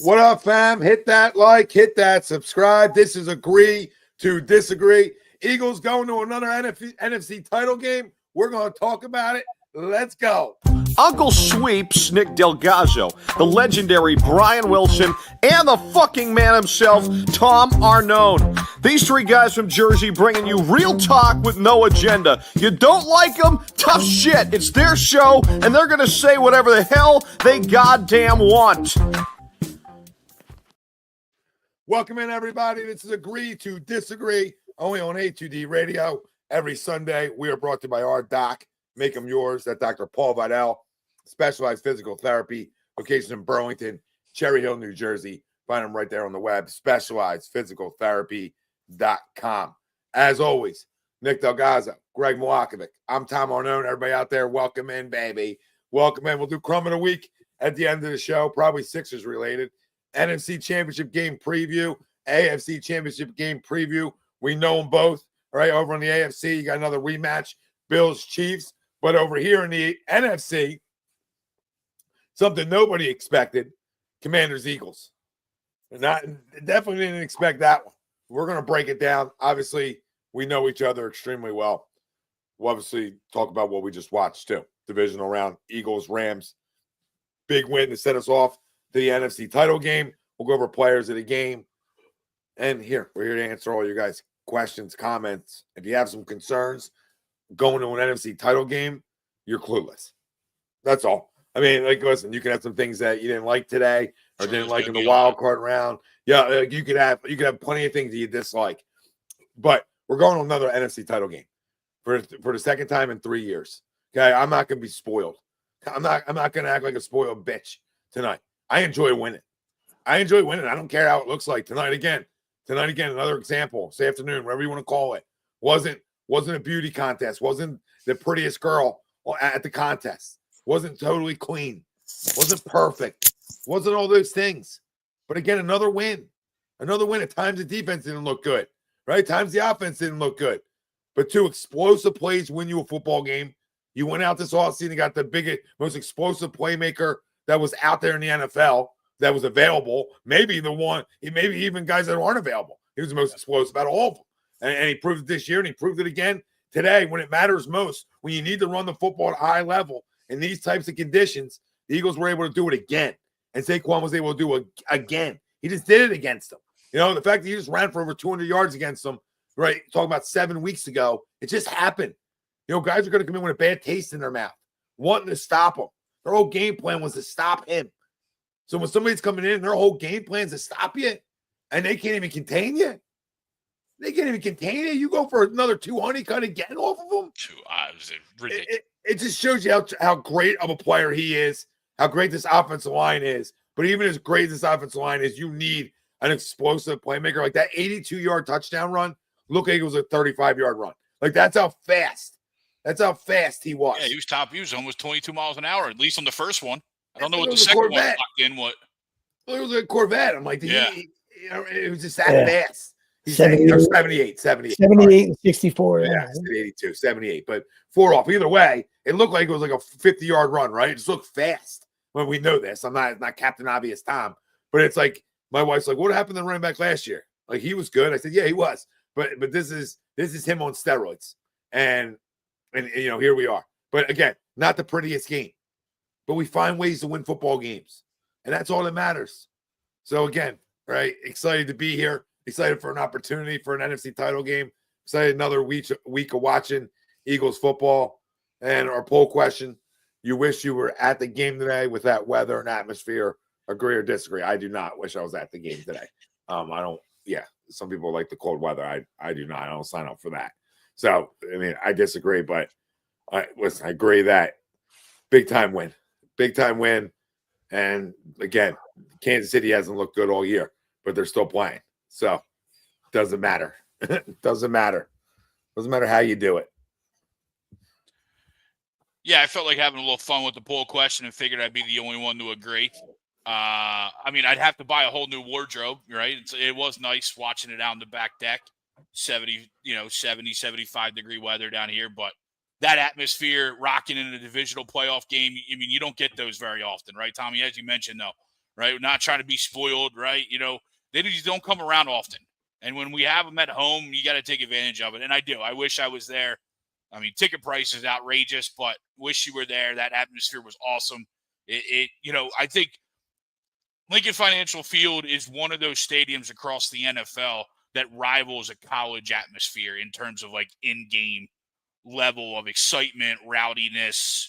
What up, fam? Hit that like, hit that subscribe. This is Agree to Disagree. Eagles going to another NFC title game. We're going to talk about it. Let's go. Uncle Sweeps, Nick Delgazzo, the legendary Brian Wilson, and the fucking man himself, Tom Arnone. These three guys from Jersey bringing you real talk with no agenda. You don't like them? Tough shit. It's their show, and they're going to say whatever the hell they goddamn want. Welcome in, everybody. This is Agree to Disagree, only on A2D Radio. Every Sunday, we are brought to you by our doc. Make them yours. That Dr. Paul Vidal, specialized physical therapy, location in Burlington, Cherry Hill, New Jersey. Find them right there on the web, specializedphysicaltherapy.com. As always, Nick Delgazzo, Greg Milakovic. I'm Tom Arnone. Everybody out there, welcome in, baby. Welcome in. We'll do Crumb of the Week at the end of the show, probably Sixers related. NFC Championship Game preview, AFC Championship Game preview. We know them both. All right, over on the AFC, you got another rematch, Bills-Chiefs. But over here in the NFC, something nobody expected, Commanders-Eagles. Definitely didn't expect that one. We're going to break it down. Obviously, we know each other extremely well. We'll obviously talk about what we just watched, too. Divisional round, Eagles-Rams. Big win to set us off to the NFC title game. We'll go over players of the game. And we're here to answer all your guys' questions, comments. If you have some concerns going to an NFC title game, you're clueless. That's all. I mean, listen, you can have some things that you didn't like today or didn't like in the wild card round. Yeah, you could have plenty of things that you dislike. But we're going to another NFC title game for the second time in 3 years. Okay, I'm not going to be spoiled. I'm not going to act like a spoiled bitch tonight. I enjoy winning. I don't care how it looks like tonight again. Another example. This afternoon, whatever you want to call it. Wasn't a beauty contest. Wasn't the prettiest girl at the contest. Wasn't totally clean. Wasn't perfect. Wasn't all those things. But again, another win. At times the defense didn't look good. Right? At times the offense didn't look good. But two explosive plays win you a football game. You went out this offseason and got the biggest, most explosive playmaker that was out there in the NFL that was available. Maybe even guys that aren't available. He was the most explosive out of all of them. And he proved it this year, and he proved it again today when it matters most, when you need to run the football at a high level in these types of conditions. The Eagles were able to do it again, and Saquon was able to do it again. He just did it against them. You know, the fact that he just ran for over 200 yards against them, right, talking about 7 weeks ago, it just happened. You know, guys are going to come in with a bad taste in their mouth, wanting to stop him. Their whole game plan was to stop him. So when somebody's coming in, their whole game plan is to stop you, and they can't even contain you. You go for another 200, kind of getting off of them. 2 hours, ridiculous. It just shows you how great of a player he is, how great this offensive line is. But even as great as this offensive line is, you need an explosive playmaker. Like that 82-yard touchdown run, look like it was a 35-yard run. Like that's how fast he was. Yeah, he was top. He was almost 22 miles an hour, at least on the first one. I don't know what the second one clocked in. What? It was a Corvette. I'm like, it was just that fast. He's 78 and 64. Yeah, 82, 78. But 4 off. Either way, it looked like it was like a 50-yard run, right? It just looked fast. When we know this. I'm not Captain Obvious Tom. But it's like, my wife's like, what happened to the running back last year? Like, he was good. I said, yeah, he was. But this is him on steroids. And you know, here we are. But again, not the prettiest game. But we find ways to win football games. And that's all that matters. So again, right, excited to be here. Excited for an opportunity for an NFC title game. Excited another week of watching Eagles football. And our poll question, you wish you were at the game today with that weather and atmosphere. Agree or disagree? I do not wish I was at the game today. Some people like the cold weather. I do not. I don't sign up for that. So, I mean, I disagree, but I agree that big time win. And again, Kansas City hasn't looked good all year, but they're still playing. So, doesn't matter. Doesn't matter how you do it. Yeah, I felt like having a little fun with the poll question and figured I'd be the only one to agree. I mean, I'd have to buy a whole new wardrobe, right? It was nice watching it out on the back deck, 70, 75 degree weather down here, but that atmosphere rocking in a divisional playoff game, I mean, you don't get those very often, right, Tommy? As you mentioned, though, right? We're not trying to be spoiled, right? They just don't come around often. And when we have them at home, you got to take advantage of it. And I do. I wish I was there. I mean, ticket price is outrageous, but wish you were there. That atmosphere was awesome. I think Lincoln Financial Field is one of those stadiums across the NFL that rivals a college atmosphere in terms of like in-game level of excitement, rowdiness,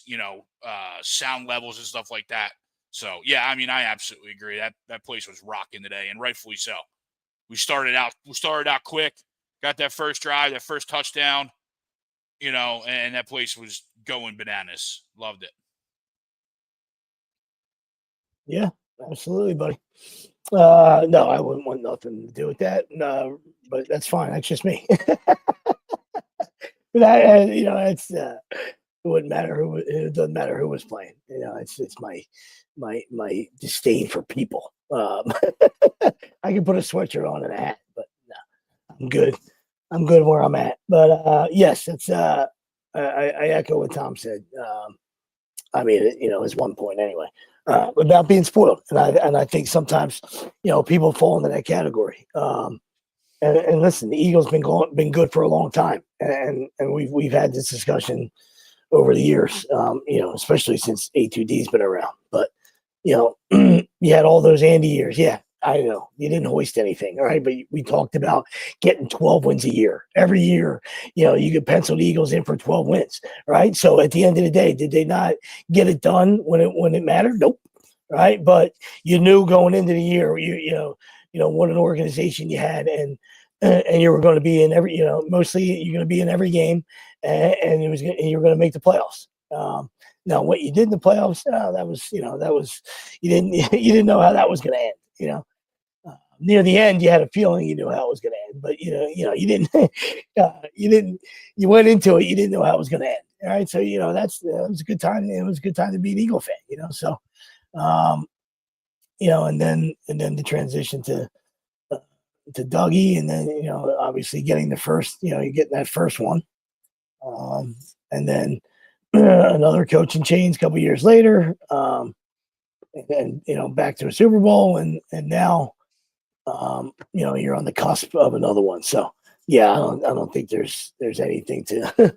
sound levels and stuff like that. So, yeah, I mean, I absolutely agree. That place was rocking today, and rightfully so. We started out quick, got that first drive, that first touchdown, and that place was going bananas. Loved it. Yeah, absolutely, buddy. No, I wouldn't want nothing to do with that. No, but that's fine. That's just me. But it's it wouldn't matter who. It doesn't matter who was playing. It's my disdain for people. I can put a sweatshirt on and a hat, but no, I'm good. I'm good where I'm at. But yes, it's I echo what Tom said. I mean, it's one point anyway. About being spoiled, and I think sometimes people fall into that category. And listen, the Eagles been good for a long time, and we've had this discussion over the years. Especially since A2D's been around. But you had all those Andy years. Yeah, I know you didn't hoist anything, all right. But we talked about getting 12 wins a year. Every year, you could pencil the Eagles in for 12 wins, right? So at the end of the day, did they not get it done when it mattered? Nope, right? But you knew going into the year, what an organization you had, and you were going to be in every, mostly you're going to be in every game, and you were going to make the playoffs. Now, what you did in the playoffs, that was you didn't know how that was going to end. Near the end, you had a feeling you knew how it was going to end, but you didn't. You went into it, you didn't know how it was going to end. All right, so that was a good time. It was a good time to be an Eagle fan. So, and then the transition to Dougie, and then obviously getting the first, you're getting that first one, and then another coaching change a couple years later, and then back to a Super Bowl, and now you're on the cusp of another one. So yeah, I don't think there's anything to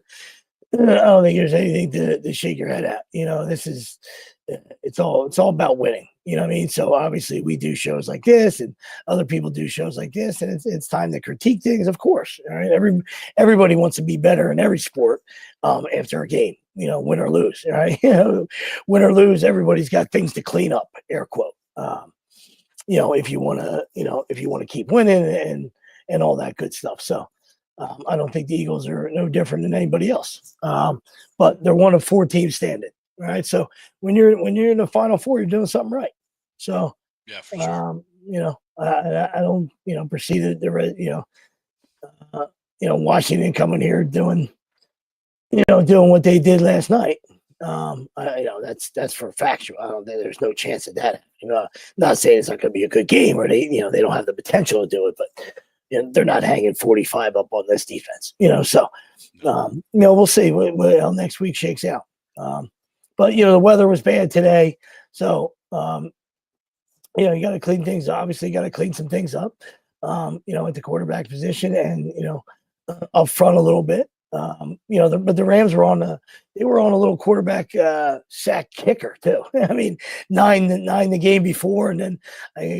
I don't think there's anything to shake your head at. This is it's all about winning. You know what I mean? So obviously we do shows like this, and other people do shows like this, and it's time to critique things, of course. All right, everybody wants to be better in every sport after a game. Win or lose. Right? Win or lose, everybody's got things to clean up. Air quote. If you want to keep winning and all that good stuff. So. I don't think the Eagles are no different than anybody else, but they're one of 4 teams standing. Right, so when you're in the Final Four, you're doing something right. So yeah, for sure. I don't perceive that Washington coming here doing what they did last night. That's for factual. I don't think there's no chance of that. Not saying it's not going to be a good game, or they don't have the potential to do it, but. They're not hanging 45 up on this defense, so, we'll see how next week shakes out. But, the weather was bad today. So, you got to clean things. Obviously, got to clean some things up, at the quarterback position and, up front a little bit. But the Rams were on a little quarterback sack kicker too. I mean, 9 the game before, and then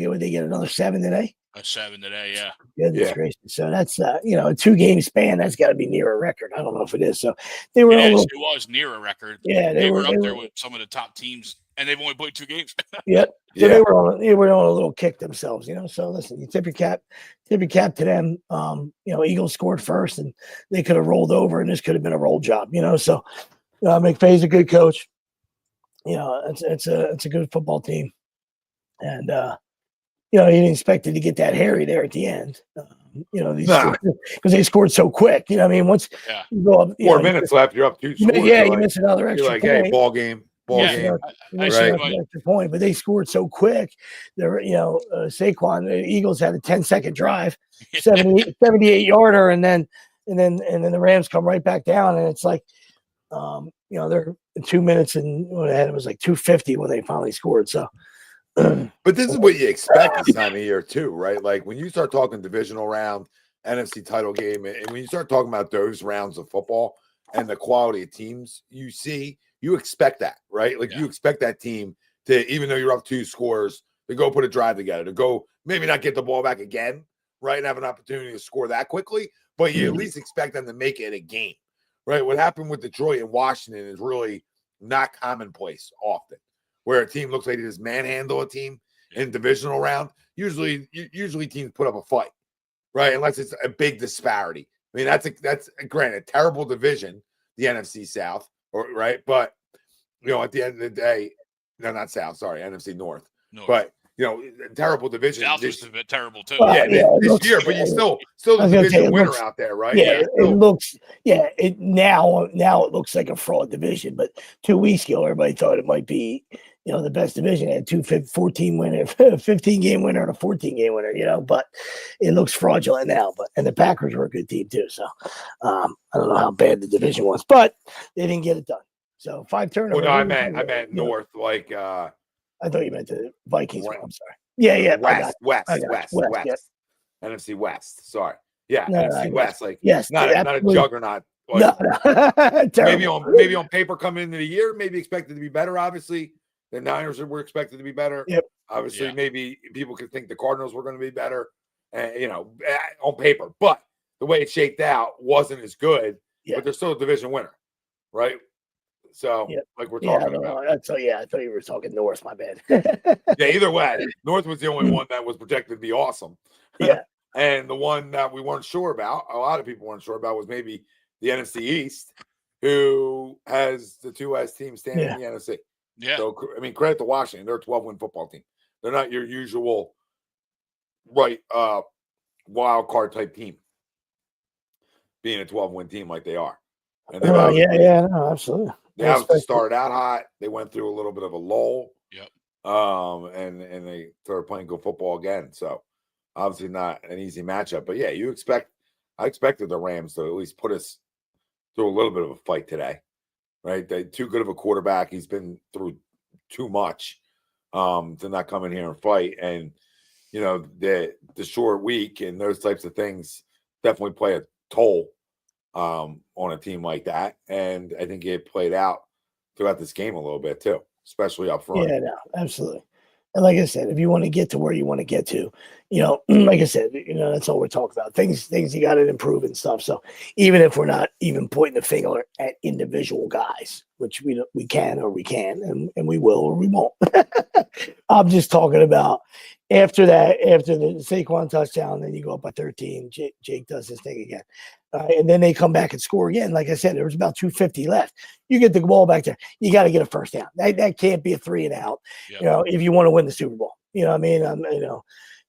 would they get another 7 today? A 7 today, yeah. Goodness gracious. So that's a 2-game span. That's got to be near a record. I don't know if it is. So they were. It was near a record. Yeah, they were up there with some of the top teams, and they've only played 2 games. Yep. So they were on a little kick themselves. So listen, you tip your cap to them. Eagles scored first, and they could have rolled over, and this could have been a roll job. So McVay's a good coach. It's a good football team, and. You didn't expect it to get that hairy there at the end. Because they scored so quick. I mean, once you go up, 4 minutes left, you're up 2 scores. You miss another extra point. Hey, ball game. Extra point, but they scored so quick. There, Saquon, the Eagles had a 10-second drive, 78-yarder, and then the Rams come right back down, and it's like, they're 2 minutes and it was like 2:50 when they finally scored. So. But this is what you expect this time of year too, right? Like when you start talking divisional round, NFC title game, and when you start talking about those rounds of football and the quality of teams you see, you expect that, right? Like you expect that team to, even though you're up 2 scores, to go put a drive together, to go maybe not get the ball back again, right? And have an opportunity to score that quickly, but you at least expect them to make it a game, right? What happened with Detroit and Washington is really not commonplace often, where a team looks like they just manhandle a team in divisional round. Usually teams put up a fight, right? Unless it's a big disparity. I mean, that's granted terrible division, the NFC South, or right? But at the end of the day, no, not South, sorry, NFC North. But terrible division. South was a bit terrible too. This year, but you still the division winner out there, right? Yeah, it looks. Yeah, now it looks like a fraud division. But 2 weeks ago, everybody thought it might be, the best division. It had 14 winner, 15 game winner, and a 14 game winner. But it looks fraudulent now. And the Packers were a good team too. So I don't know how bad the division was, but they didn't get it done. So 5 turnovers. Well, no, I meant North, like. I thought you meant the Vikings. I'm sorry. Yeah. West. Yeah. NFC West. Sorry. Yeah, no, NFC West. Like, yes, not a juggernaut. Like, no. maybe on paper coming into the year, maybe expected to be better. Obviously, the Niners were expected to be better. Yep. Obviously, maybe people could think the Cardinals were going to be better, on paper. But the way it shaped out wasn't as good. Yeah. But they're still a division winner, right? So, like we're talking about. I thought you were talking North. My bad. Yeah, either way, North was the only one that was projected to be awesome. Yeah. And the one that we weren't sure about, a lot of people weren't sure about, was maybe the NFC East, who has the 2 West teams standing in the NFC. Yeah. So, I mean, credit to Washington. They're a 12-win football team. They're not your usual, wild card type team, being a 12-win team like they are. And absolutely. They obviously started out hot. They went through a little bit of a lull. Yep. And they started playing good football again. So obviously not an easy matchup. But yeah, I expected the Rams to at least put us through a little bit of a fight today. Right? They too good of a quarterback. He's been through too much to not come in here and fight. And the short week and those types of things definitely play a toll on a team like that, and I think it played out throughout this game a little bit too, especially up front. Yeah, no, absolutely. And like I said, if you want to get to where you want to get to, like I said, that's all we're talking about. Things you got to improve and stuff. So even if we're not even pointing the finger at individual guys, which we can and we will or we won't. I'm just talking about after the Saquon touchdown, then you go up by 13. Jake does his thing again. And then they come back and score again. Like I said, there was about 250 left. You get the ball back there. You got to get a first down. That can't be a 3 and out, if you want to win the Super Bowl. You know what I mean?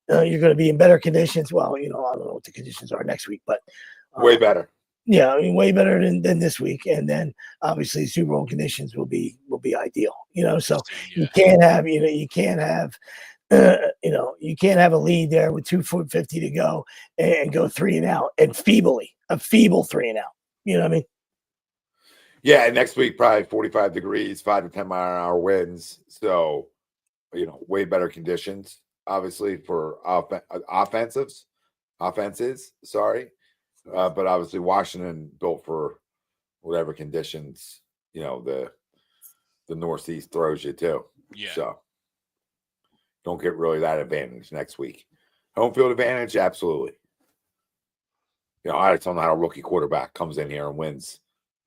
You're going to be in better conditions. Well, I don't know what the conditions are next week, but way better. Yeah, I mean, way better than this week. And then obviously Super Bowl conditions will be ideal. So you can't have you can't have a lead there with 2:50 to go and go 3 and out and a feeble 3 and out. You know what I mean? Yeah, next week probably 45 degrees, 5 to 10 mile an hour winds. So, way better conditions, obviously, for offenses. Sorry, but obviously Washington built for whatever conditions the Northeast throws you too. Yeah. So don't get really that advantage next week. Home field advantage, absolutely. I just don't know how a rookie quarterback comes in here and wins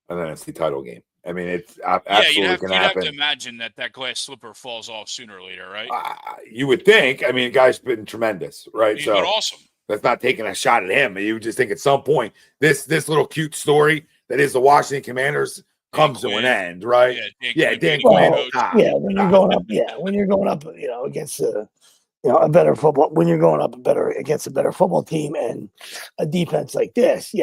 an NFC title game. I mean, it's absolutely going to happen. You'd have to imagine that glass slipper falls off sooner or later, right? You would think. I mean, the guy's been tremendous, right? He's been awesome. That's not taking a shot at him. You would just think at some point this little cute story that is the Washington Commanders comes to an end, right? Dan Quinn. When you're going up, against a better football, when you're going up against a better football team and a defense like this,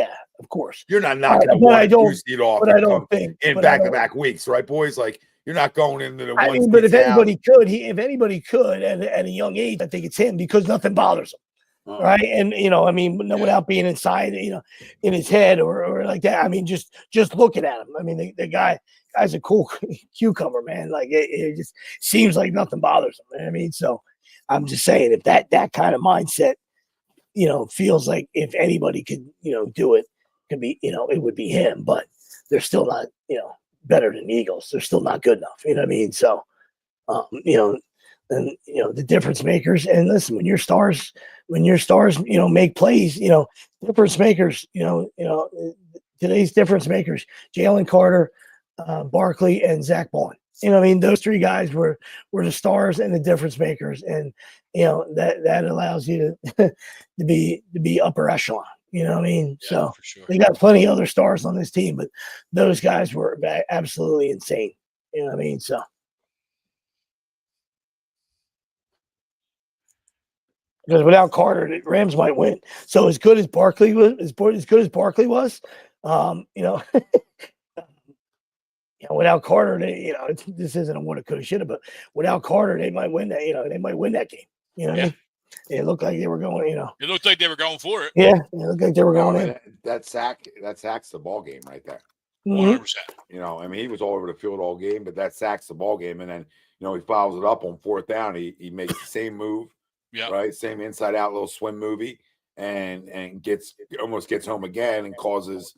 of course. You're not knocking the 1-2 seed off. But I don't think in back-to-back weeks, right, boys? Like you're not going into the one. But if anybody could, at a young age, I think it's him because nothing bothers him. right? And I mean, without being inside, in his head or like that. I mean, just looking at him. I mean, the guy's a cool cucumber, man. Like it just seems like nothing bothers him. I mean, so I'm just saying, if that kind of mindset, feels like if anybody could, do it, could be, it would be him. But they're still not, better than the Eagles. They're still not good enough. You know what I mean? So, and the difference makers. And listen, when your stars, make plays, difference makers. Today's difference makers: Jalen Carter, Barkley, and Zach Bond. You know what I mean? Those three guys were the stars and the difference makers, and that allows you to to be upper echelon. You know what I mean? Yeah, so for sure. they got plenty of other stars on this team, but those guys were absolutely insane. You know what I mean? So. Because without Carter, the Rams might win. So as good as Barkley was, without Carter, this isn't a woulda, coulda, shoulda, but without Carter, they might win that. They might win that game. You know what I mean? It looked like they were going. It looked like they were going for it. Yeah, it looked like they were going in. That sack's the ball game right there. 100%. I mean, he was all over the field all game, but that sacks the ball game, and then he follows it up on fourth down. He makes the same move. Yeah. Right. Same inside out little swim movie and almost gets home again and causes,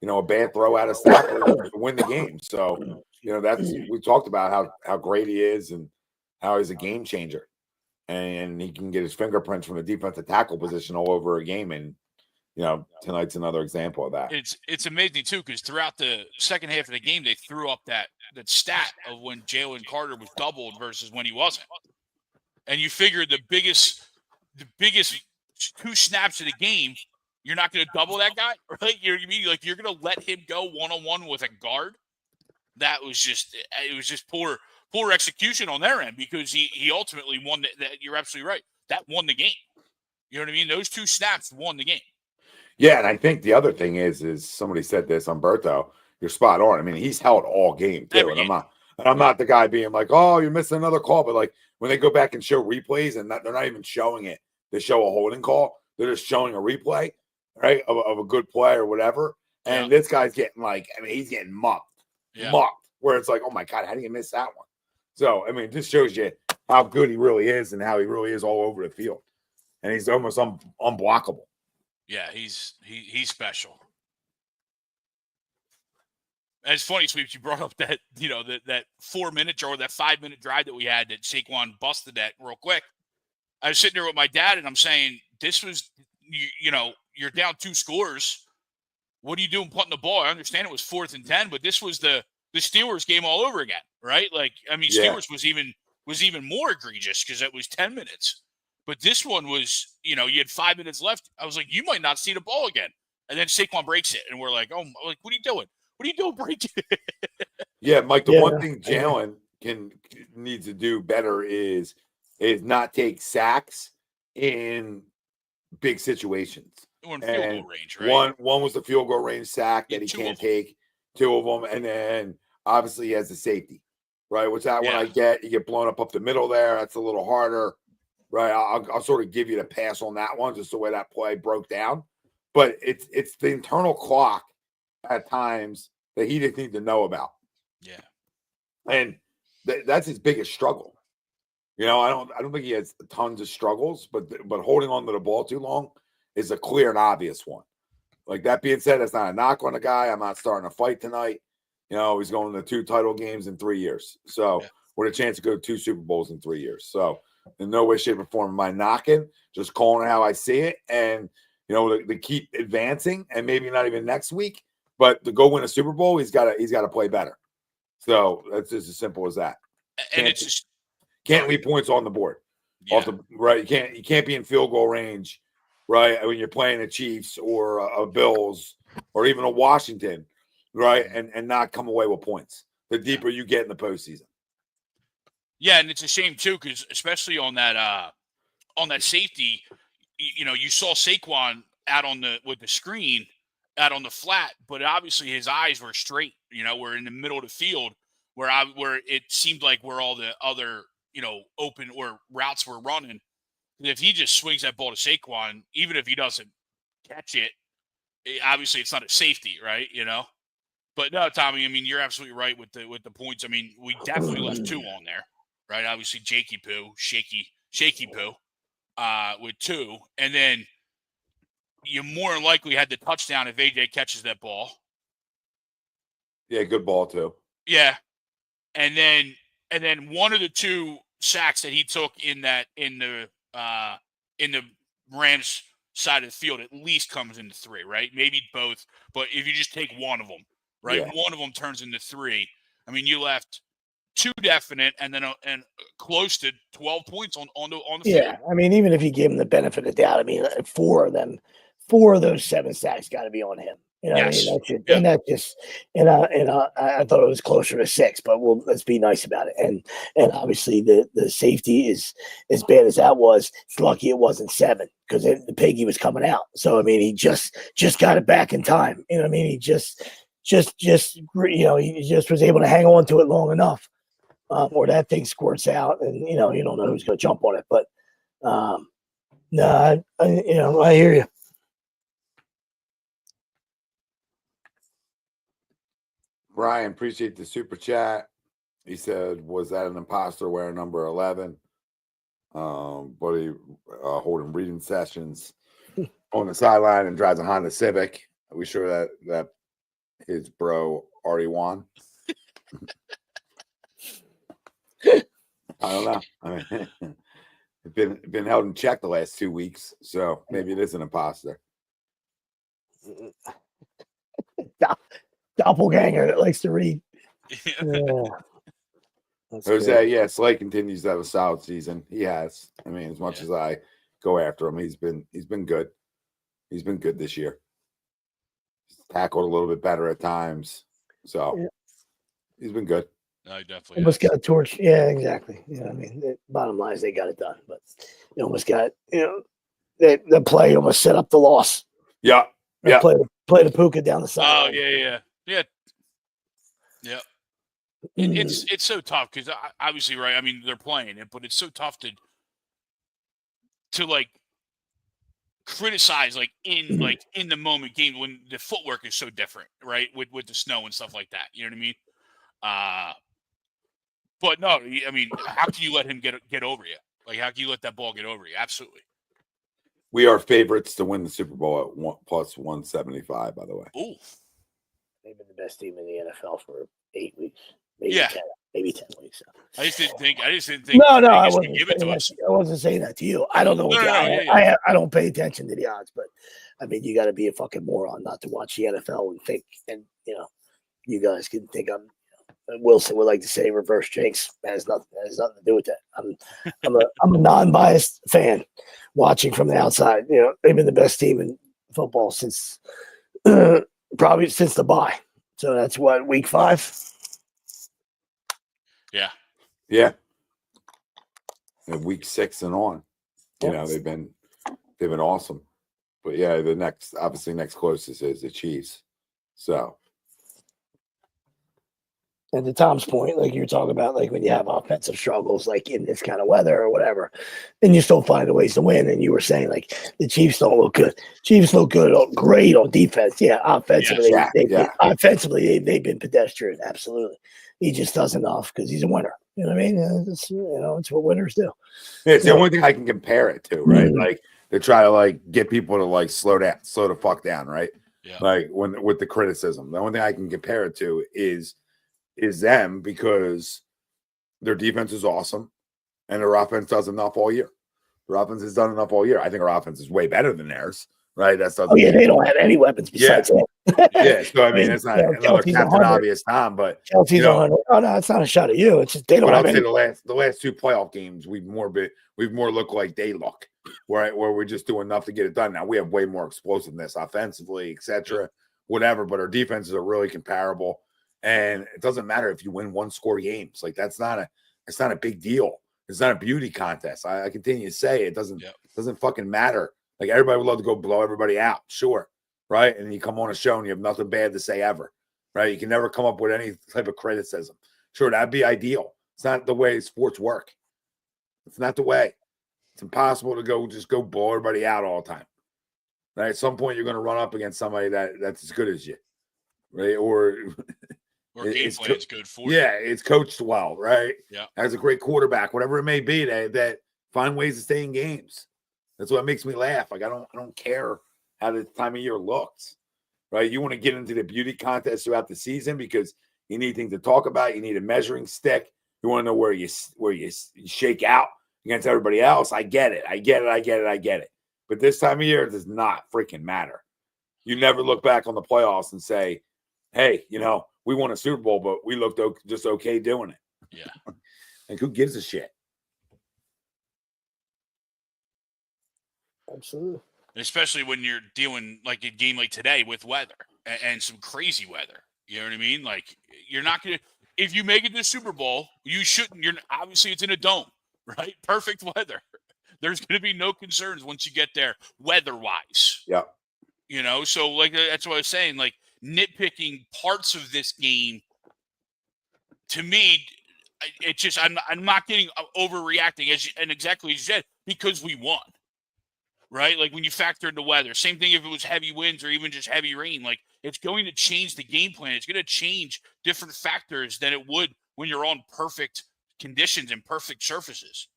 a bad throw out of Stafford to win the game. So, we talked about how great he is and how he's a game changer. And he can get his fingerprints from the defensive tackle position all over a game. And, tonight's another example of that. It's amazing too, because throughout the second half of the game, they threw up that stat of when Jalen Carter was doubled versus when he wasn't. And you figure the biggest two snaps of the game, you're not going to double that guy, right? You're going to let him go one-on-one with a guard. It was just poor execution on their end, because he ultimately won that. You're absolutely right. That won the game. You know what I mean? Those two snaps won the game. Yeah, and I think the other thing is somebody said this, Umberto, you're spot on. I mean, he's held all game too. Every game. I'm not the guy being like, oh, you're missing another call. But like when they go back and show replays and they're not even showing it, they show a holding call. They're just showing a replay, right, of a good play or whatever. And this guy's getting he's getting mucked, where it's like, oh my God, how do you miss that one? So, I mean, it just shows you how good he really is and how he really is all over the field. And he's almost unblockable. Yeah, he's special. And it's funny, Sweeps, you brought up that, that 4-minute or that 5-minute drive that we had that Saquon busted that real quick. I was sitting there with my dad and I'm saying, this was, you're down 2 scores. What are you doing punting the ball? I understand it was 4th and 10, but this was the Steelers game all over again, right? Like, I mean, Steelers was even more egregious because it was 10 minutes. But this one was, you had 5 minutes left. I was like, you might not see the ball again. And then Saquon breaks it. And we're like, oh, what are you doing? What are you doing breaking it? Yeah, Mike, the one thing Jalen needs to do better is not take sacks in big situations. Or in field goal range, right? One was the field goal range sack that he can't take. 2 of them. And then obviously he has the safety, right? Which that one you get blown up the middle there. That's a little harder. Right, I'll sort of give you the pass on that one, just the way that play broke down. But it's the internal clock at times that he didn't need to know about. Yeah, and that's his biggest struggle. I don't think he has tons of struggles, but holding on to the ball too long is a clear and obvious one. Like, that being said, that's not a knock on the guy. I'm not starting a fight tonight. He's going to 2 title games in 3 years, so with a chance to go to 2 Super Bowls in 3 years. So. In no way, shape, or form am I knocking, just calling it how I see it. And, to keep advancing, and maybe not even next week, but to go win a Super Bowl, he's got to play better. So that's just as simple as that. And it's just can't leave points on the board. Yeah. You can't be in field goal range, right, when you're playing the Chiefs or a Bills or even a Washington, right, and not come away with points. The deeper you get in the postseason. Yeah, and it's a shame too, because especially on that safety, you saw Saquon out with the screen out on the flat, but obviously his eyes were straight. We're in the middle of the field where it seemed like where all the other open or routes were running, If he just swings that ball to Saquon, even if he doesn't catch it, obviously it's not a safety, right? But no, Tommy, I mean, you're absolutely right with the points. I mean, we definitely left 2 on there, right? Obviously, shaky poo, with 2, and then you more than likely had the touchdown if AJ catches that ball. Yeah, good ball too. Yeah, and then one of the 2 sacks that he took in the Rams side of the field at least comes into 3, right? Maybe both, but if you just take one of them, right, one of them turns into 3. I mean, you left 2 definite, and then and close to 12 points on the field. Yeah, I mean, even if you give him the benefit of the doubt, I mean, 4 of those 7 sacks got to be on him. You know Yes. what I mean? And that just, I thought it was closer to 6, but let's be nice about it. And obviously the safety is as bad as that was. It's lucky it wasn't 7 because the piggy was coming out. So I mean, he just got it back in time. You know what I mean? He just he just was able to hang on to it long enough, or that thing squirts out, and you don't know who's going to jump on it. But no, I hear you. Brian, appreciate the super chat. He said, was that an imposter wearing number 11? But he holding reading sessions on the sideline and drives a Honda Civic. Are we sure that his bro already won? I don't know. I mean, it's been held in check the last 2 weeks, so maybe it is an imposter. Doppelganger that likes to read. Yeah. Jose, Slay continues to have a solid season. He has. I mean, as much as I go after him, he's been good. He's been good this year. He's tackled a little bit better at times. So he's been good. No, he definitely almost got a torch. Yeah, exactly. I mean, the bottom line is they got it done, but you almost got, the play almost set up the loss. Yeah. Yeah. Play the puka down the side. Oh, yeah. It's so tough because obviously, right? I mean, they're playing it, but it's so tough to like criticize in the moment game when the footwork is so different, right? With the snow and stuff like that. You know what I mean? But no, I mean, how can you let him get over you? Like, how can you let that ball get over you? Absolutely. We are favorites to win the Super Bowl at plus 175, by the way. Ooh. They've been the best team in the NFL for 8 weeks. Maybe 10 weeks. I just didn't think. No, I wasn't give it to us. I wasn't saying that to you. I don't know. I don't pay attention to the odds, but I mean, you got to be a fucking moron not to watch the NFL and think, and you guys can think I'm. Wilson would like to say reverse jinx. That has nothing to do with that. I'm a non-biased fan watching from the outside. They've been the best team in football since probably since the bye. So that's what, week 5. Yeah. And week 6 and on, they've been awesome. But the next closest is the Chiefs. So. And to Tom's point, like you're talking about, like when you have offensive struggles, like in this kind of weather or whatever, then you still find ways to win. And you were saying like the Chiefs don't look good. Chiefs look good, great on defense. Yeah, offensively, offensively they've been pedestrian. Absolutely, he just does enough because he's a winner. You know what I mean? It's what winners do. Yeah, it's the only thing I can compare it to, right? Mm-hmm. Like to try to get people to slow the fuck down, right? Yeah. Like with the criticism, the only thing I can compare it to is them, because their defense is awesome and their offense does enough all year. Their offense has done enough all year. I think our offense is way better than theirs, right? They don't have any weapons besides him. So I mean, it's not another Captain Obvious Tom, but Chelsea's 100. Oh no, it's not a shot at you. It's just they don't have any. The last 2 playoff games, we've more looked like they look, right? Where we just do enough to get it done. Now we have way more explosiveness offensively, etc., whatever. But our defenses are really comparable. And it doesn't matter if you win 1-score games. Like it's not a big deal. It's not a beauty contest. I continue to say it doesn't fucking matter. Like everybody would love to go blow everybody out, sure, right? And you come on a show and you have nothing bad to say ever, right? You can never come up with any type of criticism. Sure, that'd be ideal. It's not the way sports work. It's not the way. It's impossible to just go ball everybody out all the time. Right? At some point, you're going to run up against somebody that's as good as you, right? Or game plan's good for you. Yeah, it's coached well, right? Yeah, has a great quarterback, whatever it may be. That find ways to stay in games. That's what makes me laugh. Like I don't care how the time of year looks, right? You want to get into the beauty contest throughout the season because you need things to talk about. You need a measuring stick. You want to know where you shake out against everybody else. I get it. But this time of year, it does not freaking matter. You never look back on the playoffs and say, hey, we won a Super Bowl, but we looked just okay doing it. Yeah. Like, who gives a shit? Absolutely. Especially when you're dealing like a game like today with weather and some crazy weather. You know what I mean? Like, you're not going to – if you make it to the Super Bowl, you shouldn't – obviously, it's in a dome, right? Perfect weather. There's going to be no concerns once you get there weather-wise. Yeah. So, like, that's what I was saying. Like, nitpicking parts of this game, to me, it's just I'm not getting overreacting, and exactly as you said, because we won. Right? Like when you factor in the weather, same thing if it was heavy winds or even just heavy rain, like it's going to change the game plan. It's going to change different factors than it would when you're on perfect conditions and perfect surfaces.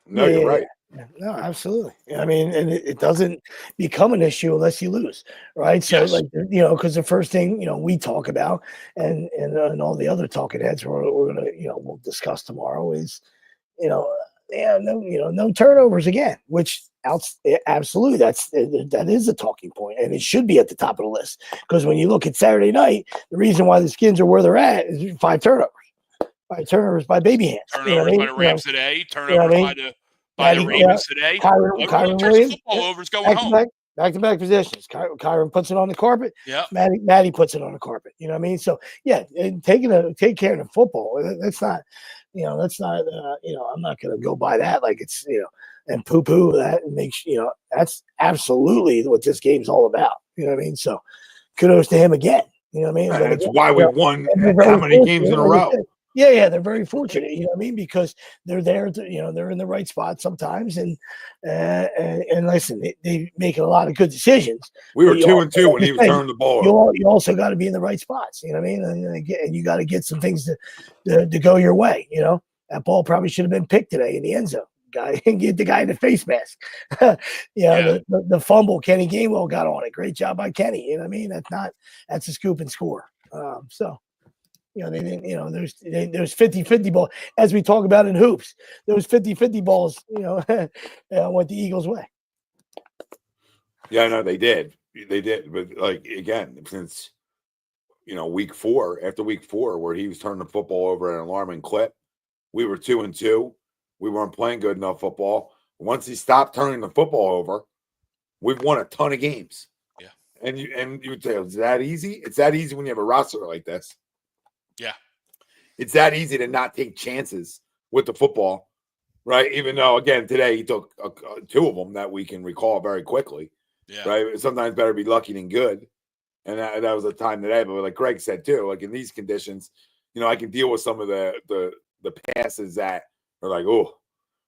No, you're right. Yeah. No, absolutely. I mean, and it doesn't become an issue unless you lose, right? So, Yes. because the first thing we talk about, and all the other talking heads we're gonna we'll discuss tomorrow is, no turnovers again, which absolutely that is a talking point, and it should be at the top of the list because when you look at Saturday night, the reason why the Skins are where they're at is 5 turnovers. 5 turnovers by baby hands. Turnovers by the Rams today. Turnovers by the Ravens today. Kyron turns Williams, the football over. It's going home. Back-to-back possessions. Kyron puts it on the carpet. Yeah. Maddie puts it on the carpet. You know what I mean? So yeah, take care of the football. That's not, I'm not going to go by that like it's, and poo-poo that and make that's absolutely what this game's all about. You know what I mean? So kudos to him again. You know what I mean? That's why we won how many games in a row. Yeah, they're very fortunate, you know what I mean, because they're there to, they're in the right spot sometimes, and listen, they making a lot of good decisions. We were 2-2 when he was turning the ball. You also got to be in the right spots, you know what I mean, and you got to get some things to go your way. That ball probably should have been picked today in the end zone. Get the guy in the face mask. The fumble Kenny Gainwell got on it. Great job by Kenny. You know what I mean? That's a scoop and score. They didn't, there's 50-50 ball. As we talk about in hoops, those 50-50 balls, went the Eagles' way. Yeah, no, they did. They did. But, like, again, since, week 4, after week 4, where he was turning the football over at an alarming clip, we were 2-2. We weren't playing good enough football. Once he stopped turning the football over, we've won a ton of games. Yeah. And you would say, is that easy? It's that easy when you have a roster like this. Yeah. It's that easy to not take chances with the football, right? Even though, again, today he took 2 of them that we can recall very quickly, right? Sometimes better be lucky than good. And that was a time today. But like Greg said, too, like in these conditions, I can deal with some of the passes that are like, oh,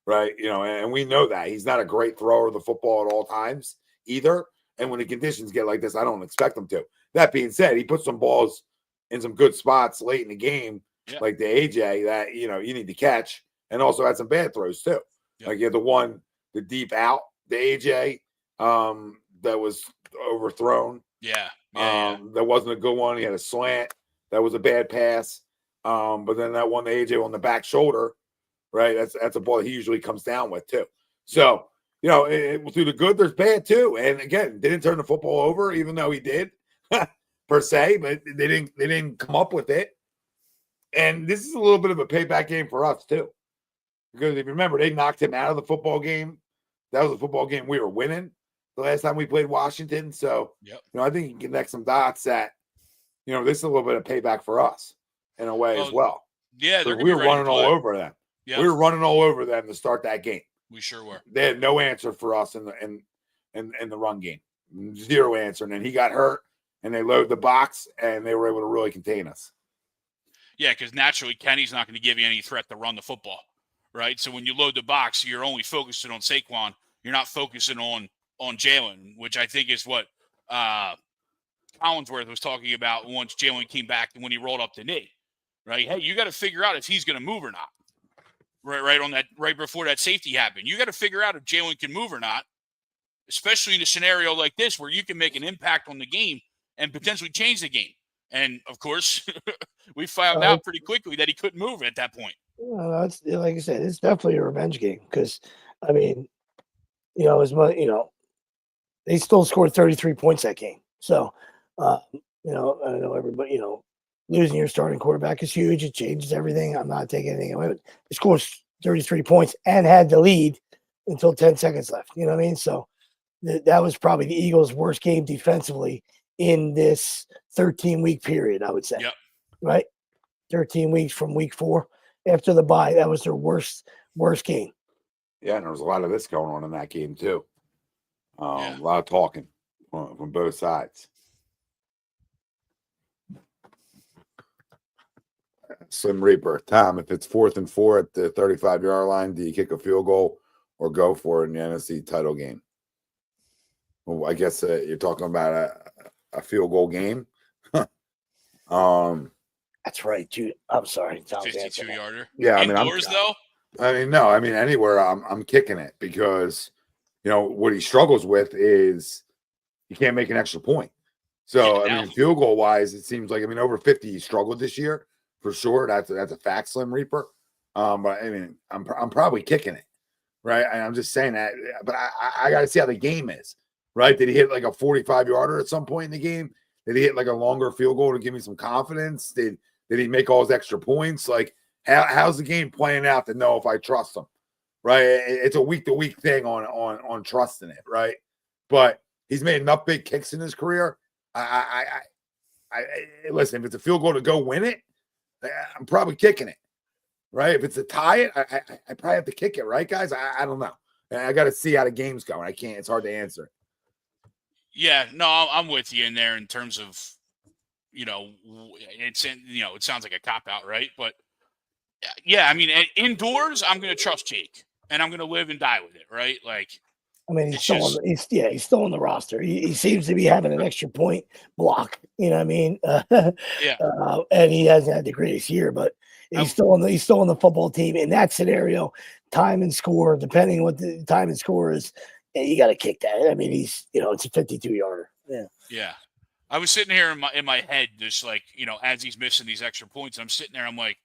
right? And we know that. He's not a great thrower of the football at all times either. And when the conditions get like this, I don't expect him to. That being said, he put some balls in some good spots late in the game, like the AJ that, you need to catch, and also had some bad throws too. Yeah. Like you had the deep out, the AJ that was overthrown. That wasn't a good one. He had a slant. That was a bad pass. But then that one, the AJ on the back shoulder, right? That's a ball that he usually comes down with too. So, through the good, there's bad too. And again, didn't turn the football over, even though he did. Per se, but they didn't come up with it. And this is a little bit of a payback game for us too. Because if you remember, they knocked him out of the football game. That was a football game we were winning the last time we played Washington. So, I think you can connect some dots that, this is a little bit of payback for us in a way as well. Yeah, we were running all over them. Yeah. We were running all over them to start that game. We sure were. They had no answer for us in the run game. Zero answer. And then he got hurt. And they loaded the box, and they were able to really contain us. Yeah, because naturally, Kenny's not going to give you any threat to run the football, right? So when you load the box, you're only focusing on Saquon. You're not focusing on Jalen, which I think is what Collinsworth was talking about once Jalen came back and when he rolled up the knee, right? Hey, you got to figure out if he's going to move or not, right before that safety happened. You got to figure out if Jalen can move or not, especially in a scenario like this where you can make an impact on the game and potentially change the game. And of course, we found out pretty quickly that he couldn't move at that point. That's like I said, it's definitely a revenge game because, I mean, as much they still scored 33 points that game. So, I know everybody, losing your starting quarterback is huge. It changes everything. I'm not taking anything away. They scored 33 points and had the lead until 10 seconds left. You know what I mean? So that was probably the Eagles' worst game defensively in this 13-week period, I would say. Yep. Right? 13 weeks from week 4 after the bye. That was their worst game. Yeah, and there was a lot of this going on in that game too. A lot of talking from both sides. Slim Reaper, Tom, if it's 4th and 4 at the 35-yard line, do you kick a field goal or go for it in the NFC title game? Well, I guess you're talking about a field goal game. That's right, dude. I'm sorry. 52-yarder. Yeah, Indoors, though? No. I mean, anywhere I'm kicking it because, what he struggles with is he can't make an extra point. So, I mean, field goal wise, it seems like, over 50 he struggled this year for sure. That's a fact, Slim Reaper. But I mean, I'm probably kicking it, right? And I'm just saying that, but I got to see how the game is, right? Did he hit like a 45-yarder at some point in the game? Did he hit like a longer field goal to give me some confidence? Did he make all his extra points? Like, how's the game playing out to know if I trust him, right? It's a week-to-week thing on trusting it, right? But he's made enough big kicks in his career. I listen, if it's a field goal to go win it, I'm probably kicking it, right? If it's a tie it, I probably have to kick it, right, guys? I don't know. I got to see how the game's going. I can't. It's hard to answer. Yeah, no, I'm with you in there in terms of, it sounds like a cop out, right? But yeah, I mean, indoors, I'm going to trust Jake, and I'm going to live and die with it, right? Like, I mean, he's still on the roster. He seems to be having an extra point block. You know what I mean? And he hasn't had the greatest year, but he's still on the football team. In that scenario, time and score, depending on what the time and score is, you got to kick that. I mean, it's a 52-yarder. Yeah. Yeah. I was sitting here in my head, just like, as he's missing these extra points, I'm sitting there, I'm like,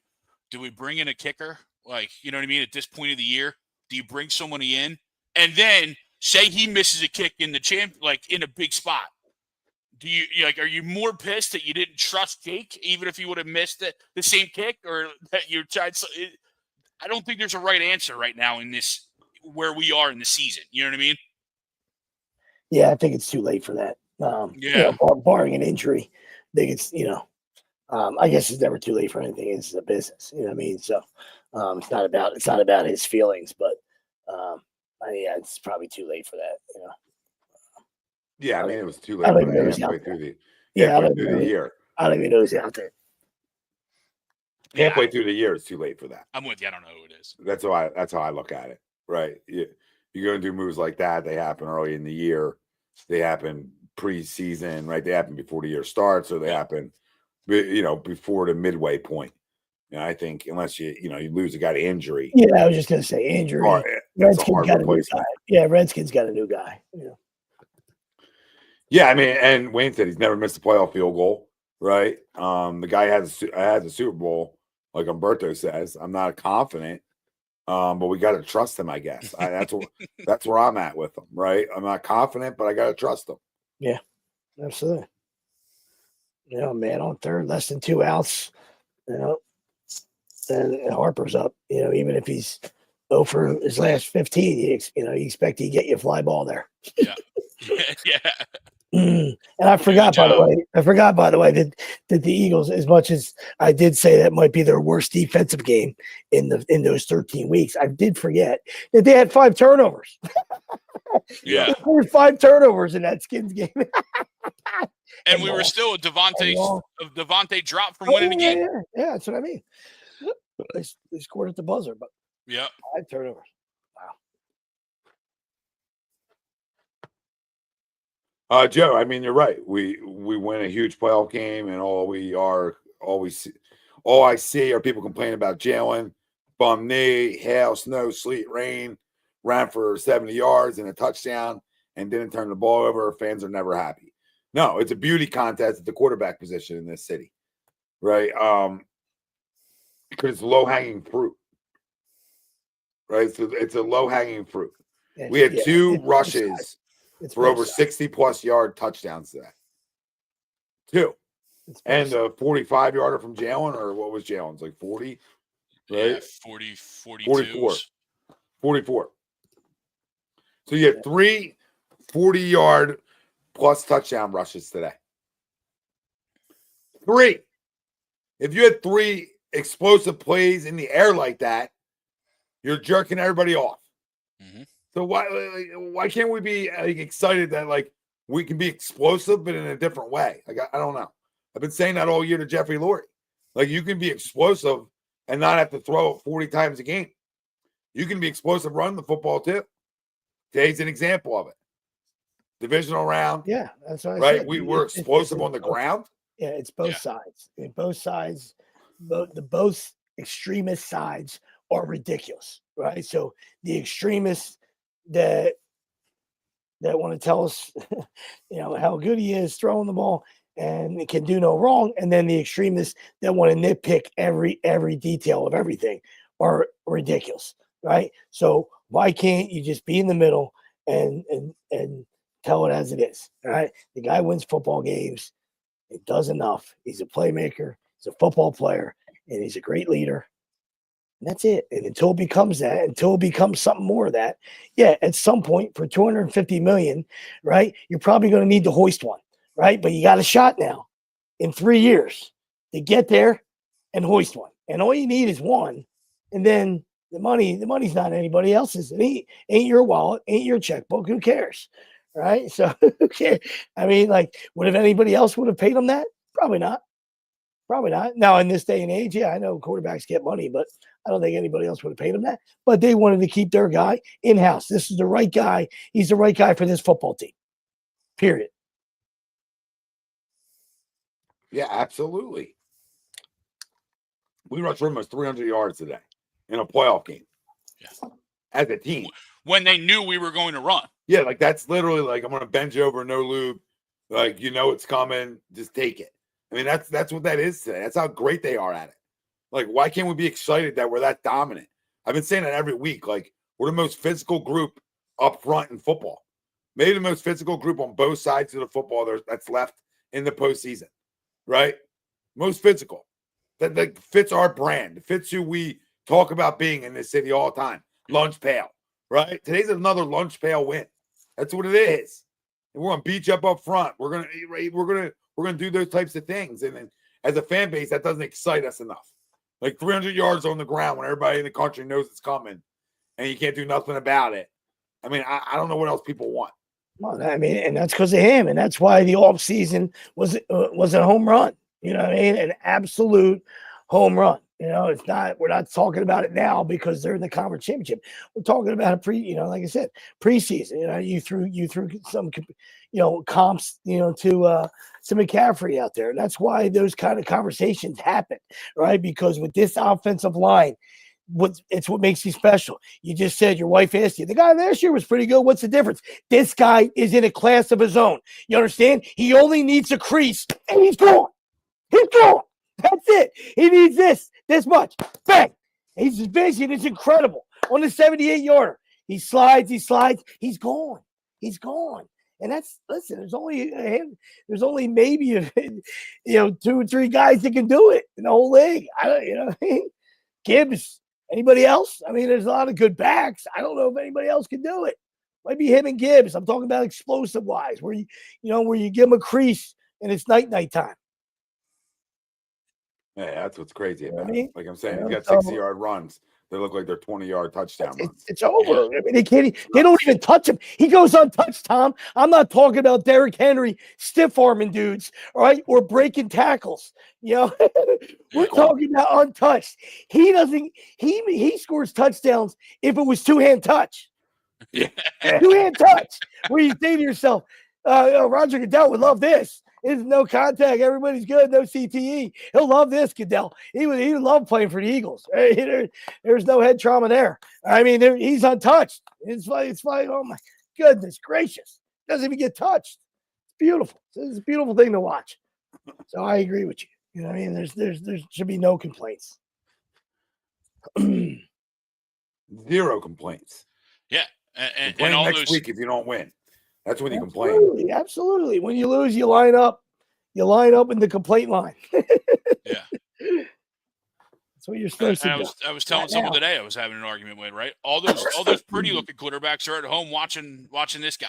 do we bring in a kicker? Like, you know what I mean? At this point of the year, do you bring somebody in? And then say he misses a kick in the in a big spot. Do you are you more pissed that you didn't trust Jake, even if he would have missed the same kick, or that you tried? I don't think there's a right answer right now in this, where we are in the season. You know what I mean? Yeah, I think it's too late for that. Barring an injury, I think it's, I guess it's never too late for anything. It's a business. You know what I mean? So it's not about his feelings, but it's probably too late for that. Yeah, I mean, it was too late halfway through the year. I don't even know who's out there. Halfway through the year, it's too late for that. I'm with you. I don't know who it is. That's how I look at it. Right? You're going to do moves like that. They happen early in the year. They happen preseason, right? They happen before the year starts, or they happen, before the midway point. I think unless you lose a guy to injury. Yeah, I was just going to say injury. Redskins got a new guy. Yeah, Redskins got a new guy. Yeah, I mean, and Wayne said he's never missed a playoff field goal, right? The guy has a Super Bowl, like Umberto says. I'm not confident, but we got to trust him, I guess. That's where I'm at with him, right? I'm not confident, but I got to trust him. Yeah, absolutely. Man on third, less than 2 outs, and Harper's up. Even if he's 0 for his last 15, you expect he get you a fly ball there. Yeah. Yeah. And I forgot, by the way, that the Eagles, as much as I did say that might be their worst defensive game in those 13 weeks, I did forget that they had 5 turnovers. Yeah. There were 5 turnovers in that Skins game. And we were still a Devontae drop from winning the game. Yeah, that's what I mean. They scored at the buzzer, but Yep. 5 turnovers. Joe, I mean, you're right. We win a huge playoff game, and all I see are people complaining about Jalen, bum knee, hail, snow, sleet, rain, ran for 70 yards and a touchdown, and didn't turn the ball over. Fans are never happy. No, it's a beauty contest at the quarterback position in this city, right? Because it's low hanging fruit, right? So it's a low hanging fruit. We had 2 rushes for over 60-plus yard touchdowns today. 2. And a 45-yarder from Jalen, or what was Jalen's? Like 40? Right? Yeah, 44. 44. So you had 3 40-yard plus touchdown rushes today. 3. If you had 3 explosive plays in the air like that, you're jerking everybody off. Mm-hmm. So why can't we be excited that we can be explosive but in a different way? I don't know. I've been saying that all year to Jeffrey Lurie. You can be explosive and not have to throw it 40 times a game. You can be explosive running the football too. Today's an example of it. Divisional round. Yeah, that's what I right. said. We're explosive on the ground. Yeah, it's both sides. Both sides, both extremist sides are ridiculous, right? So the extremists that want to tell us, how good he is throwing the ball and it can do no wrong, and then the extremists that want to nitpick every detail of everything are ridiculous, right? So why can't you just be in the middle and tell it as it is? All right, the guy wins football games. It does enough. He's a playmaker. He's a football player, and he's a great leader. And that's it. And until it becomes that, until it becomes something more of that, at some point for $250 million, right, you're probably going to need to hoist one, right? But you got a shot now in 3 years to get there and hoist one. And all you need is one. And then the money's not anybody else's. It ain't your wallet, ain't your checkbook. Who cares? Right? So who cares? I mean, what if anybody else would have paid him that? Probably not. Probably not. Now, in this day and age, I know quarterbacks get money, but I don't think anybody else would have paid him that. But they wanted to keep their guy in-house. This is the right guy. He's the right guy for this football team. Period. Yeah, absolutely. We rushed almost 300 yards today in a playoff game. Yeah. As a team. When they knew we were going to run. Yeah, that's literally I'm going to bend you over, no lube. It's coming. Just take it. I mean, that's what that is today. That's how great they are at it. Why can't we be excited that we're that dominant? I've been saying that every week. We're the most physical group up front in football. Maybe the most physical group on both sides of the football that's left in the postseason, right? Most physical. That fits our brand. It fits who we talk about being in this city all the time. Lunch pail, right? Today's another lunch pail win. That's what it is. And we're gonna beat you up front. We're gonna do those types of things. And then as a fan base, that doesn't excite us enough. 300 yards on the ground when everybody in the country knows it's coming, and you can't do nothing about it. I mean, I don't know what else people want. Well, I mean, and that's because of him, and that's why the offseason was a home run. You know what I mean? An absolute home run. It's not. We're not talking about it now because they're in the conference championship. We're talking about a like I said, preseason. You threw some, comps, to McCaffrey out there. And that's why those kind of conversations happen, right? Because with this offensive line, it's what makes you special. You just said your wife asked you, the guy last year was pretty good. What's the difference? This guy is in a class of his own. You understand? He only needs a crease, and he's gone. He's gone. That's it. He needs this much. Bang. His vision is incredible. On the 78-yarder, he slides. He's gone. He's gone. And there's only maybe 2 or 3 guys that can do it in the whole league. Gibbs. Anybody else? I mean, there's a lot of good backs. I don't know if anybody else can do it. Might be him and Gibbs. I'm talking about explosive wise, where you give him a crease and it's night time. Yeah, that's what's crazy about it. Like I'm saying, Yeah, he's got 60-yard runs. They look like they're 20-yard touchdown runs. It's over. I mean, they don't even touch him. He goes untouched, Tom. I'm not talking about Derrick Henry stiff arming dudes, all right, or breaking tackles. You know, we're talking about untouched. He scores touchdowns if it was two-hand touch. Two-hand touch. Where you say to yourself, Roger Goodell would love this. It's no contact. Everybody's good. No CTE. He'll love this, Goodell. He would love playing for the Eagles. There's no head trauma there. I mean, he's untouched. It's like, oh my goodness gracious. Doesn't even get touched. It's beautiful. It's a beautiful thing to watch. So I agree with you. You know what I mean? There should be no complaints. Zero complaints. Yeah. And all next week if you don't win. That's when you complain. Absolutely. When you lose, you line up in the complaint line. Yeah. That's what you're supposed to do. I was telling someone today I was having an argument with, right? All those pretty looking quarterbacks are at home watching this guy.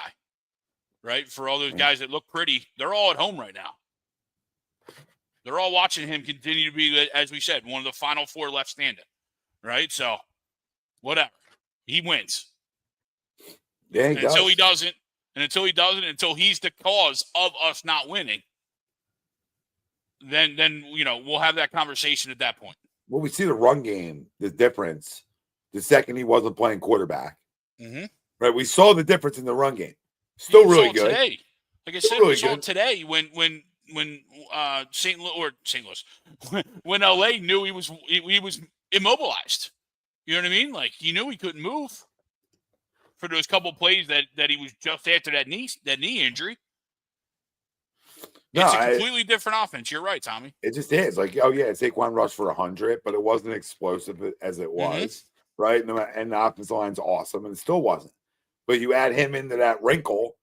Right? For all those guys that look pretty, they're all at home right now. They're all watching him continue to be, as we said, one of the final four left standing. Right? So whatever. He wins. Yeah, until he doesn't, until he's the cause of us not winning, then we'll have that conversation at that point. Well, we see the run game, the difference the second he wasn't playing quarterback. Mm-hmm. Right, we saw the difference in the run game. Still really good. Today. Like I said, we saw it today when St. Louis, when LA knew he was immobilized. You know what I mean? Like he knew he couldn't move for those couple plays that he was just after that knee injury. It's a completely different offense. You're right, Tommy. It just is. Like, oh yeah, Saquon rushed for 100, but it wasn't explosive as it was, right? And the offensive line's awesome, and it still wasn't. But you add him into that wrinkle,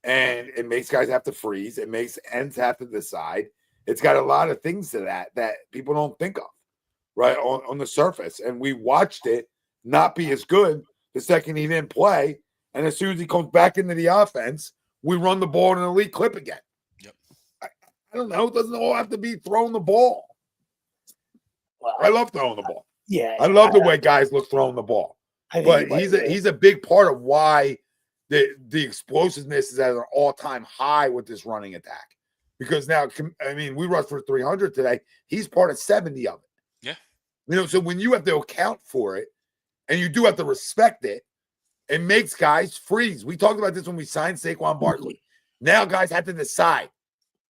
and it makes guys have to freeze. It makes ends have to decide. It's got a lot of things to that people don't think of, right, on the surface. And we watched it not be as good the second he didn't play. And as soon as he comes back into the offense, we run the ball in an elite clip again. Yep. I don't know. It doesn't all have to be throwing the ball. Well, I love throwing the ball. Yeah. I love the way guys look throwing the ball. But he's a big part of why the explosiveness is at an all-time high with this running attack. Because now, I mean, we rushed for 300 today. He's part of 70 of it. Yeah. So when you have to account for it, and you do have to respect it, it makes guys freeze. We talked about this when we signed Saquon Barkley. Now guys have to decide,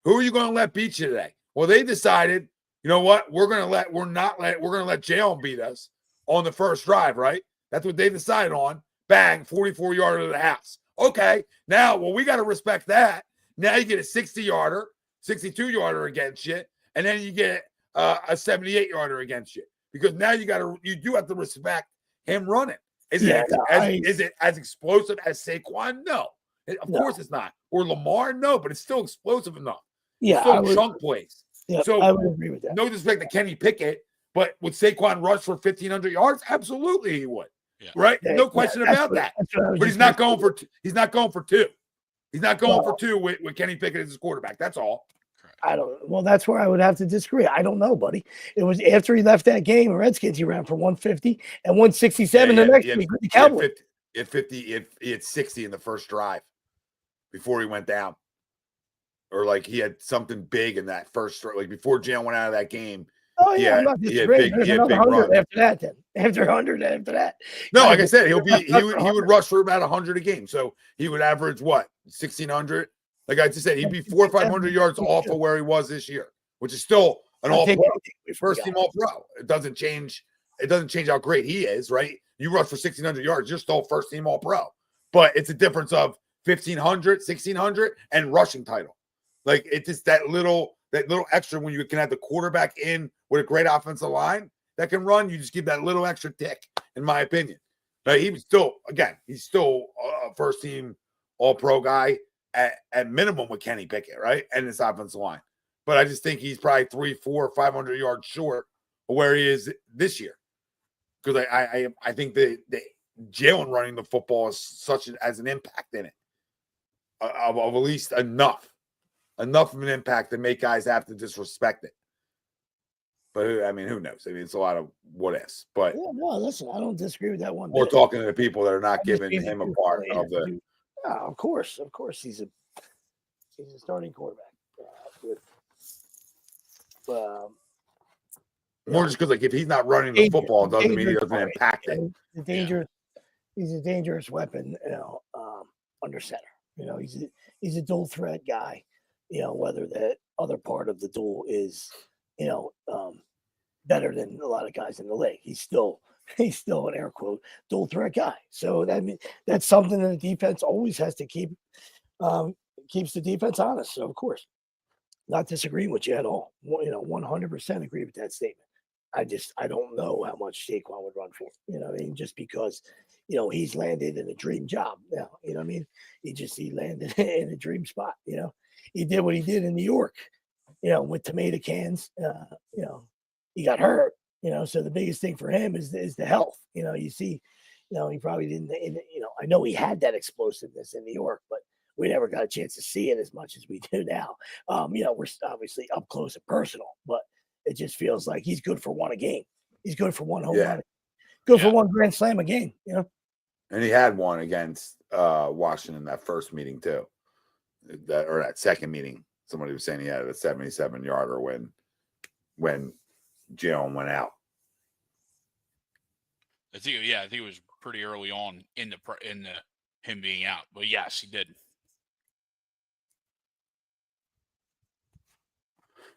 who are you going to let beat you today? Well, they decided, you know what? We're going to let Jalen beat us on the first drive, right? That's what they decided on. Bang, 44-yarder to the house. Okay, now, we got to respect that. Now you get a 60-yarder, 62-yarder against you, and then you get a 78-yarder against you. Because now you do have to respect him running. Is it as explosive as Saquon? No. Of course it's not. Or Lamar? No, but it's still explosive enough. Yeah. Still chunk plays. Yeah, so I would agree with that. No disrespect to Kenny Pickett, but would Saquon rush for 1,500 yards? Absolutely he would. Yeah. Right? Yeah, no question about that. But he's not going for two. He's not going for two. He's not going for two with Kenny Pickett as his quarterback. That's all. That's where I would have to disagree. I don't know, buddy. It was after he left that game, the Redskins, he ran for 150 and 167 the next week with the Cowboys. He had 60 in the first drive before he went down. Or like he had something big in that first drive. Like before Jalen went out of that game. Oh, yeah. I'm not disagreeing. There's another 100 after that then. After 100 after that. No, like I said, he would rush for about 100 a game. So he would average what? 1,600? Like I just said, he'd be 400 or 500 yards off of where he was this year, which is still an all-pro, first team all-pro. It doesn't change how great he is, right? You rush for 1,600 yards, you're still first team all-pro. But it's a difference of 1,500, 1,600, and rushing title. Like it's just that little extra when you can have the quarterback in with a great offensive line that can run. You just give that little extra tick, in my opinion. But he's still a first team all-pro guy. At minimum with Kenny Pickett, right? And his offensive line. But I just think he's probably 300, 400, 500 yards short of where he is this year. Because I think the Jalen running the football is as an impact in it. Of at least enough of an impact to make guys have to disrespect it. But I mean, who knows? I mean, it's a lot of what ifs. But Yeah, no, listen, I don't disagree with that one we're bit. talking to the people that are not I just giving think him a that part you of the. do- of course, he's a starting quarterback. With More just because, like, if he's not running the danger- football, it doesn't mean he dangerous doesn't target, impact you it. know, the danger. He's a dangerous weapon, under center. He's a dual threat guy. Whether that other part of the duel is, better than a lot of guys in the league. He's still an air quote dual threat guy. So that's something that the defense always has to keep keeps the defense honest. So of course, not disagreeing with you at all. 100% agree with that statement. I don't know how much Saquon would run for. Just because, he's landed in a dream job now. You know what I mean? He landed in a dream spot. He did what he did in New York. With tomato cans. He got hurt. So the biggest thing for him is the health. You see, he probably didn't. I know he had that explosiveness in New York, but we never got a chance to see it as much as we do now. We're obviously up close and personal, but it just feels like he's good for one a game. He's good for one home run. Good for one grand slam a game. And he had one against Washington that first meeting too, that second meeting. Somebody was saying he had a 77-yarder when Jalen went out. I think it was pretty early on in the him being out, but yes, he did.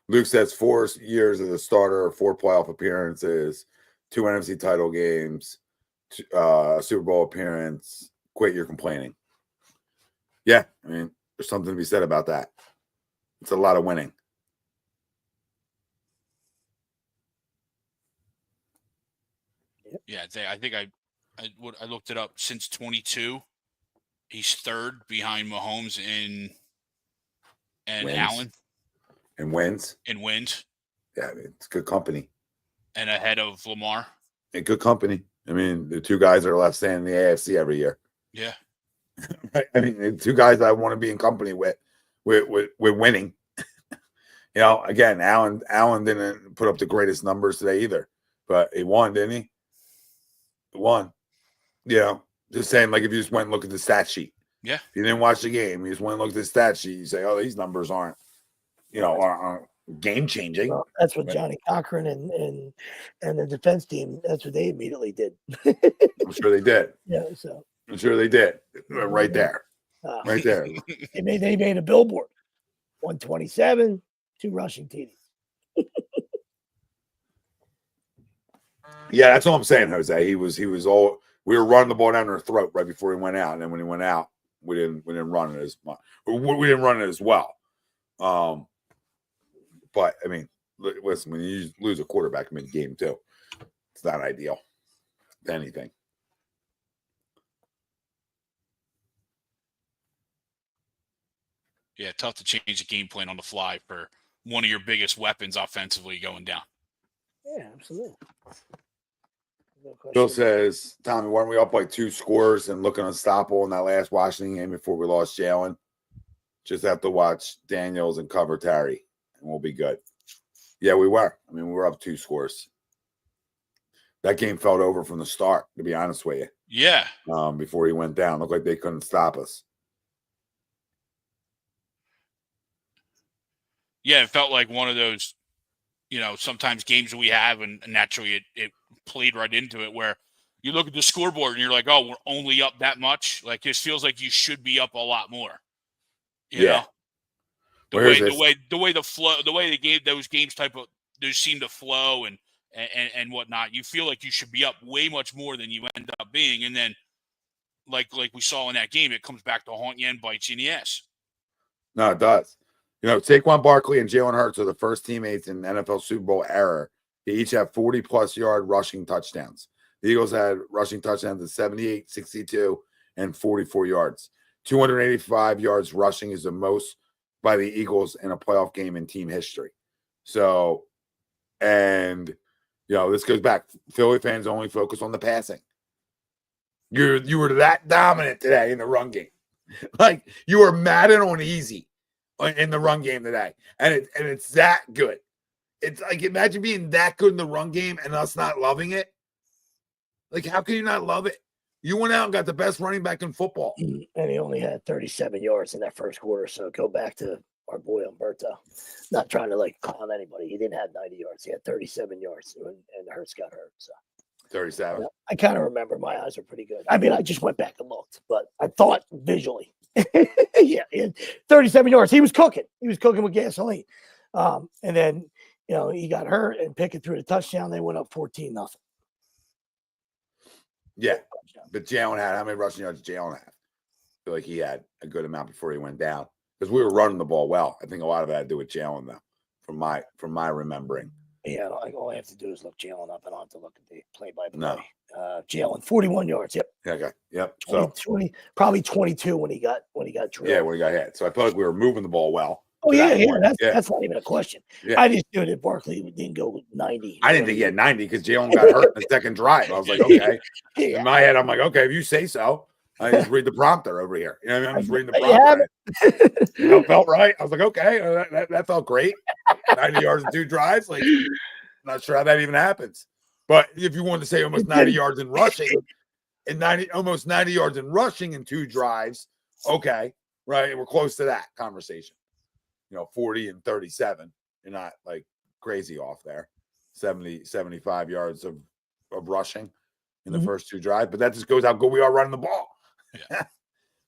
Luke says 4 years as a starter, 4 playoff appearances, 2 NFC title games, a Super Bowl appearance. Quit your complaining. Yeah, I mean, there's something to be said about that. It's a lot of winning. Yeah, I think I looked it up. Since 22, he's third behind Mahomes and Wins. Allen. And wins. And wins. Yeah, I mean, it's good company. And ahead of Lamar. And good company. I mean, the 2 guys that are left standing in the AFC every year. Yeah. I mean, the 2 guys I want to be in company with winning. Again, Allen didn't put up the greatest numbers today either, but he won, didn't he? He won. Just saying, like, if you just went and look at the stat sheet. Yeah. If you didn't watch the game, you just went and look at the stat sheet, you say, oh, these numbers aren't game changing. Well, that's what Johnny Cochran and the defense team, that's what they immediately did. I'm sure they did. Yeah, so I'm sure they did. Right there. Right there. They made a billboard. 127, 2 rushing TDs. Yeah, that's all I'm saying, Jose. He was all, we were running the ball down their throat right before he went out, and then when he went out, we didn't run it as much. We didn't run it as well. But I mean, listen, when you lose a quarterback mid-game too, it's not ideal. If anything. Yeah, tough to change the game plan on the fly for one of your biggest weapons offensively going down. Yeah, absolutely. Bill says, Tommy, weren't we up like 2 scores and looking unstoppable in that last Washington game before we lost Jalen? Just have to watch Daniels and cover Terry, and we'll be good. Yeah, we were. I mean, we were up 2 scores. That game felt over from the start, to be honest with you. Yeah. Before he went down. Looked like they couldn't stop us. Yeah, it felt like one of those, sometimes games we have, and naturally it played right into it, where you look at the scoreboard and you're like, oh, we're only up that much. Like, it feels like you should be up a lot more. You know? The way the game, those games those seem to flow and whatnot. You feel like you should be up way much more than you end up being. And then like we saw in that game, it comes back to haunt you and bites you in the ass. No, it does. Saquon Barkley and Jalen Hurts are the first teammates in NFL Super Bowl era. They each have 40-plus yard rushing touchdowns. The Eagles had rushing touchdowns of 78, 62, and 44 yards. 285 yards rushing is the most by the Eagles in a playoff game in team history. So, and, this goes back. Philly fans only focus on the passing. You were that dominant today in the run game. Like, you were Madden on easy in the run game today. And it's that good. It's like, imagine being that good in the run game and us not loving it. Like, how can you not love it? You went out and got the best running back in football. And he only had 37 yards in that first quarter. So go back to our boy Umberto. Not trying to like clown anybody. He didn't have 90 yards. He had 37 yards and Hurts got hurt. So 37. I kind of remember my eyes were pretty good. I mean, I just went back and looked, but I thought visually. Yeah, 37 yards. He was cooking. He was cooking with gasoline. And then, he got hurt and Pickett threw the touchdown. They went up 14-0. Yeah. But Jalen had, how many rushing yards did Jalen have? I feel like he had a good amount before he went down. Because we were running the ball well. I think a lot of that had to do with Jalen, though, from my remembering. Yeah, all I have to do is look Jalen up, and I'll have to look at the play-by-play. No. Jalen, 41 yards. Yep. Okay. Yep. 20, probably 22 when he got drilled. Yeah, when he got hit. So I felt like we were moving the ball well. Oh yeah. That's not even a question. Yeah. I just knew that Barkley didn't go 90. I didn't think he had 90 because Jalen got hurt in the second drive. I was like, okay. In my head, I'm like, okay, if you say so. I just read the prompter over here. You know what I mean? I'm just reading the prompter. Felt right. I was like, okay, that felt great. 90 yards in 2 drives. Like, not sure how that even happens. But if you wanted to say almost 90 yards in rushing, almost 90 yards in rushing in 2 drives, okay, right? We're close to that conversation. 40 and 37. You're not like crazy off there. 70, 75 yards of rushing in the first 2 drives. But that just goes how good we are running the ball. Yeah.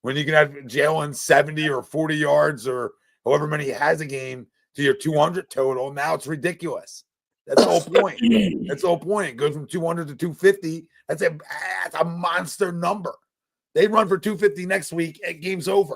When you can have Jalen 70 or 40 yards or however many he has a game to your 200 total, now it's ridiculous. That's the whole point. That's the whole point. It goes from 200 to 250. That's a monster number. They run for 250 next week. Game's over.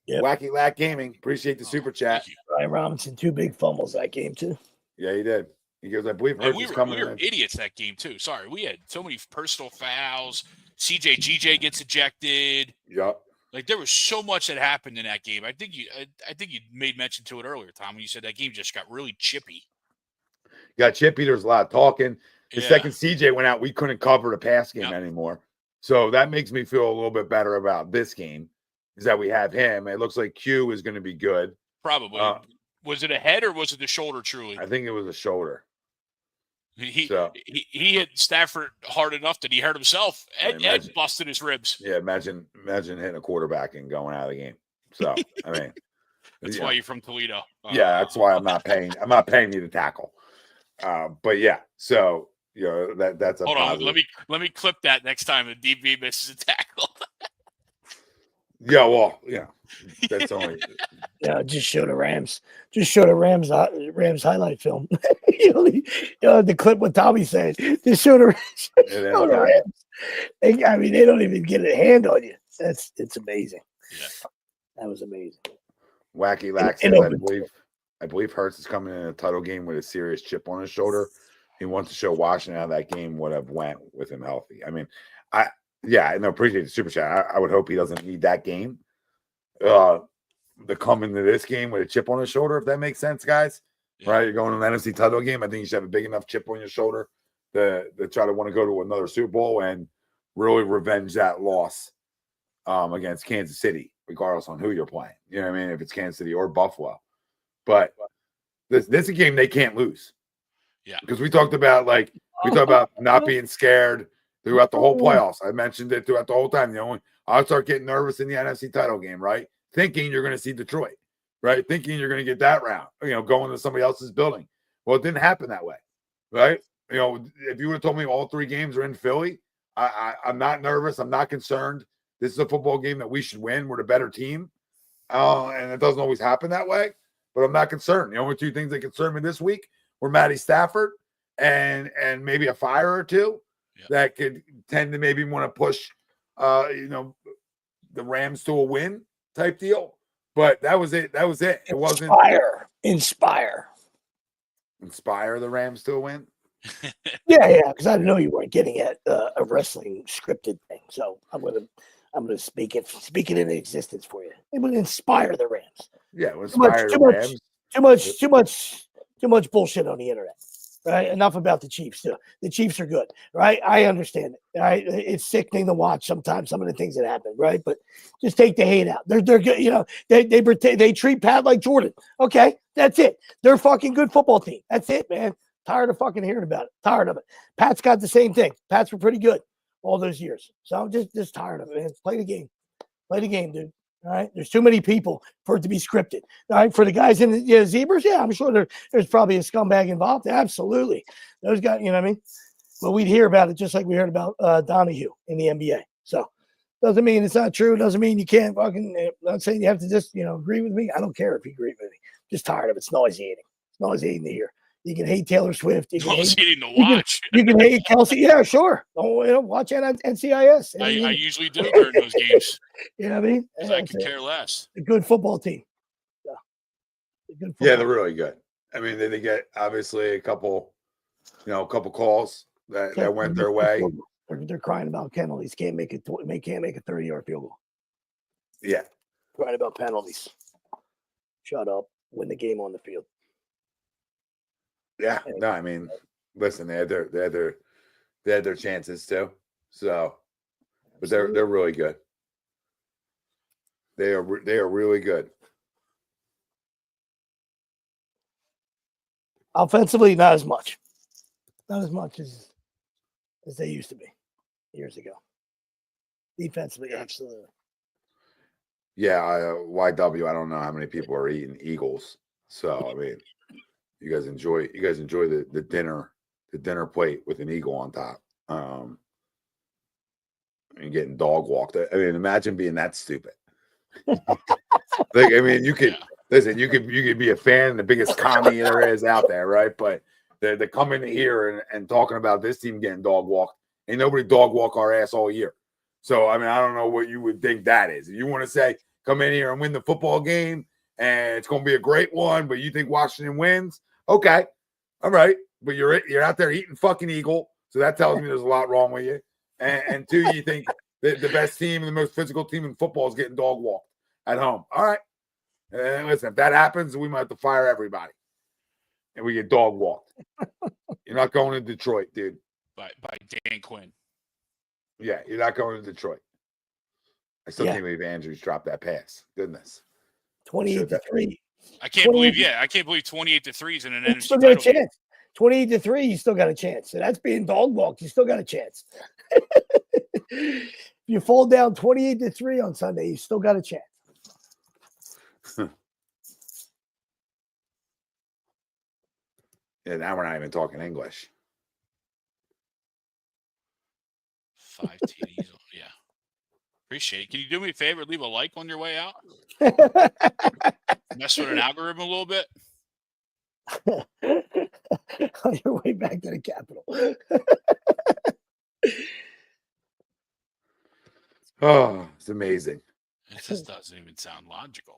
Yep. Wacky Lack Gaming. Appreciate the super chat. Ryan Robinson, 2 big fumbles that game too. Yeah, he did. He goes, I believe Hurts is coming in. We were idiots that game too. Sorry, we had so many personal fouls. GJ gets ejected. Yep. Like there was so much that happened in that game. I think you made mention to it earlier, Tom, when you said that game just got really chippy. Got chippy. There's a lot of talking. The second CJ went out, we couldn't cover the pass game anymore. So that makes me feel a little bit better about this game. Is that we have him. It looks like Q is going to be good. Probably. Was it a head or was it the shoulder? Truly, I think it was a shoulder. He hit Stafford hard enough that he hurt himself and busted his ribs. Yeah, imagine hitting a quarterback and going out of the game. So I mean, that's why you're from Toledo. Yeah, that's why I'm not paying you to tackle. But yeah, so that's a hold positive. on. Let me clip that next time a DB misses a tackle. Yeah, well, yeah, that's only. Yeah, just show the Rams. Just show the Rams highlight film. The clip what Tommy said. Just show the Rams. I mean, they don't even get a hand on you. It's amazing. Yeah. That was amazing. Wacky Lack says, I believe Hurts is coming in a title game with a serious chip on his shoulder. He wants to show Washington how that game would have went with him healthy. I mean, I appreciate the super chat. I would hope he doesn't need that game. To come into this game with a chip on his shoulder, if that makes sense, guys. Yeah. Right? You're going to an NFC title game. I think you should have a big enough chip on your shoulder to try to want to go to another Super Bowl and really revenge that loss against Kansas City, regardless on who you're playing. You know what I mean? If it's Kansas City or Buffalo. But this is a game they can't lose. Yeah. Because we talked about not being scared throughout the whole playoffs. I mentioned it throughout the whole time. I'll start getting nervous in the NFC title game, right? Thinking you're going to see Detroit, right? Thinking you're going to get that round, going to somebody else's building. Well, it didn't happen that way, right? If you would have told me all 3 games are in Philly, I'm not nervous. I'm not concerned. This is a football game that we should win. We're the better team. And it doesn't always happen that way, but I'm not concerned. The only 2 things that concern me this week were Matty Stafford and maybe a fire or 2 that could tend to maybe want to push, the Rams to a win type deal. But that was it. It wasn't inspire the Rams to a win. Yeah, because I know you weren't getting at a wrestling scripted thing. So I'm gonna speak it into existence for you. It would inspire the Rams. Yeah, inspire the Rams. Too much bullshit on the internet. Right? Enough about the Chiefs. Too. The Chiefs are good, right? I understand it. Right? It's sickening to watch sometimes some of the things that happen, right? But just take the hate out. They're good. You know, they treat Pat like Jordan. Okay, that's it. They're a fucking good football team. That's it, man. Tired of fucking hearing about it. Tired of it. Pat's got the same thing. Pats were pretty good all those years. So I'm just tired of it, man. Play the game. Play the game, dude. All right. There's too many people for it to be scripted. All right. For the guys in the Zebras, yeah, I'm sure there's probably a scumbag involved. Absolutely. Those guys, you know what I mean? But we'd hear about it just like we heard about Donahue in the NBA. So doesn't mean it's not true. Doesn't mean you can't fucking, I'm not saying you have to just, agree with me. I don't care if you agree with me. Just tired of it. It's nauseating. It's nauseating to hear. You can hate Taylor Swift. You can nauseating to watch. You can hate Kelsey. Yeah, sure. Watch NCIS. I usually do during those games. You know what I mean? I could care less. A good football team. Yeah, they're really good. I mean, they get obviously a couple calls that went their way. They're crying about penalties. Can't make a 30-yard field goal. Yeah, crying about penalties. Shut up. Win the game on the field. Yeah, no, I mean, listen, they had their chances too. So, but they're really good. They are really good. Offensively, not as much as they used to be years ago. Defensively, absolutely. Yeah, YW. I don't know how many people are eating Eagles. So I mean, you guys enjoy the dinner plate with an eagle on top. And getting dog walked. I mean, imagine being that stupid. I mean, you could listen. You could be a fan, the biggest commie there is out there, right? But they're coming here and talking about this team getting dog walked. Ain't nobody dog walk our ass all year. So I mean, I don't know what you would think that is. If you want to say come in here and win the football game, and it's going to be a great one, but you think Washington wins? Okay, all right. But you're out there eating fucking eagle, so that tells me there's a lot wrong with you. And two, you think the best team and the most physical team in football is getting dog walked at home. All right. And listen, if that happens, we might have to fire everybody. And we get dog walked. You're not going to Detroit, dude. By Dan Quinn. Yeah, you're not going to Detroit. I still can't believe Andrews dropped that pass. Goodness. 28-3. I can't believe 28-3 is in an NFC still got a title game. chance. 28-3, you still got a chance. So that's being dog walked. You still got a chance. If you fall down 28-3 on Sunday, you still got a chance. Yeah, now we're not even talking English. 5 TDs. Yeah. Appreciate it. Can you do me a favor? Leave a like on your way out. Mess with an algorithm a little bit. On your way back to the Capitol. Oh, it's amazing. It just doesn't even sound logical.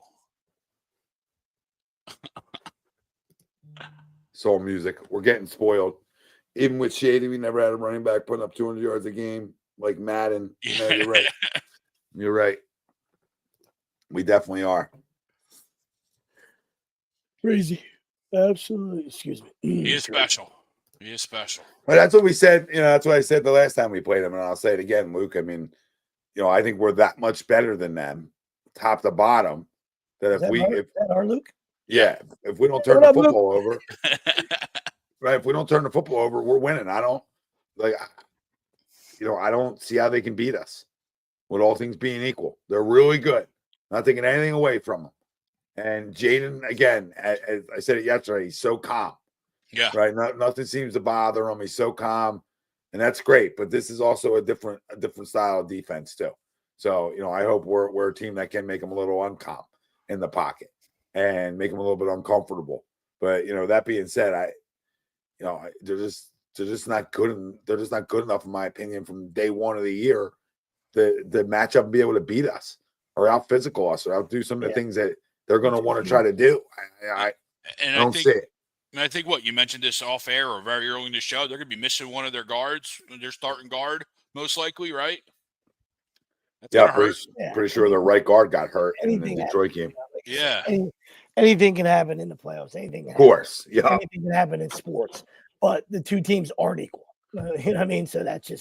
Soul music. We're getting spoiled. Even with Shady, we never had a running back putting up 200 yards a game like Madden. No, you're right. You're right. We definitely are. Crazy. Absolutely. Excuse me. He is special. He is special. Well, that's what we said. That's what I said the last time we played him, and I'll say it again, Luke. I mean, I think we're that much better than them, top to bottom. That if that our Luke? Yeah, if we don't turn the football over, right? If we don't turn the football over, we're winning. I don't see how they can beat us with all things being equal. They're really good. Not taking anything away from them. And Jaden, again, as I said it yesterday, he's so calm. Yeah. Right. Nothing seems to bother him. He's so calm, and that's great. But this is also a different style of defense too. So I hope we're a team that can make him a little uncalm in the pocket and make him a little bit uncomfortable. But that being said, they're just not good. They're just not good enough, in my opinion, from day one of the year to match up and be able to beat us or out physical us or outdo some of the things that they're going to want to try to do. I don't see it. And I think you mentioned this off air or very early in the show. They're going to be missing one of their guards, their starting guard, most likely, right? That's pretty sure their right guard got hurt in the Detroit game. Yeah. Anything can happen in the playoffs. Anything. Of course. Yeah. Anything can happen in sports. but the two teams aren't equal. You know what I mean? So that's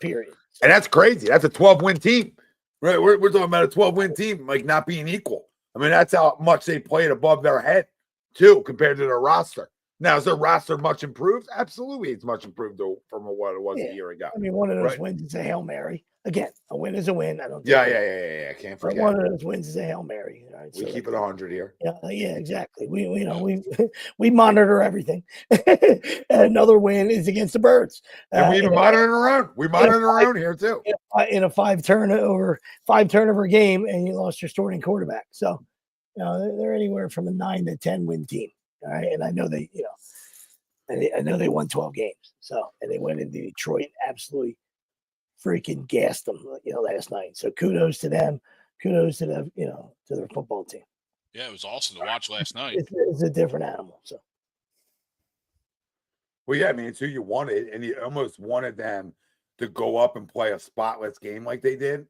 period. And that's crazy. That's a 12-win team. Right? We're talking about a 12-win team, like not being equal. I mean, that's how much they played above their head, too, compared to their roster. Now, is their roster much improved? Absolutely, it's much improved from what it was a year ago. I mean, one of those right? wins is a Hail Mary. Again, a win is a win. I don't. Yeah. Can't forget. One of those wins is a Hail Mary. Right? We keep it 100 here. Yeah, exactly. We monitor everything. And another win is against the Birds. And we even monitor around. We monitor around here too. In a five turnover game, and you lost your starting quarterback. So, they're anywhere from a 9 to 10 win team. All right, and I know they, I know they won 12 games. So, and they went into Detroit, absolutely freaking gassed them, last night. So kudos to them. Kudos to them, to their football team. Yeah, it was awesome to watch last night. It's a different animal. So. Well, yeah, I mean, it's who you wanted, and you almost wanted them to go up and play a spotless game like they did.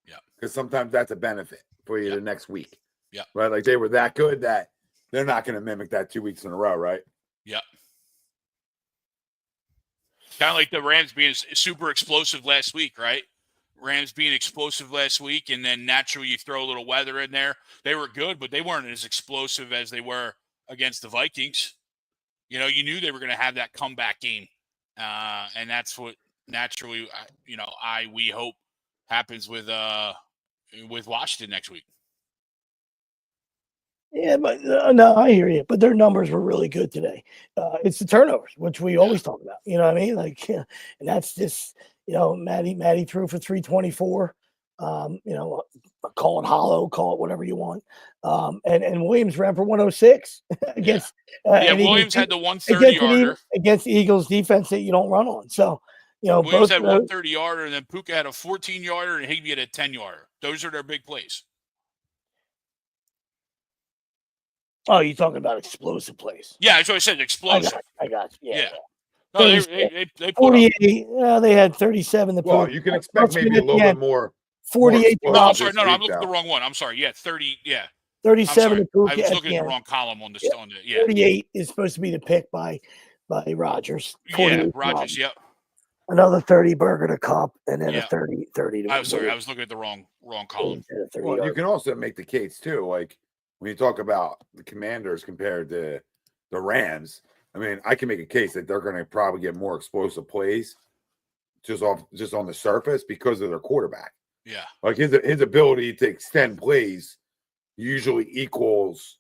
Yeah. Because sometimes that's a benefit for you the next week. Yeah. Right? Like they were that good that they're not going to mimic that 2 weeks in a row, right? Yeah. Kind of like the Rams being super explosive last week, right? Rams being explosive last week, and then naturally you throw a little weather in there. They were good, but they weren't as explosive as they were against the Vikings. You knew they were going to have that comeback game, and that's what naturally, we hope happens with Washington next week. Yeah, but no, I hear you. But their numbers were really good today. It's the turnovers, which we always talk about. You know what I mean? Like, and that's just, Matty threw for 324. Call it hollow, call it whatever you want. And Williams ran for 106 against. Williams had the 130-yarder against the Eagles defense that you don't run on. So, Williams had 130-yarder, and then Puka had a 14-yarder, and Higbee had a 10-yarder. Those are their big plays. Oh, you're talking about explosive plays. Yeah, that's what I said. Explosive. I got you. Yeah. No, they put 48. They had 37. Well, you can expect maybe a little bit more. 48. I'm sorry. No, I'm looking at the wrong one. I'm sorry. Yeah, 30. Yeah. 37. I was looking at the wrong column on the stone. Yeah. 38 is supposed to be the pick by Rodgers. Yeah, Rodgers. Yep. Another 30 burger to Cup, and then a 30 to. I'm sorry. I was looking at the wrong column. Well, you can also make the case too, like when you talk about the Commanders compared to the Rams. I mean, I can make a case that they're going to probably get more explosive plays just on the surface because of their quarterback. Yeah, like his ability to extend plays usually equals,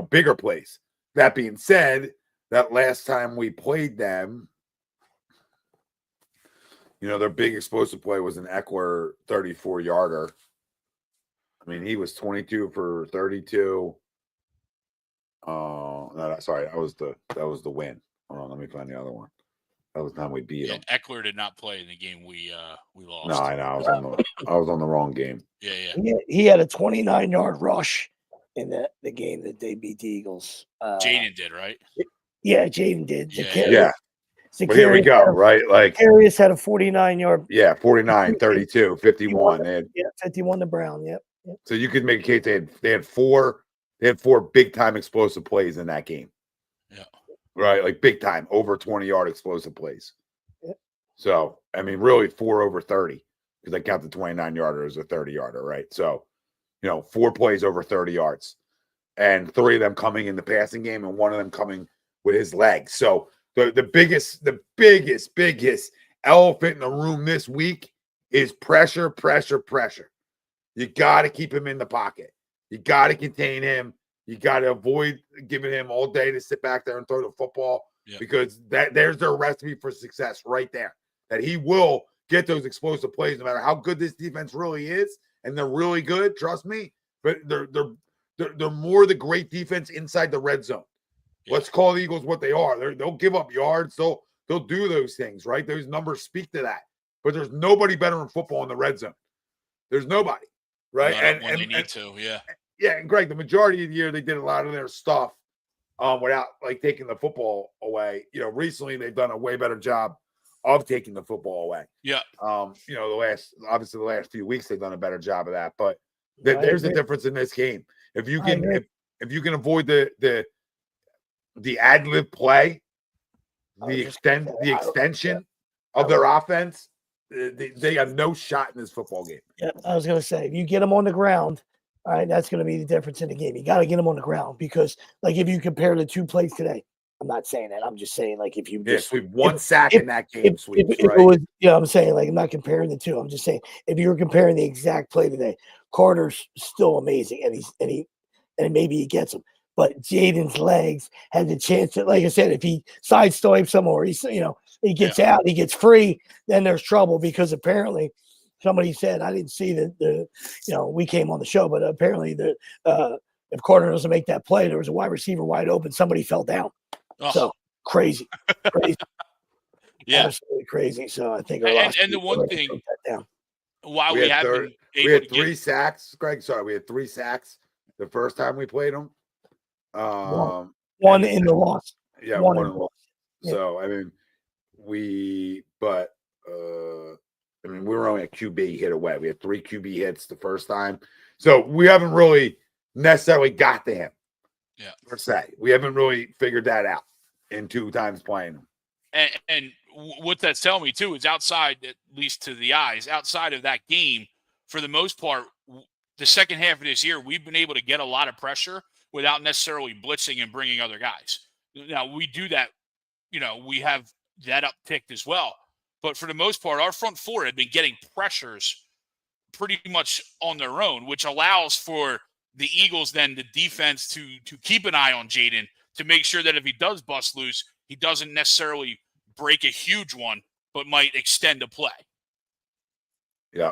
bigger plays. That being said, that last time we played them, their big explosive play was an Eckler 34-yarder. I mean, he was 22 for 32. No, sorry, that was the win. Hold on, let me find the other one. That was the time we beat him. Eckler did not play in the game we lost. No, I know. I was on the wrong game. Yeah. He had a 29-yard rush in the game that they beat the Eagles. Jaden did, right? Yeah, Jaden did. Yeah. But here we go, right? Like Arias had a 49-yard. Yeah, 49, 32, 51. 51 to Brown. Yep. So you could make a case they had four big time explosive plays in that game. Yeah. Right, like big time, over 20-yard explosive plays. Yep. So I mean, really 4 over 30 because I count the 29-yarder as a 30-yarder, right? So 4 plays over 30 yards, and 3 of them coming in the passing game, and 1 of them coming with his legs. So the biggest elephant in the room this week is pressure. You got to keep him in the pocket. You got to contain him. You got to avoid giving him all day to sit back there and throw the football because there's their recipe for success right there. That he will get those explosive plays no matter how good this defense really is, and they're really good. Trust me, but they're more the great defense inside the red zone. Yeah. Let's call the Eagles what they are. They'll give up yards. They'll do those things, right? Those numbers speak to that. But there's nobody better in football in the red zone. There's nobody, right? And they need to, yeah. Yeah, and Greg, the majority of the year they did a lot of their stuff without like taking the football away. Recently they've done a way better job of taking the football away. Yeah. The last few weeks they've done a better job of that. But there's a difference in this game. If you can avoid the ad lib play the extension of their offense, they have no shot in this football game. Yeah, I was going to say, if you get them on the ground, all right, that's going to be the difference in the game. You got to get them on the ground because, like, if you compare the two plays today, I'm not saying that. I'm just saying, like, if you just sweep one sack in that game, sweeps, if right? it was, I'm saying, like, I'm not comparing the two. I'm just saying, if you were comparing the exact play today, Carter's still amazing, and maybe he gets him. But Jaden's legs had the chance to, like I said, if he sideswipes him or he gets out, he gets free, then there's trouble because apparently somebody said, I didn't see we came on the show, but apparently if Carter doesn't make that play, there was a wide receiver wide open, somebody fell down. Oh. So crazy. Yeah, absolutely crazy. So I think and the one thing, while we had 3 sacks, Greg. Sorry, we had 3 sacks the first time we played them. One in the loss. Yeah, one in the loss. Yeah. So I mean, we were only a QB hit away. We had 3 QB hits the first time, so we haven't really necessarily got to him. Yeah, per se, we haven't really figured that out in 2 times playing him. And what that's telling me too is outside, at least to the eyes, outside of that game, for the most part, the second half of this year, we've been able to get a lot of pressure without necessarily blitzing and bringing other guys. Now we do that, we have that upticked as well. But for the most part, our front four had been getting pressures pretty much on their own, which allows for the Eagles then the defense to keep an eye on Jaden to make sure that if he does bust loose, he doesn't necessarily break a huge one, but might extend a play. Yeah.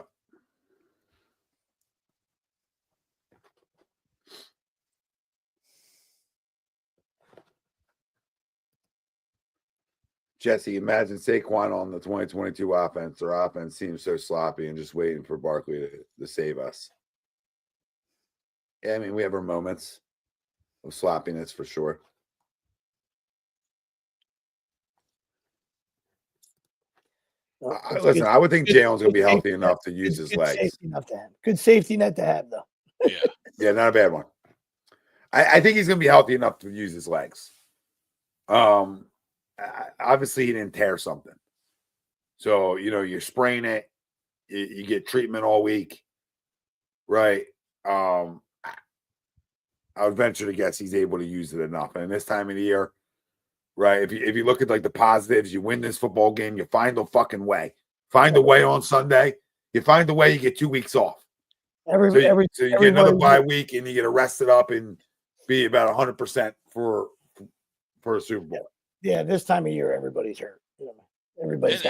Jesse, imagine Saquon on the 2022 offense. Their offense seems so sloppy and just waiting for Barkley to save us. Yeah, I mean, we have our moments of sloppiness for sure. Listen, I would think Jalen's going to be healthy enough to use his legs. Good safety net to have, though. Yeah, not a bad one. I think he's going to be healthy enough to use his legs. Obviously, he didn't tear something. So, you're spraying it. You get treatment all week. Right. I would venture to guess he's able to use it enough. And this time of the year, right, if you look at like the positives, you win this football game, you find a fucking way. Find a way on Sunday. You find a way, you get 2 weeks off. So you get another bye week and you get rested up and be about 100% for a Super Bowl. Yeah, this time of year, everybody's hurt. Everybody's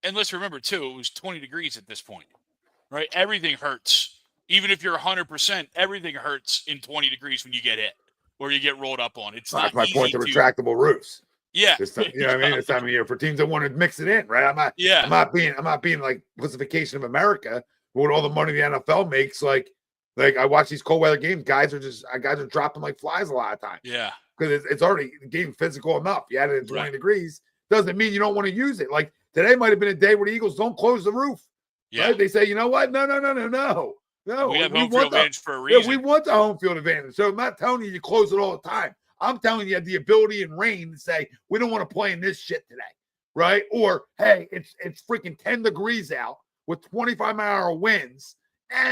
and let's remember, too, it was 20 degrees at this point, right? Everything hurts. Even if you're 100%, everything hurts in 20 degrees when you get hit or you get rolled up on. It's not my point to retractable roofs. Yeah. This time, you know what I mean? This time of year for teams that want to mix it in, right? I'm not being like pussification of America with all the money the NFL makes. Like I watch these cold weather games, guys are dropping like flies a lot of times. Yeah. Because it's already the game physical enough. You add it in 20 degrees, doesn't mean you don't want to use it. Like today might have been a day where the Eagles don't close the roof. Yeah. Right? They say, you know what? No, we have home field advantage for a reason. Yeah, we want the home field advantage. So I'm not telling you close it all the time. I'm telling you the ability in rain to say, we don't want to play in this shit today, right? Or, hey, it's freaking 10 degrees out with 25-mile-an-hour winds.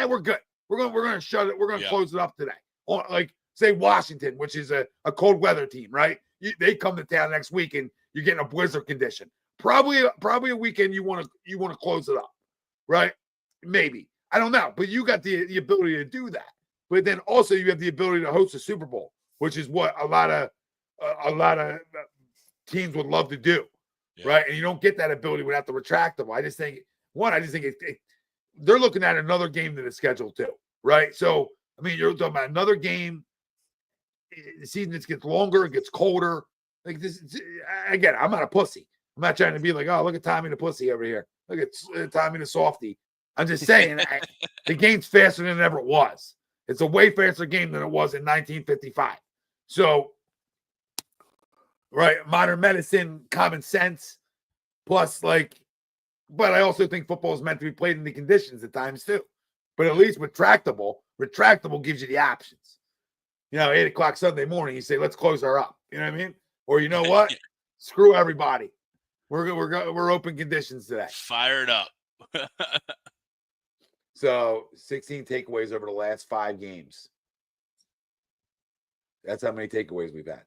We're good. We're going to shut it. We're going to close it up today. Or like, say, Washington, which is a cold weather team, right? They come to town next week and you're getting a blizzard condition. Probably a weekend you want to close it up, right? Maybe. I don't know, but you got the ability to do that. But then also you have the ability to host a Super Bowl, which is what a lot of teams would love to do, right? And you don't get that ability without the retractable. I just think they're looking at another game than the schedule too, right? So I mean, you're talking about another game. The season gets longer, it gets colder. Like this, again, I'm not a pussy. I'm not trying to be like, oh, look at Tommy the pussy over here. Look at Tommy the softy. I'm just saying the game's faster than it ever was. It's a way faster game than it was in 1955. So, right, modern medicine, common sense, plus but I also think football is meant to be played in the conditions at times too. But at least retractable gives you the options. 8 o'clock Sunday morning, you say, let's close her up. You know what I mean? Or you know what? Screw everybody. We're open conditions today. Fired up. So 16 takeaways over the last 5 games. That's how many takeaways we've had.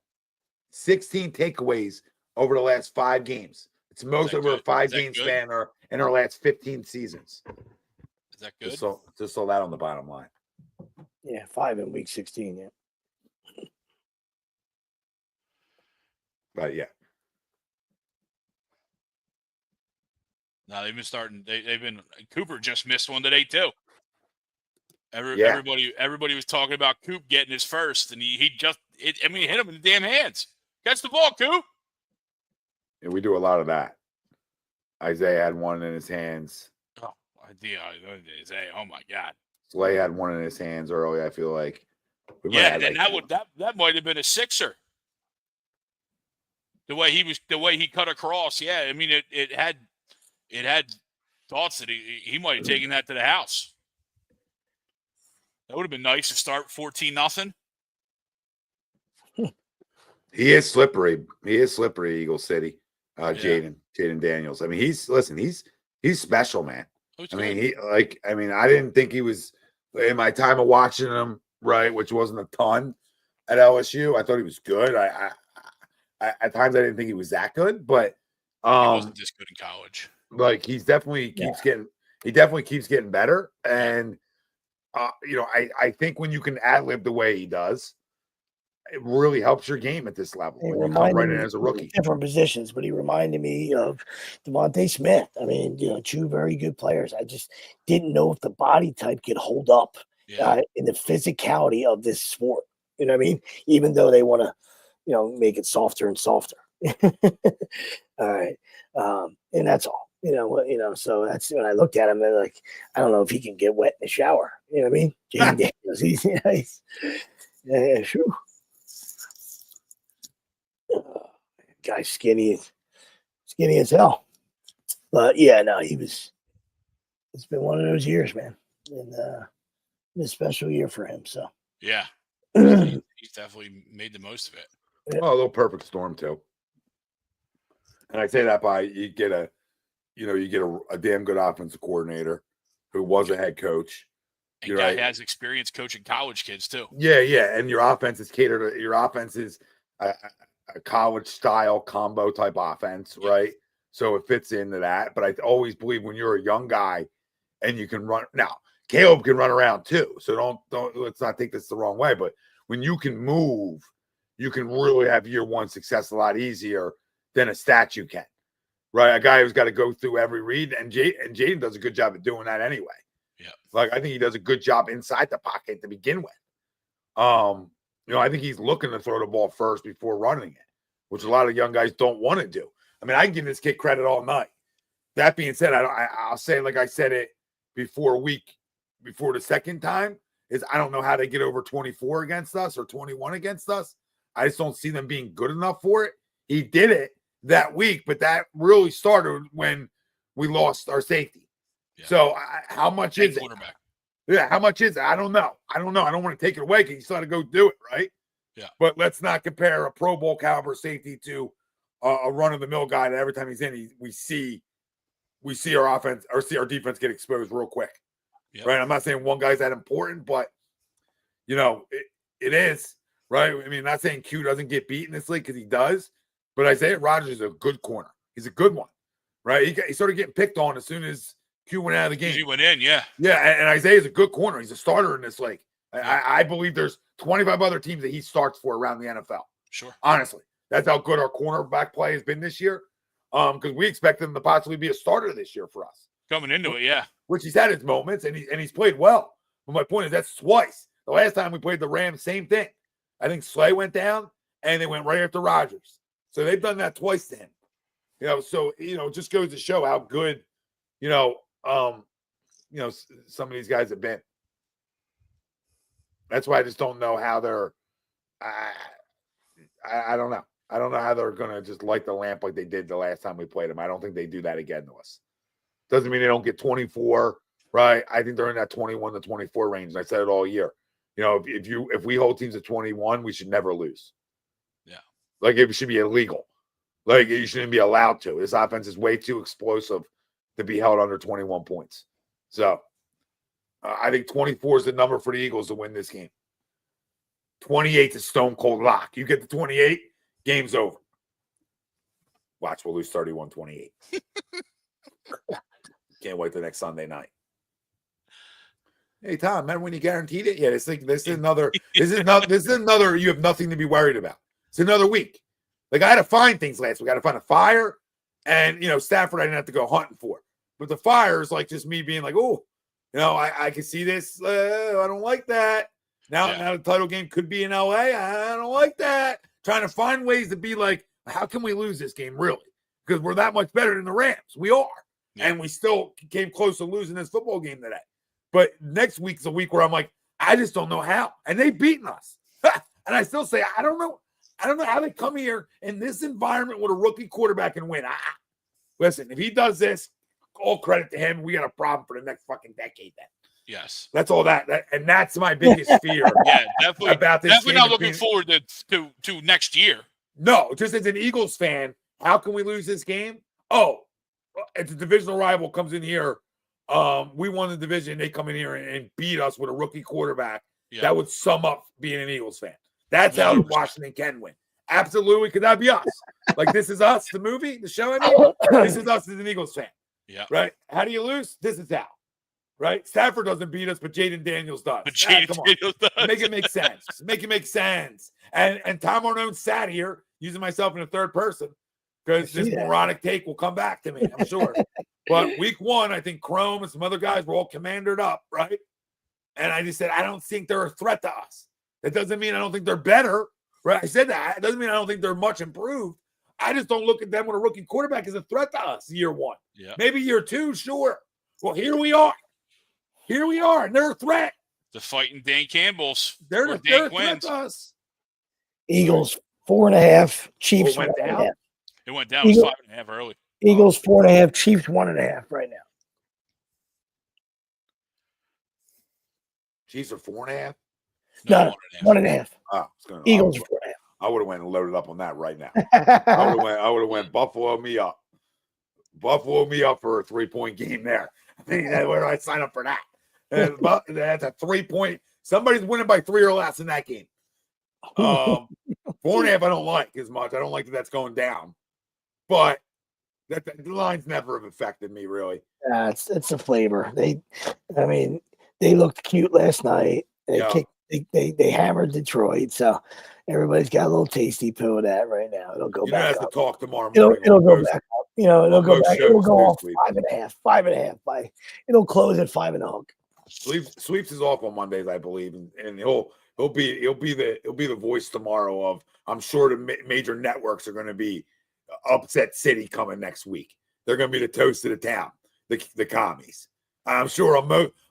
16 takeaways over the last 5 games. It's most over a 5-game span in our last 15 seasons. Is that good? Just saw that on the bottom line. Yeah, 5 in week 16. Yeah. But yeah. No, they've been starting. They've been. Cooper just missed one today too. Everybody was talking about Coop getting his first, and he hit him in the damn hands. Catch the ball, Coop. Yeah, we do a lot of that. Isaiah had one in his hands. Oh, Isaiah! Oh my God. Slay had one in his hands early. I feel like. That might have been a sixer. The way he cut across. Yeah, I mean it had thoughts that he might have taken that to the house. That would have been nice to start 14-0. He is slippery. Eagle City. Jaden Daniels. I mean, he's special, man. I mean, I didn't think he was in my time of watching him, right, which wasn't a ton at LSU. I thought he was good. I at times I didn't think he was that good, but he wasn't this good in college. Like he definitely keeps getting better. And I think when you can ad-lib the way he does, it really helps your game at this level. When you come right in as a rookie. Different positions, but he reminded me of Devontae Smith. I mean, 2 very good players. I just didn't know if the body type could hold up in the physicality of this sport. You know what I mean? Even though they want to, make it softer and softer. All right. And that's all. So that's when I looked at him and like, I don't know if he can get wet in the shower. You know what I mean? Jaden Daniels, guy's skinny as hell. But yeah, no, it's been one of those years, man. And a special year for him. So yeah. He's definitely made the most of it. Yeah. Oh, a little perfect storm too. And I say that by you get a damn good offensive coordinator who was a head coach. And guy has experience coaching college kids too. Yeah. And your offense is catered to your offense is a college style combo type offense, right? So it fits into that. But I always believe when you're a young guy and you can run now, Caleb can run around too. So don't let's not take this the wrong way. But when you can move, you can really have year one success a lot easier than a statue can. Right, a guy who's got to go through every read, and Jaden does a good job at doing that anyway. Yeah, like I think he does a good job inside the pocket to begin with. I think he's looking to throw the ball first before running it, which a lot of young guys don't want to do. I mean, I can give this kid credit all night. That being said, I'll say like I said it before the second time is I don't know how they get over 24 against us or 21 against us. I just don't see them being good enough for it. He did it that week, but that really started when we lost our safety. Yeah. So how much is it? Yeah, how much is it? I don't know. I don't want to take it away because you still got to go do it, right? Yeah. But let's not compare a Pro Bowl caliber safety to a run-of-the-mill guy that every time he's in, we see our offense or see our defense get exposed real quick. Yep. Right? I'm not saying one guy's that important, but it is, right? I mean, not saying Q doesn't get beat in this league because he does. But Isaiah Rodgers is a good corner. He's a good one, right? He started getting picked on as soon as Q went out of the game. He went in, yeah. Yeah, and Isaiah's a good corner. He's a starter in this league. I believe there's 25 other teams that he starts for around the NFL. Sure. Honestly, that's how good our cornerback play has been this year. Because we expect him to possibly be a starter this year for us. Coming into it, yeah. Which he's had his moments, and he's played well. But my point is that's twice. The last time we played the Rams, same thing. I think Slay went down, and they went right after Rodgers. So they've done that twice to him. So it just goes to show how good, some of these guys have been. That's why I just don't know how they're I don't know. I don't know how they're gonna just light the lamp like they did the last time we played them. I don't think they do that again to us. Doesn't mean they don't get 24, right? I think they're in that 21 to 24 range. And I said it all year. If we hold teams at 21, we should never lose. Yeah. Like it should be illegal. Like, you shouldn't be allowed to. This offense is way too explosive to be held under 21 points. So I think 24 is the number for the Eagles to win this game. 28 is stone cold lock. You get to 28, game's over. Watch, we'll lose 31-28. Can't wait till next Sunday night. Hey Tom, remember when you guaranteed it? Yeah, this is another. This is another. You have nothing to be worried about. It's another week. Like, I had to find things last week. I had to find a fire, and Stafford I didn't have to go hunting for. But the fire is like just me being like, oh, I can see this. I don't like that. Now the title game could be in LA. I don't like that. Trying to find ways to be like, how can we lose this game really? Because we're that much better than the Rams. We are. Yeah. And we still came close to losing this football game today. But next week's a week where I'm like, I just don't know how. And they've beaten us. And I still say, I don't know. I don't know how they come here in this environment with a rookie quarterback and win. Listen, if he does this, all credit to him. We got a problem for the next fucking decade then. Yes. That's all that and that's my biggest fear. Yeah, definitely. About this definitely not looking forward to next year. No, just as an Eagles fan, how can we lose this game? Oh, it's a divisional rival comes in here. We won the division. They come in here and beat us with a rookie quarterback. Yeah. That would sum up being an Eagles fan. That's how Washington can win. Absolutely. Could that be us? Like, This Is Us, the movie, the show, I mean? This is us as an Eagles fan. Yeah. Right? How do you lose? This is how. Right? Stafford doesn't beat us, but Jaden Daniels does. Come on. Make it make sense. Make it make sense. And Tom Arnone sat here using myself in the third person because this moronic take will come back to me, I'm sure. But week one, I think Crumb and some other guys were all commandered up, right? And I just said, I don't think they're a threat to us. That doesn't mean I don't think they're better, right? I said that. It doesn't mean I don't think they're much improved. I just don't look at them when a rookie quarterback is a threat to us year one. Yeah. Maybe year two, sure. Well, here we are. Here we are, and they're a threat. The fighting Dan Campbell's. They're a threat to us. Eagles 4.5. Chiefs went down. It went down. It was 5.5 early. Eagles 4.5. Chiefs 1.5 right now. Chiefs are 4.5. No, 1.5. Oh, Eagles 4.5. I would have went and loaded up on that right now. I would have went Buffalo me up. Buffalo me up for a 3-point game there. I mean, where do I sign up for that? That's a 3-point. Somebody's winning by 3 or less in that game. 4.5 I don't like as much. I don't like that that's going down. But the lines never have affected me really. Yeah, it's a flavor. They looked cute last night. They hammered Detroit, so everybody's got a little tasty poo of that right now. It'll go back up. To talk tomorrow morning. It'll go back up. It'll go back. It'll go off 5.5. 5.5. It'll close at 5 and a hook. Sweeps is off on Mondays, I believe, and he'll be the voice tomorrow of. I'm sure the major networks are going to be upset city coming next week. They're going to be the toast of the town, the commies. I'm sure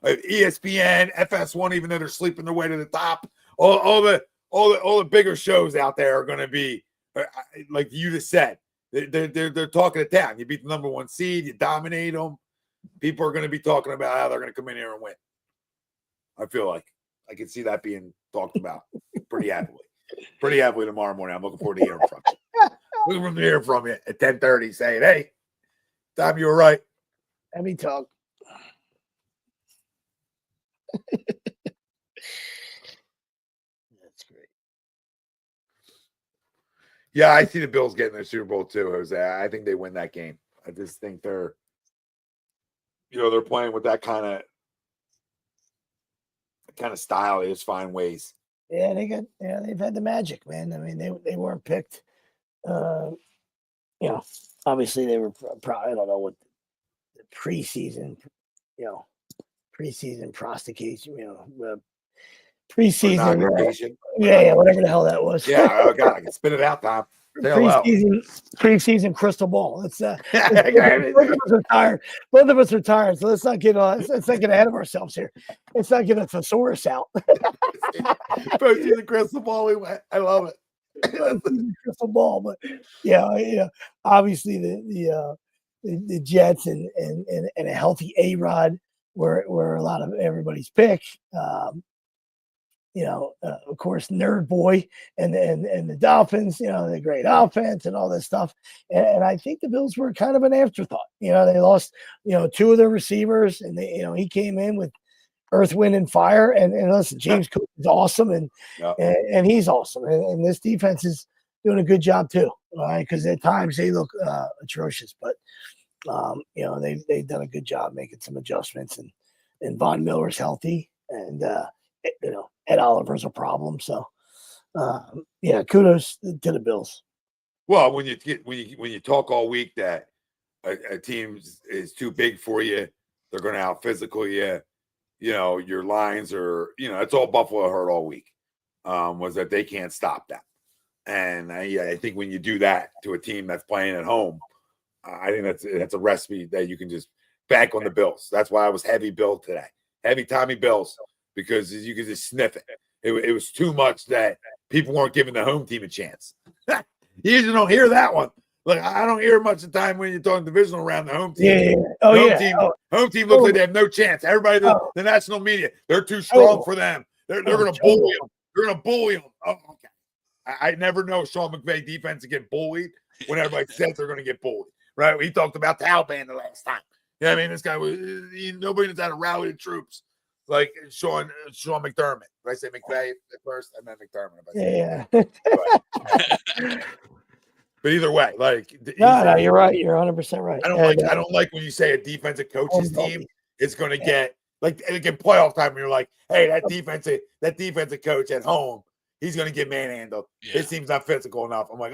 ESPN, FS1, even though they're sleeping their way to the top, all the bigger shows out there are going to be like you just said. They're talking to town. You beat the number 1 seed, you dominate them. People are going to be talking about how they're going to come in here and win. I feel like I can see that being talked about pretty happily. Pretty happily tomorrow morning. I'm looking forward to hearing from you. Looking forward to hearing from you at 10:30 saying, hey, Tom, you were right. Let me talk. That's great. Yeah, I see the Bills getting their Super Bowl too, Jose. I think they win that game. I just think they're playing with that kind of style. They just find ways. Yeah, they've had the magic, man. I mean, they weren't picked. Obviously they were probably, I don't know what the preseason prosecution, preseason. Yeah, whatever the hell that was. Yeah, oh God, I can spit it out, Tom. Preseason crystal ball. Both of us are tired. Both of us are tired. So let's not get ahead of ourselves here. Let's not get a thesaurus out. Preseason crystal ball. I love it. Crystal ball, but obviously the Jets and a healthy A-Rod were a lot of everybody's pick. of course, Nerd Boy and the Dolphins, the great offense and all this stuff. And I think the Bills were kind of an afterthought. They lost, two of their receivers, and he came in with earth, wind, and fire. And listen, James Cook is awesome, and he's awesome. And this defense is doing a good job too. All right, because at times they look atrocious, but they've done a good job making some adjustments, and Von Miller's healthy, and Ed Oliver's a problem. So kudos to the Bills. Well, when you talk all week that a team is too big for you, they're going to out physical you. Your lines are, that's all Buffalo heard all week, was that they can't stop that. And I think when you do that to a team that's playing at home, I think that's a recipe that you can just bank on the Bills. That's why I was heavy Bill today, heavy Tommy Bills, because you could just sniff it. It was too much that people weren't giving the home team a chance. You usually don't hear that one. Like, I don't hear much of the time when you're talking divisional round, the home team. Home team looks like they have no chance. Everybody, the national media, they're too strong for them. They're going to bully them. They're going to bully them. Oh, okay. I never know Sean McVay defense to get bullied when everybody says they're going to get bullied, right? We talked about Taliban the last time. I mean, this guy was nobody knows how to rally the troops like Sean McDermott. Did I say McVay at first? I meant McDermott. But either way, no, you're right. You're 100% right. I don't like when you say a defensive coach's team is going to get like in playoff time. When you're like, hey, that defensive coach at home, he's going to get manhandled. His team's not physical enough. I'm like,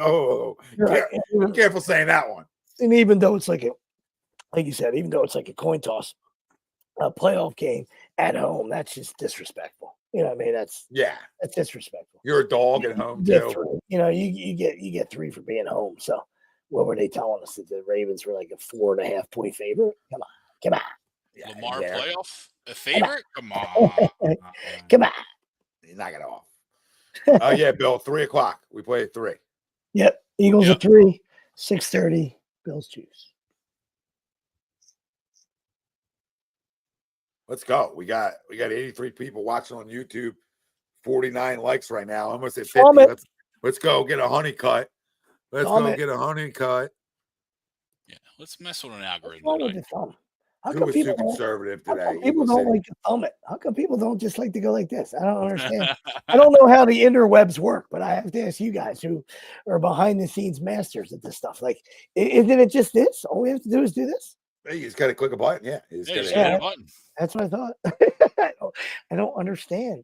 careful saying that one. And even though it's like you said, even though it's like a coin toss, a playoff game at home, that's just disrespectful. I mean, that's disrespectful. You're a dog at home too. You get 3 for being home. So what were they telling us that the Ravens were like a 4.5 point favorite? Come on. Yeah, Lamar playoff a favorite? Come on. Come on. Knock it off. Bill, 3:00. We play at 3. Yep. Eagles at 3, 6:30. Bills choose. Let's go. We got 83 people watching on YouTube, 49 likes right now. Almost at 50. Let's go get a honey cut. Let's go get a honey cut. Yeah, let's mess with an algorithm. Who was too conservative today? How come people don't like to thumb it? How come people don't just like to go like this? I don't understand. I don't know how the interwebs work, but I have to ask you guys who are behind the scenes masters at this stuff. Like, isn't it just this? All we have to do is do this. Hey, you just got to click a button. Yeah, you just hit a button. That's what I thought. I don't understand.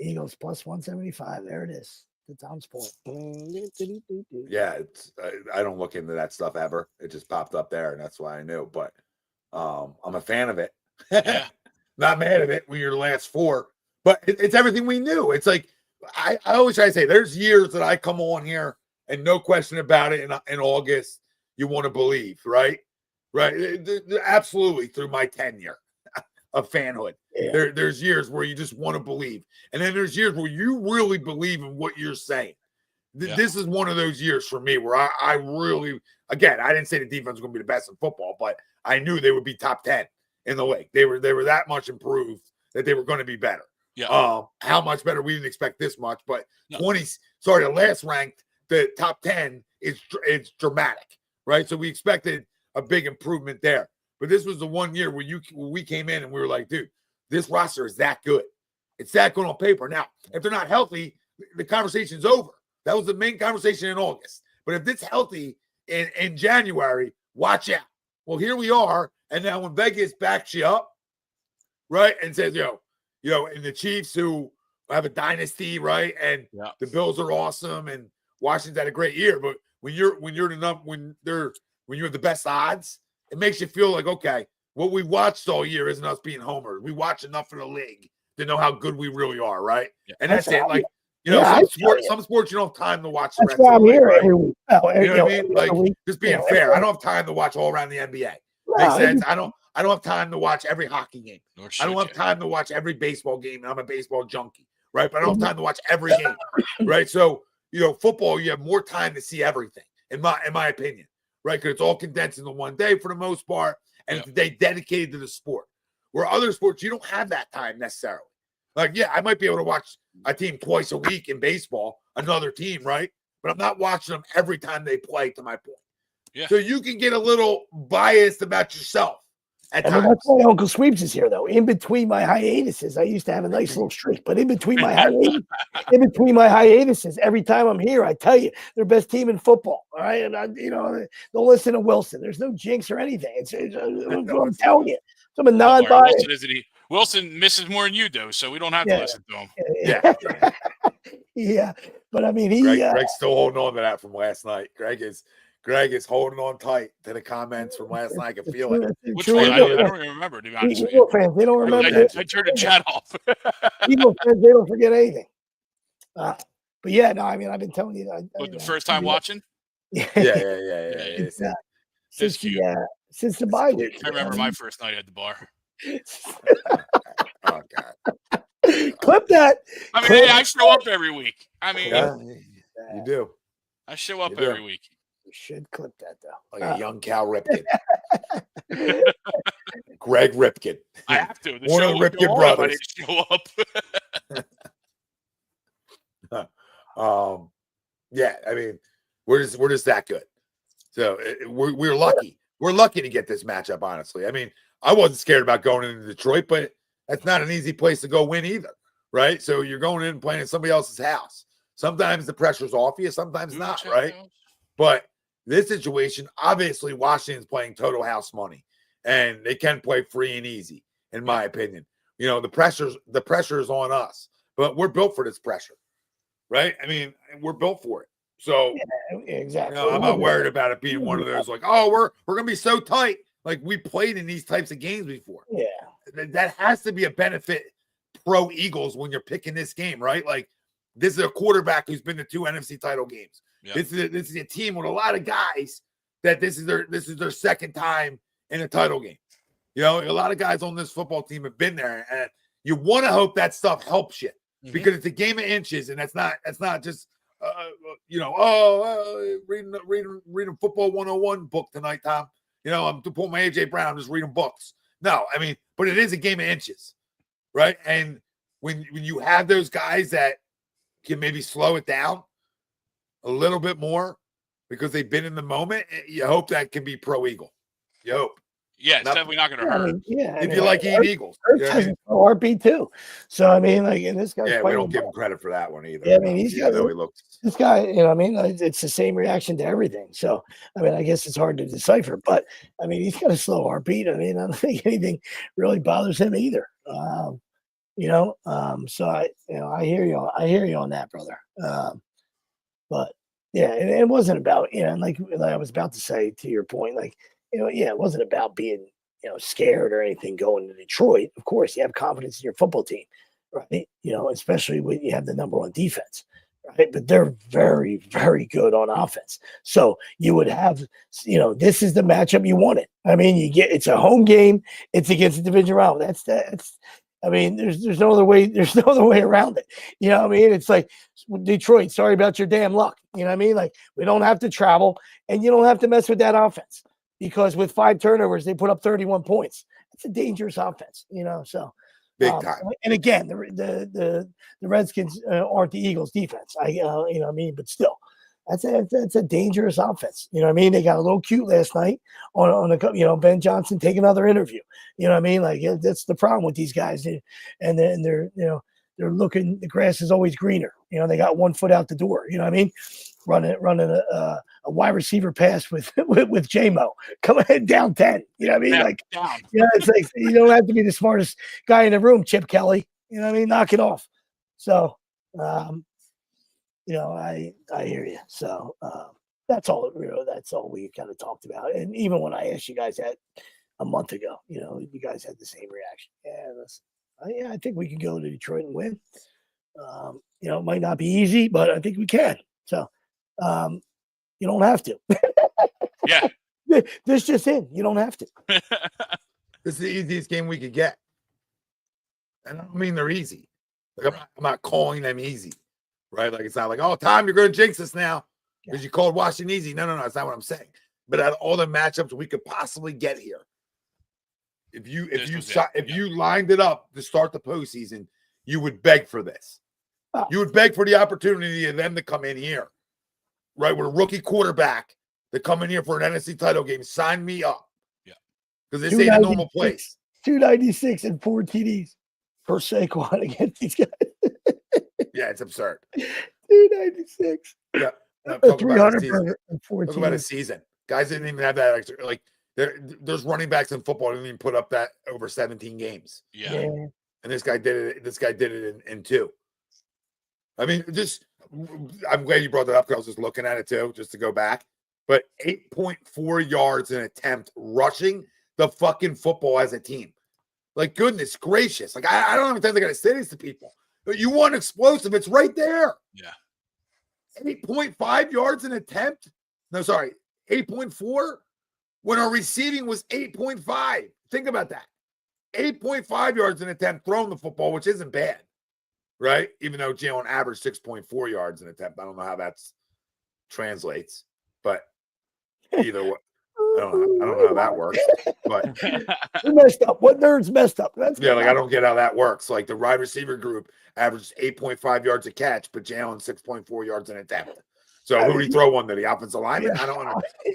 Eagles plus 175. There it is. To Tom's point. Yeah, I don't look into that stuff ever. It just popped up there, and that's why I knew. But I'm a fan of it. Not mad at it when you're the last 4. But it's everything we knew. It's like I always try to say there's years that I come on here and no question about it in August you want to believe, right? Right. Absolutely through my tenure of fanhood. Yeah. There's years where you just want to believe. And then there's years where you really believe in what you're saying. This is one of those years for me where I really, again, I didn't say the defense was going to be the best in football, but I knew they would be top 10 in the league. They were that much improved that they were going to be better. Yeah. How much better? We didn't expect this much, but the last ranked, the top 10 it's dramatic, right? So we expected a big improvement there. But this was the one year where we came in and we were like, dude, this roster is that good. It's that good on paper. Now, if they're not healthy, the conversation's over. That was the main conversation in August. But if it's healthy in January, watch out. Well, here we are. And now when Vegas backs you up, right, and says, and the Chiefs who have a dynasty, right, and the Bills are awesome, and Washington's had a great year. But when you have the best odds, it makes you feel like, okay, what we watched all year isn't us being homers. We watch enough of the league to know how good we really are, right? Yeah. And that's it. Like, some sports you don't have time to watch. That's why I'm here. Right? You know what I mean? Like, just being fair. I don't have time to watch all around the NBA. Makes sense? I don't have time to watch every hockey game. I don't have time to watch every baseball game, and I'm a baseball junkie, right? But I don't have time to watch every game, right? So, football, you have more time to see everything, in my opinion, right? Because it's all condensed into one day for the most part, and it's a day dedicated to the sport. Where other sports, you don't have that time necessarily. Like, yeah, I might be able to watch a team twice a week in baseball, another team, right? But I'm not watching them every time they play, to my point. Yeah. So you can get a little biased about yourself at times. That's why Uncle Sweeps is here, though. In between my hiatuses, I used to have a nice little streak, but in between my hiatuses, every time I'm here, I tell you, they're the best team in football. All right, and don't listen to Wilson. There's no jinx or anything. It's what I'm telling you. So I'm a non-biased. Wilson, isn't he? Wilson misses more than you do, so we don't have to listen to him. Yeah. Yeah, but I mean, Greg's still holding on to that from last night. Greg is holding on tight to the comments from last night. I can feel it. Which one? I don't even remember, to be honest with you. Fans, they don't remember. I turned the chat off. Eagle fans, they don't forget anything. But yeah, no, I mean, I've been telling you. The first time watching? Yeah. Since the bye week. I remember my first night at the bar. Oh, God. Clip that. I mean, hey, I show up every week. I mean, you do. I show up every week. You should clip that, though. Like a young Cal Ripken. Greg Ripken. I have to. One of the Ripken brothers. I didn't show up. Yeah, I mean, we're just that good. So we're lucky. We're lucky to get this matchup, honestly. I mean, I wasn't scared about going into Detroit, but that's not an easy place to go win either, right? So you're going in and playing at somebody else's house. Sometimes the pressure's off you, sometimes not, right? But this situation, obviously, Washington's playing total house money, and they can play free and easy, in my opinion. You know, the pressure is on us, but we're built for this pressure, right? I mean, we're built for it. So exactly. I'm not worried about it being one of those like, oh, we're gonna be so tight. Like we played in these types of games before. Yeah, that has to be a benefit pro Eagles when you're picking this game, right? Like this is a quarterback who's been to 2 NFC title games. Yeah. This is a team with a lot of guys that this is their second time in a title game. You know, a lot of guys on this football team have been there, and you want to hope that stuff helps you because it's a game of inches, and that's not just reading football 101 book tonight, Tom. You know, I'm to pull my AJ Brown, just reading books. No, I mean, but it is a game of inches, right? And when you have those guys that can maybe slow it down a little bit more because they've been in the moment, you hope that can be pro Eagle. You hope. Yeah, it's definitely not going to hurt. If you like eating Eagles. RP too. So, I mean, like, and this guy's we don't give him credit for that one either. Yeah, I mean, this guy, you know, I mean, it's the same reaction to everything. So, I mean, I guess it's hard to decipher, but I mean, he's got a slow heartbeat. I mean, I don't think anything really bothers him either. So I hear you on that, brother. But yeah, it wasn't about, and like I was about to say to your point, like, it wasn't about being, scared or anything going to Detroit. Of course, you have confidence in your football team, right? Especially when you have the number one defense, right? But they're very, very good on offense. So you would have, this is the matchup you wanted. I mean, it's a home game. It's against the division round. I mean, there's no other way. There's no other way around it. You know what I mean? It's like Detroit, sorry about your damn luck. You know what I mean? Like we don't have to travel and you don't have to mess with that offense. Because with 5 turnovers, they put up 31 points. It's a dangerous offense, so big time. And again, the Redskins aren't the Eagles' defense. But still, that's a dangerous offense. You know what I mean? They got a little cute last night on a Ben Johnson take another interview. You know what I mean? Like that's the problem with these guys, and then they're looking. The grass is always greener. They got one foot out the door. You know what I mean? Running a wide receiver pass with J-Mo coming down 10. You know what I mean? It's like you don't have to be the smartest guy in the room, Chip Kelly. You know what I mean? Knock it off. So, I hear you. So that's all. That's all we kind of talked about. And even when I asked you guys that a month ago, you guys had the same reaction. Yeah, I think we can go to Detroit and win. It might not be easy, but I think we can. So. You don't have to. Yeah. This just in. You don't have to. This is the easiest game we could get. And I don't mean they're easy. Like I'm not calling them easy. Right? Like it's not like, oh, Tom, you're going to jinx us now because you called Washington easy. No, that's not what I'm saying. But out of all the matchups we could possibly get here, if you lined it up to start the postseason, you would beg for this. Oh. You would beg for the opportunity of them to come in here, right? With a rookie quarterback to come in here for an NFC title game. Sign me up. Yeah. Because this ain't a normal place. 296 and 4 TDs for Saquon against these guys. Yeah, it's absurd. 296. Yeah. Talk about a season. Guys didn't even have that extra. Like, there's running backs in football that didn't even put up that over 17 games. Yeah. And this guy did it. This guy did it in 2. I mean, I'm glad you brought that up because I was just looking at it too, just to go back. But 8.4 yards an attempt rushing the fucking football as a team. Like, goodness gracious. Like, I don't even think they got to say this to people. But you want explosive, it's right there. Yeah. 8.5 yards an attempt. No, sorry, 8.4 when our receiving was 8.5. Think about that. 8.5 yards an attempt throwing the football, which isn't bad, right? Even though Jalen averaged 6.4 yards an attempt. I don't know how that translates, but either way, I don't know how that works. But who messed up? What nerds messed up? That's yeah, like I don't get how that works. Like the wide receiver group averaged 8.5 yards a catch, but Jalen 6.4 yards an attempt. So who did he throw one to? The offensive lineman? I don't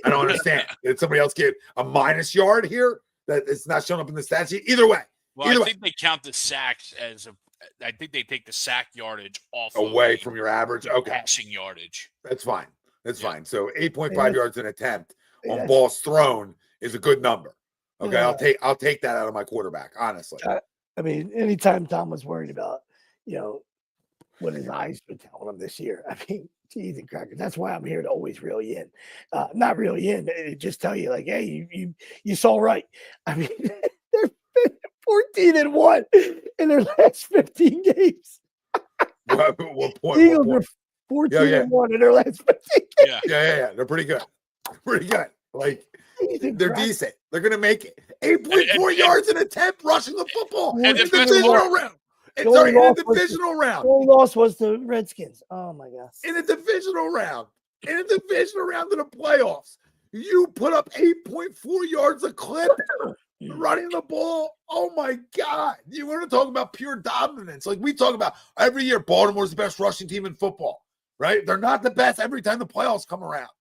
understand. Did somebody else get a minus yard here that it's not showing up in the stat sheet? Either way. Well, I think they count the sacks as I think they take the sack yardage off away from your average. Okay. Passing yardage. That's fine. That's fine. So 8.5 yards an attempt on balls thrown is a good number. Okay. Yeah. I'll take that out of my quarterback, honestly. I mean, anytime Tom was worried about, what his eyes been telling him this year. I mean, geez and crackers. That's why I'm here to always reel you in. Not reel you in, just tell you like, hey, you saw right. I mean, they're 14-1 in their last 15 games. What point? Eagles are 14-1 in their last 15 games. Yeah. They're pretty good. Pretty good. Like, they're decent. They're going to make it. 8.4 yards an attempt rushing the football in the divisional round. In a divisional round. The only loss was the Redskins. Oh, my God. In a divisional round. In a divisional round of the playoffs. You put up 8.4 yards a clip running the ball. Oh, my God. You want to talk about pure dominance. Like we talk about every year, Baltimore's the best rushing team in football, right? They're not the best every time the playoffs come around.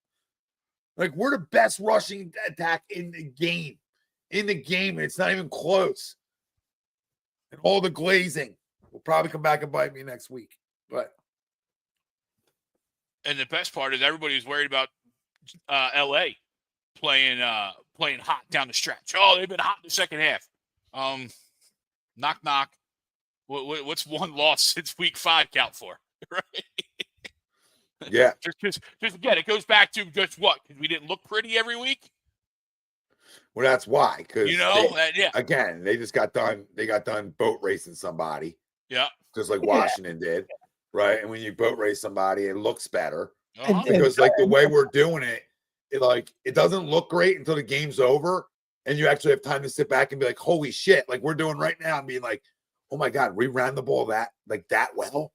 Like, we're the best rushing attack in the game. And it's not even close. And all the glazing will probably come back and bite me next week. And the best part is everybody was worried about L.A. playing hot down the stretch. Oh, they've been hot in the second half. Knock, knock. What's one loss since week 5 count for? Right? Yeah. Just again, it goes back to just what? Because we didn't look pretty every week. Well, that's why. Because again, they just got done. They got done boat racing somebody. Yeah. Just like Washington did, right? And when you boat race somebody, it looks better uh-huh. because like the way we're doing it, it doesn't look great until the game's over, and you actually have time to sit back and be like, "Holy shit!" Like we're doing right now, and being like, "Oh my God, we ran the ball that well."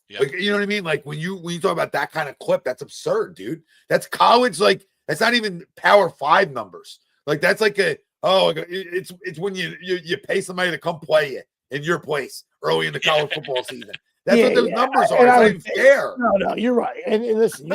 Yep. Like, you know what I mean? Like when you talk about that kind of clip, that's absurd, dude. That's college. Like that's not even Power 5 numbers. Like that's like it's when you pay somebody to come play you in your place early in the college football season. That's what those numbers are. It's not even fair. No, you're right. And listen,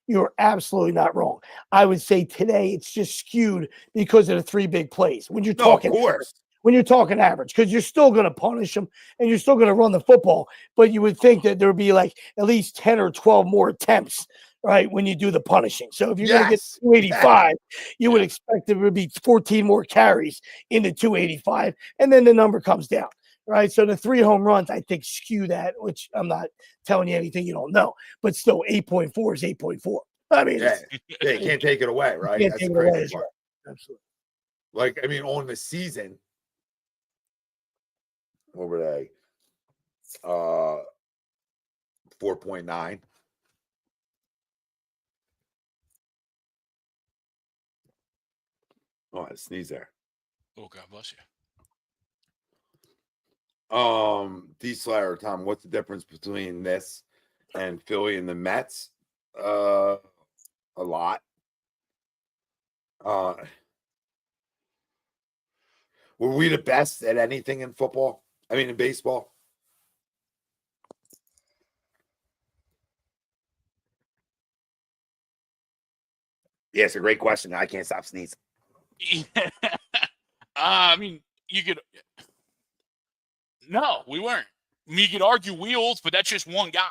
you're absolutely not wrong. I would say today it's just skewed because of the 3 big plays. When you're talking, of course. When you're talking average, because you're still going to punish them and you're still going to run the football, but you would think that there would be like at least 10 or 12 more attempts, right, when you do the punishing. So if you're going to get 285, you would expect there would be 14 more carries in the 285, and then the number comes down, right? So the 3 home runs, I think, skew that, which I'm not telling you anything you don't know, but still 8.4 is 8.4. I mean, you can't take it away, right? That's the crazy part. Absolutely. Like, I mean, on the season, what were they? 4.9. Oh, I sneeze there. Oh, God bless you. D Slayer, Tom, what's the difference between this and Philly and the Mets? A lot. Were we the best at anything in football? I mean, in baseball. Yeah, it's a great question. I can't stop sneezing. Yeah. I mean, you could. No, we weren't. I mean, you could argue wheels, but that's just one guy,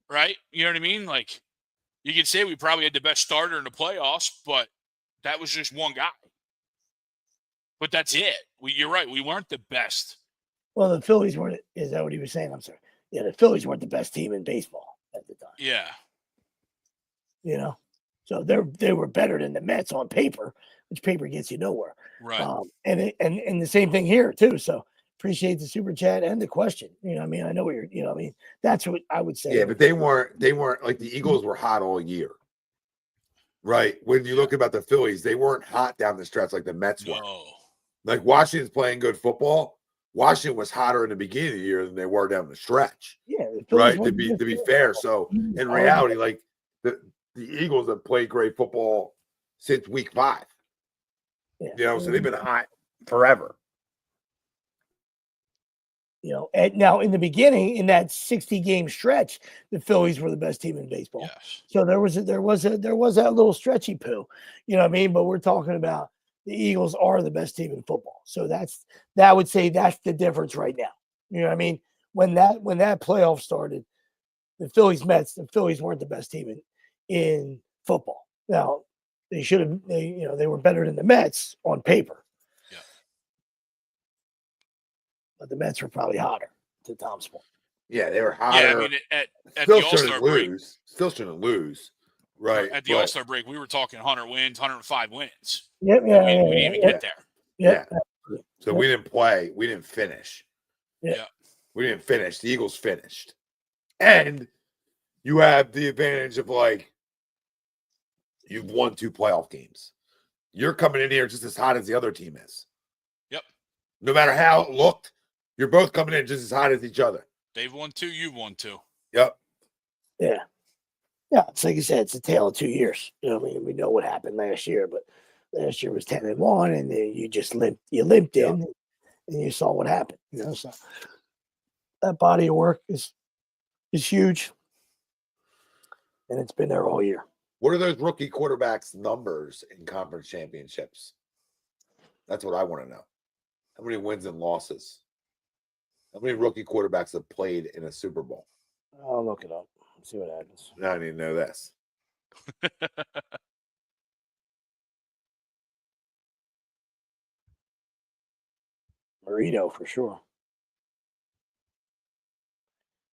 right? You know what I mean? Like, you could say we probably had the best starter in the playoffs, but that was just one guy. But that's it. You're right. We weren't the best. Well, the Phillies weren't. Is that what he was saying? I'm sorry. Yeah, the Phillies weren't the best team in baseball at the time. Yeah. You know, so they were better than the Mets on paper, which paper gets you nowhere. Right. And the same thing here too. So appreciate the super chat and the question. You know, I mean, I know you're. You know, I mean, that's what I would say. Yeah, but they weren't like the Eagles were hot all year. Right. When you look about the Phillies, they weren't hot down the stretch like the Mets were. No. Like Washington's playing good football. Washington was hotter in the beginning of the year than they were down the stretch. Yeah, right. To be fair. So in reality, like the Eagles have played great football since week 5. Yeah. You know, so they've been hot forever. You know, and now in the beginning, in that 60-game stretch, the Phillies were the best team in baseball. Yes. So there was that little stretchy poo, you know what I mean? But we're talking about the Eagles are the best team in football. So I would say that's the difference right now. You know what I mean? When that playoff started, the Phillies weren't the best team in football. Now they were better than the Mets on paper. Yeah. But the Mets were probably hotter, to Tom's point. Yeah, they were hotter. Yeah, I mean, at still the All-Star break. Still shouldn't lose. Right. At the All-Star break, we were talking 100 wins, 105 wins. Yep, We didn't even get there. Yep. Yeah. So we didn't play. We didn't finish. Yeah. We didn't finish. The Eagles finished. And you have the advantage of, like, you've won 2 playoff games. You're coming in here just as hot as the other team is. Yep. No matter how it looked, you're both coming in just as hot as each other. They've won 2. You've won 2. Yep. Yeah. Yeah, it's like I said, it's a tale of 2 years. You know what I mean? We know what happened last year, but last year was 10-1, and then you just limped in, and you saw what happened. You know, so that body of work is huge, and it's been there all year. What are those rookie quarterbacks' numbers in conference championships? That's what I want to know. How many wins and losses? How many rookie quarterbacks have played in a Super Bowl? I'll look it up. See what happens. Now I need to know this. Marino for sure.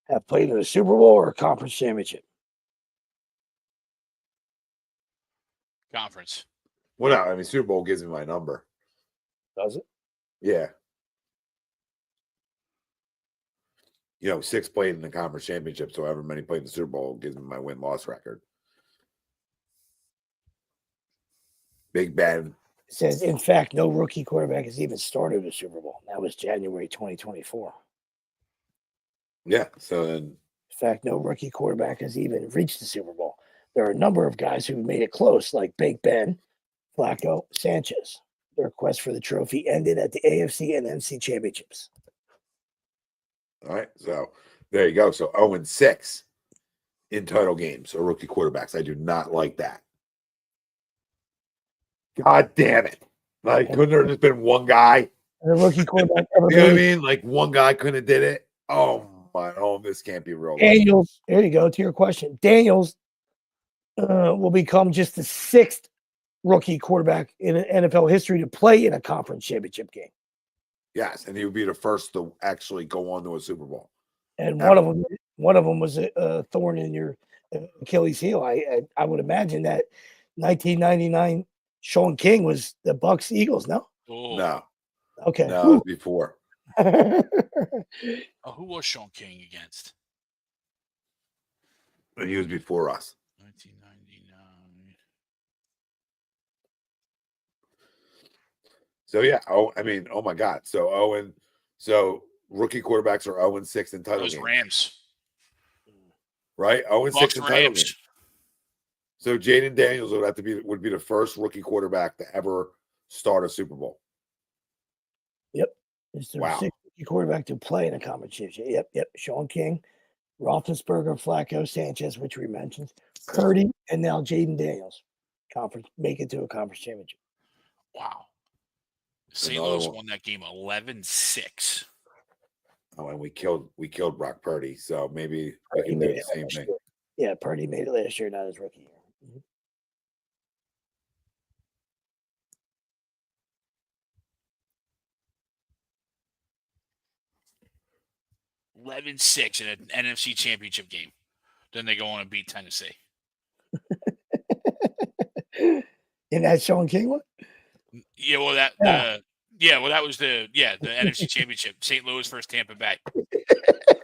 Have played in a Super Bowl or a conference championship? Conference. Well, no, I mean, Super Bowl gives me my number. Does it? Yeah. 6 played in the conference championship, so however many played in the Super Bowl gives me my win-loss record. Big Ben. It says, in fact, no rookie quarterback has even started a Super Bowl. That was January 2024. Yeah, so then. In fact, no rookie quarterback has even reached the Super Bowl. There are a number of guys who've made it close, like Big Ben, Flacco, Sanchez. Their quest for the trophy ended at the AFC and NFC championships. All right, so there you go. So 0-6 in title games or rookie quarterbacks. I do not like that. God damn it. Like, couldn't there have just been one guy? And a rookie quarterback ever You know what I mean? Like, one guy couldn't have did it. Oh, my. Oh, this can't be real. Daniels, there you go, to your question. Daniels will become just the 6th rookie quarterback in NFL history to play in a conference championship game. Yes, and he would be the first to actually go on to a Super Bowl. And one of them was a thorn in your Achilles heel. I would imagine that 1999 Sean King was the Bucs Eagles. No, no, okay, no, it was before. Who was Sean King against? He was before us. 1999. So yeah, oh my God. So rookie quarterbacks are 0-6 in title Those games. Rams. Right? 0-6 in title Rams. games. So Jaden Daniels would be the first rookie quarterback to ever start a Super Bowl. Yep. It's their Wow. 6th quarterback to play in a conference championship. Yep. Sean King, Roethlisberger, Flacco, Sanchez, which we mentioned, Purdy, and now Jaden Daniels. Make it to a conference championship. Wow. St. Another Louis one. won that game 11-6. Oh, and we killed Brock Purdy, so maybe we can do the same thing. Yeah, Purdy made it last year, not his rookie year. 11-6 in an NFC Championship game. Then they go on and beat Tennessee. In that Sean King one? Yeah, well that was the NFC Championship. St. Louis versus Tampa Bay.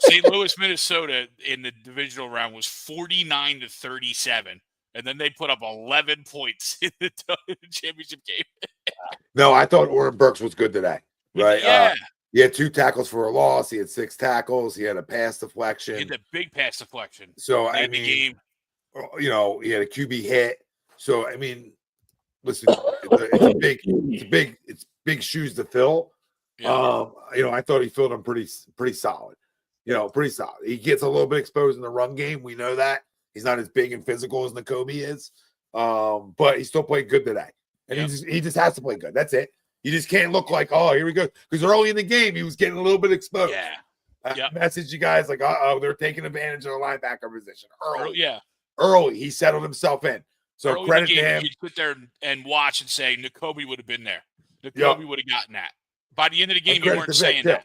St. Louis, Minnesota in the divisional round was 49-37, and then they put up 11 points in the championship game. No, I thought Oren Burks was good today. Right? Yeah. He had 2 tackles for a loss. He had 6 tackles. He had a pass deflection. He had a big pass deflection. So I mean, game. You know, he had a QB hit. So I mean, listen, it's big shoes to fill. Yeah. You know, I thought he filled them pretty solid. You know, pretty solid. He gets a little bit exposed in the run game. We know that he's not as big and physical as Nakobe is, but he still played good today. And he just has to play good. That's it. You just can't look like, oh, here we go. Because early in the game, he was getting a little bit exposed. Yeah. Message you guys like, they're taking advantage of the linebacker position early. Yeah. Early, he settled himself in. So early credit in the game, to him. You'd sit there and watch and say, Nakobe would have been there. Nakobe would have gotten that. By the end of the game, you weren't saying that.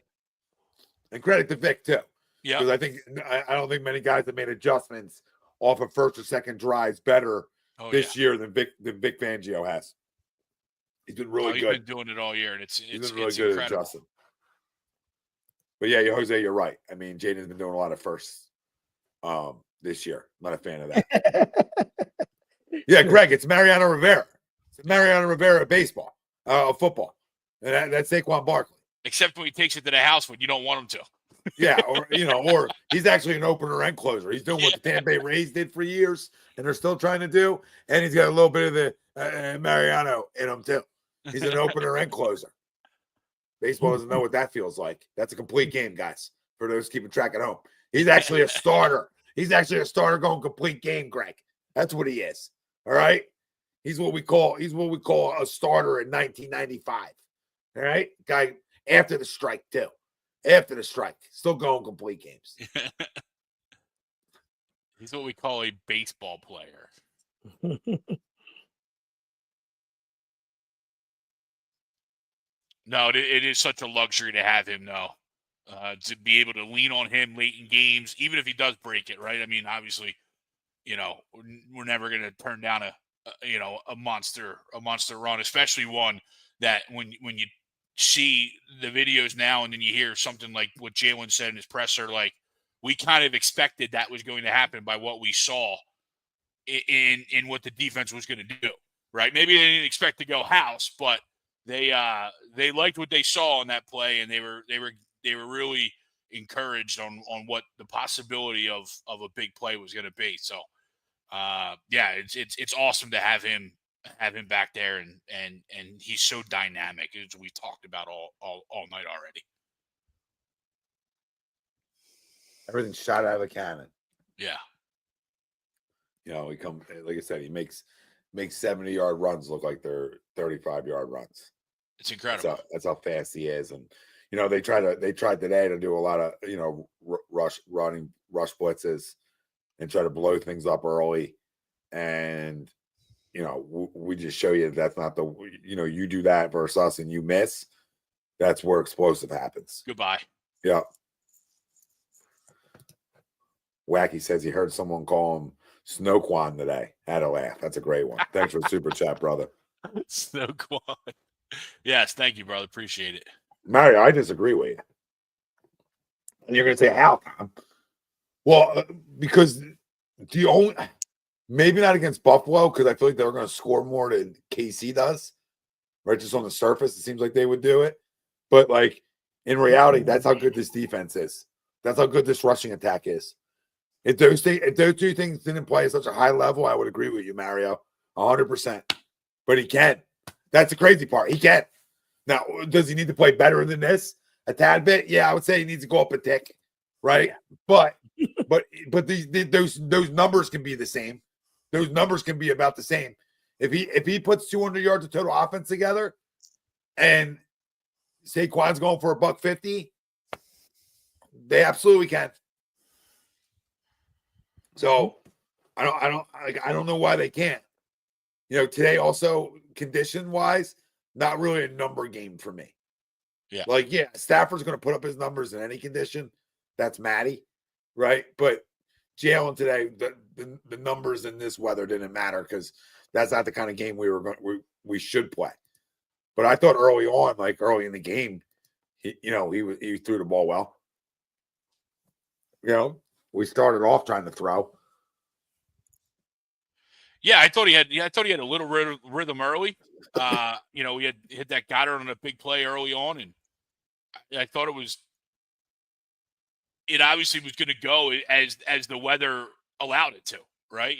And credit to Vic, too. Yeah. Because I don't think many guys have made adjustments off of first or second drives better this year than Vic Fangio has. He's been really good. He's been doing it all year, and it's been really it's good incredible. at adjusting. But yeah, Jose, you're right. I mean, Jaden's been doing a lot of firsts this year. I'm not a fan of that. Yeah, Greg, it's Mariano Rivera. It's Mariano Rivera baseball, football. And that's Saquon Barkley. Except when he takes it to the house when you don't want him to. Yeah, or he's actually an opener and closer. He's doing what the Tampa Bay Rays did for years, and they're still trying to do. And he's got a little bit of the Mariano in him too. He's an opener and closer. Baseball doesn't know what that feels like. That's a complete game, guys. For those keeping track at home, he's actually a starter. He's actually a starter going complete game, Greg. That's what he is. All right. He's what we call a starter in 1995. All right, guy after the strike too. After the strike, still going complete games. He's what we call a baseball player. No, it is such a luxury to have him, though, to be able to lean on him late in games, even if he does break it, right? I mean, obviously, we're never going to turn down a monster run, especially one that when you see the videos now and then you hear something like what Jalen said in his presser, like we kind of expected that was going to happen by what we saw in what the defense was going to do, right? Maybe they didn't expect to go house, but they liked what they saw on that play, and they were really encouraged on what the possibility of a big play was going to be. So it's awesome to have him back there, and he's so dynamic, as we talked about all night already. Everything's shot out of the cannon. Yeah. He comes, like I said, he makes 70-yard runs look like they're 35-yard runs. It's incredible. That's how fast he is. And they tried today to do a lot of rush blitzes and try to blow things up early. And we just show you that's not the you do that versus us and you miss. That's where explosive happens. Goodbye. Yeah. Wacky says he heard someone call him Snoquan today. Had a laugh. That's a great one. Thanks for the super chat, brother. Snoquan. Yes, thank you, brother. Appreciate it. Mario, I disagree with you. And you're going to say how, Tom? Well, because maybe not against Buffalo, because I feel like they're going to score more than KC does. Right? Just on the surface, it seems like they would do it. But, in reality, that's how good this defense is. That's how good this rushing attack is. If those two things didn't play at such a high level, I would agree with you, Mario, 100%. But he can. That's the crazy part. He can. Now, does he need to play better than this? a tad bit. Yeah, I would say he needs to go up a tick, right? Yeah. But those numbers can be the same. Those numbers can be about the same. If he puts 200 yards of total offense together, and Saquon's going for $150, they absolutely can. So I don't know why they can't. Today also condition wise, not really a number game for me. Yeah. Stafford's going to put up his numbers in any condition. That's Matty, right? But Jalen today, the numbers in this weather didn't matter because that's not the kind of game we should play. But I thought early on, like early in the game, he threw the ball well. We started off trying to throw. Yeah, I thought he had a little rhythm early. He had hit that Goddard on a big play early on, and I thought it obviously was going to go as the weather allowed it to, right?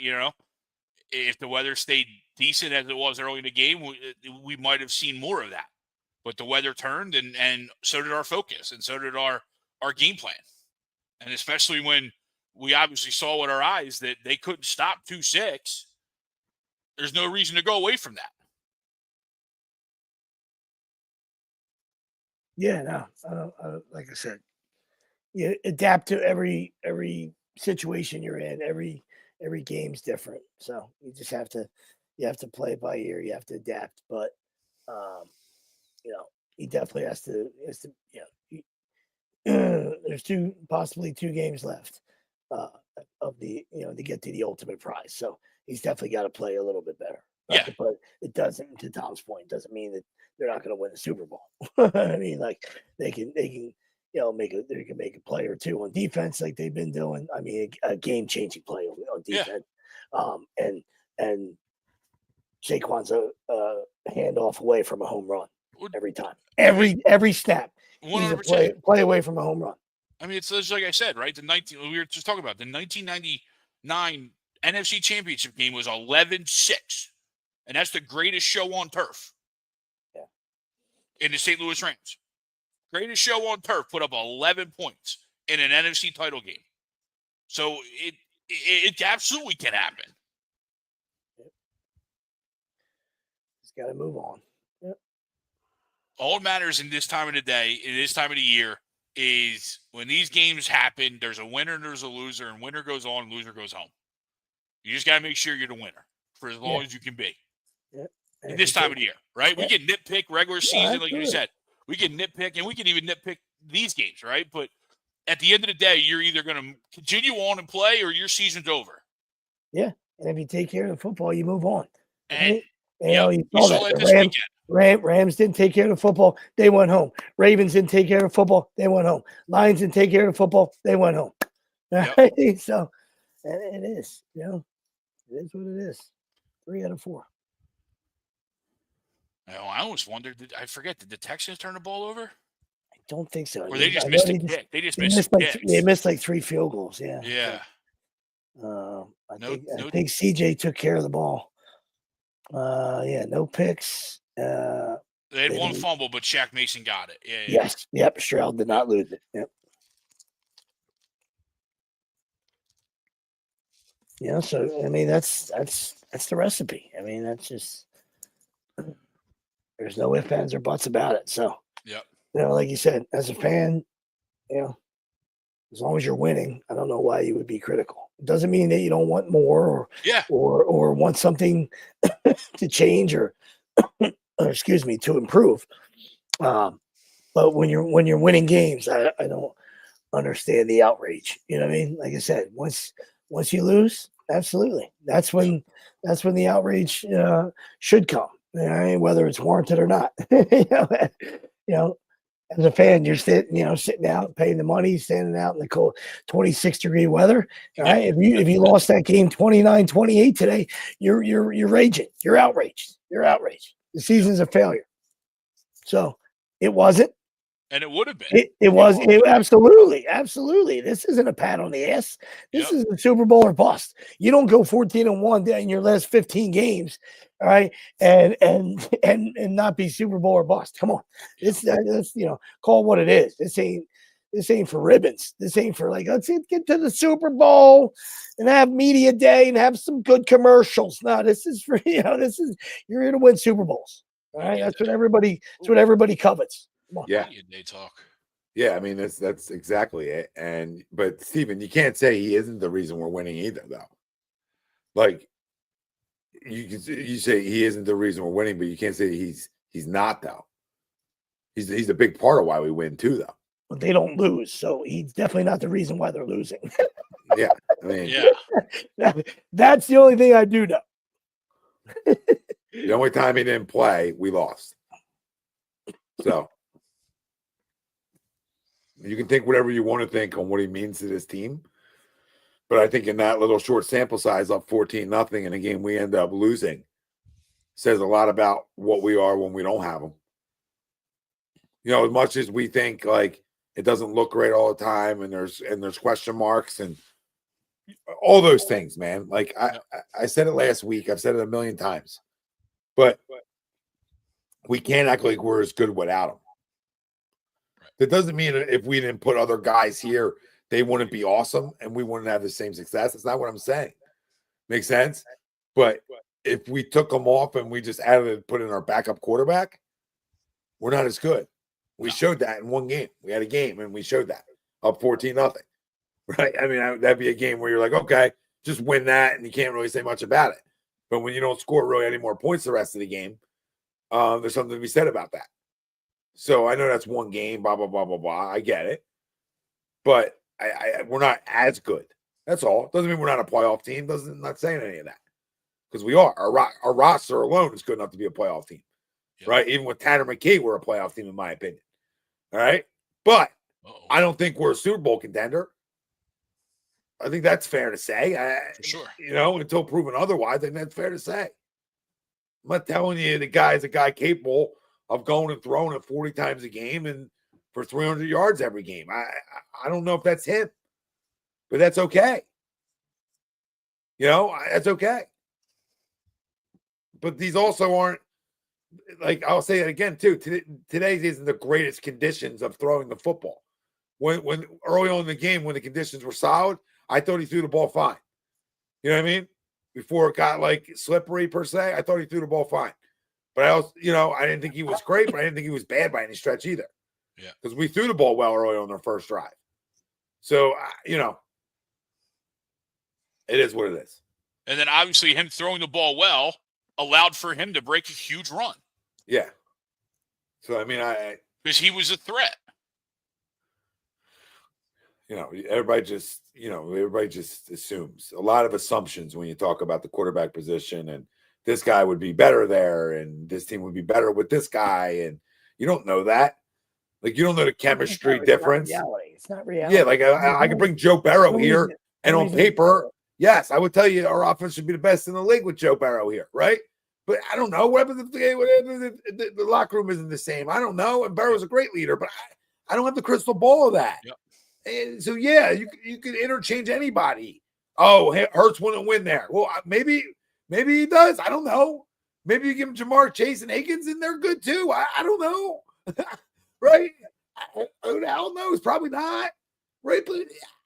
If the weather stayed decent as it was early in the game, we might have seen more of that. But the weather turned, and so did our focus, and so did our game plan. And especially when we obviously saw with our eyes that they couldn't stop 2-6, there's no reason to go away from that. Yeah, no, like I said, you adapt to every situation you're in. Every game's different, so you just have to play it by ear. You have to adapt, but he definitely has to. There's possibly two games left of the to get to the ultimate prize. So he's definitely got to play a little bit better. Yeah, but it doesn't. To Tom's point, doesn't mean that they're not going to win the Super Bowl. I mean, like they can make a play or two on defense like they've been doing. I mean, a game-changing play on defense. Yeah. And Saquon's a handoff away from a home run every time. Every snap. 100%. He's a play away from a home run. I mean, it's like I said, right? We were just talking about the 1999 NFC Championship game was 11-6, and that's the greatest show on turf. Yeah. In the St. Louis Rams. Greatest show on turf, put up 11 points in an NFC title game. So it absolutely can happen. Yep. Just got to move on. Yep. All that matters in this time of the day, in this time of the year, is when these games happen, there's a winner and there's a loser, and winner goes on, loser goes home. You just got to make sure you're the winner for as long as you can be. Yep. In this time of the year, right? We can nitpick regular season, like you said. We can nitpick, and we can even nitpick these games, right? But at the end of the day, you're either going to continue on and play, or your season's over. Yeah, and if you take care of the football, you move on. And you saw that this weekend. Rams didn't take care of the football; they went home. Ravens didn't take care of the football; they went home. Lions didn't take care of the football; they went home. Right? Yep. So, and it is, it is what it is. 3 out of 4. I almost wondered. Did the Texans turn the ball over? I don't think so. Or they just missed a kick. They just missed they missed like 3 field goals. Yeah. Yeah. I think CJ took care of the ball. No picks. They had one fumble, but Shaq Mason got it. Yeah. Yes. Yep. Stroud did not lose it. Yep. So I mean that's the recipe. I mean that's just. There's no ifs, ands, or buts about it. So, like you said, as a fan, as long as you're winning, I don't know why you would be critical. It doesn't mean that you don't want more or want something to change or to improve. But when you're winning games, I don't understand the outrage. You know what I mean? Like I said, once you lose, absolutely. That's when the outrage should come. Whether it's warranted or not. As a fan, you're sitting out, paying the money, standing out in the cold 26-degree weather. All right. If you lost that game 29-28 today, you're raging. You're outraged. The season's a failure. So it wasn't. And it would have been. It was absolutely. This isn't a pat on the ass. This is a Super Bowl or bust. You don't go 14-1 in your last 15 games, all right, and not be Super Bowl or bust. Come on, this call it what it is. This ain't for ribbons. This ain't for let's get to the Super Bowl and have media day and have some good commercials. No, this is for you're here to win Super Bowls. All right, that's what everybody covets. Yeah, they talk. Yeah, I mean that's exactly it. But Steven, you can't say he isn't the reason we're winning either, though. Like you say he isn't the reason we're winning, but you can't say he's not though. He's a big part of why we win too, though. But they don't lose, so he's definitely not the reason why they're losing. Yeah, I mean, that's the only thing I do know. The only time he didn't play, we lost. So. You can think whatever you want to think on what he means to this team. But I think in that little short sample size, up 14-0 in a game we end up losing, says a lot about what we are when we don't have him. As much as we think like it doesn't look great all the time and there's question marks and all those things, man. Like I said it last week. I've said it a million times. But we can't act like we're as good without him. That doesn't mean if we didn't put other guys here, they wouldn't be awesome and we wouldn't have the same success. That's not what I'm saying. Makes sense? But if we took them off and we just put in our backup quarterback, we're not as good. We showed that in one game. We had a game and we showed that up 14-0. Right? I mean, that'd be a game where you're like, okay, just win that and you can't really say much about it. But when you don't score really any more points the rest of the game, there's something to be said about that. So I know that's one game, blah, blah, blah, blah, blah. I get it. But we're not as good. That's all. Doesn't mean we're not a playoff team. Not saying any of that. Because we are. Our roster alone is good enough to be a playoff team. Yeah. Right? Even with Tanner McKee, we're a playoff team, in my opinion. All right? But I don't think we're a Super Bowl contender. I think that's fair to say. For sure. Until proven otherwise, I think that's fair to say. I'm not telling you the guy's a guy capable of going and throwing it 40 times a game and for 300 yards every game. I don't know if that's him, but that's okay. That's okay. But these also aren't, like, I'll say it again too. Today's isn't the greatest conditions of throwing the football. When early on in the game, when the conditions were solid, I thought he threw the ball fine. You know what I mean? Before it got like slippery per se, I thought he threw the ball fine. But I also, I didn't think he was great, but I didn't think he was bad by any stretch either. Yeah. Because we threw the ball well early on their first drive. So, it is what it is. And then obviously him throwing the ball well allowed for him to break a huge run. Yeah. So, I mean, because he was a threat. Everybody just assumes. A lot of assumptions when you talk about the quarterback position and this guy would be better there and this team would be better with this guy. And you don't know that. Like, you don't know the chemistry difference. It's not reality. Yeah, like I could bring Joe Burrow here and on paper, yes, I would tell you our offense should be the best in the league with Joe Burrow here, right? But I don't know. What happens if the locker room isn't the same? I don't know. And Burrow's a great leader, but I don't have the crystal ball of that. Yep. And so, yeah, you could interchange anybody. Oh, Hurts wouldn't win there. Well, maybe he does. I don't know. Maybe you give him Jamar Chase and Akins, and they're good too. I don't know. Right? Who the hell knows? Probably not. Right? But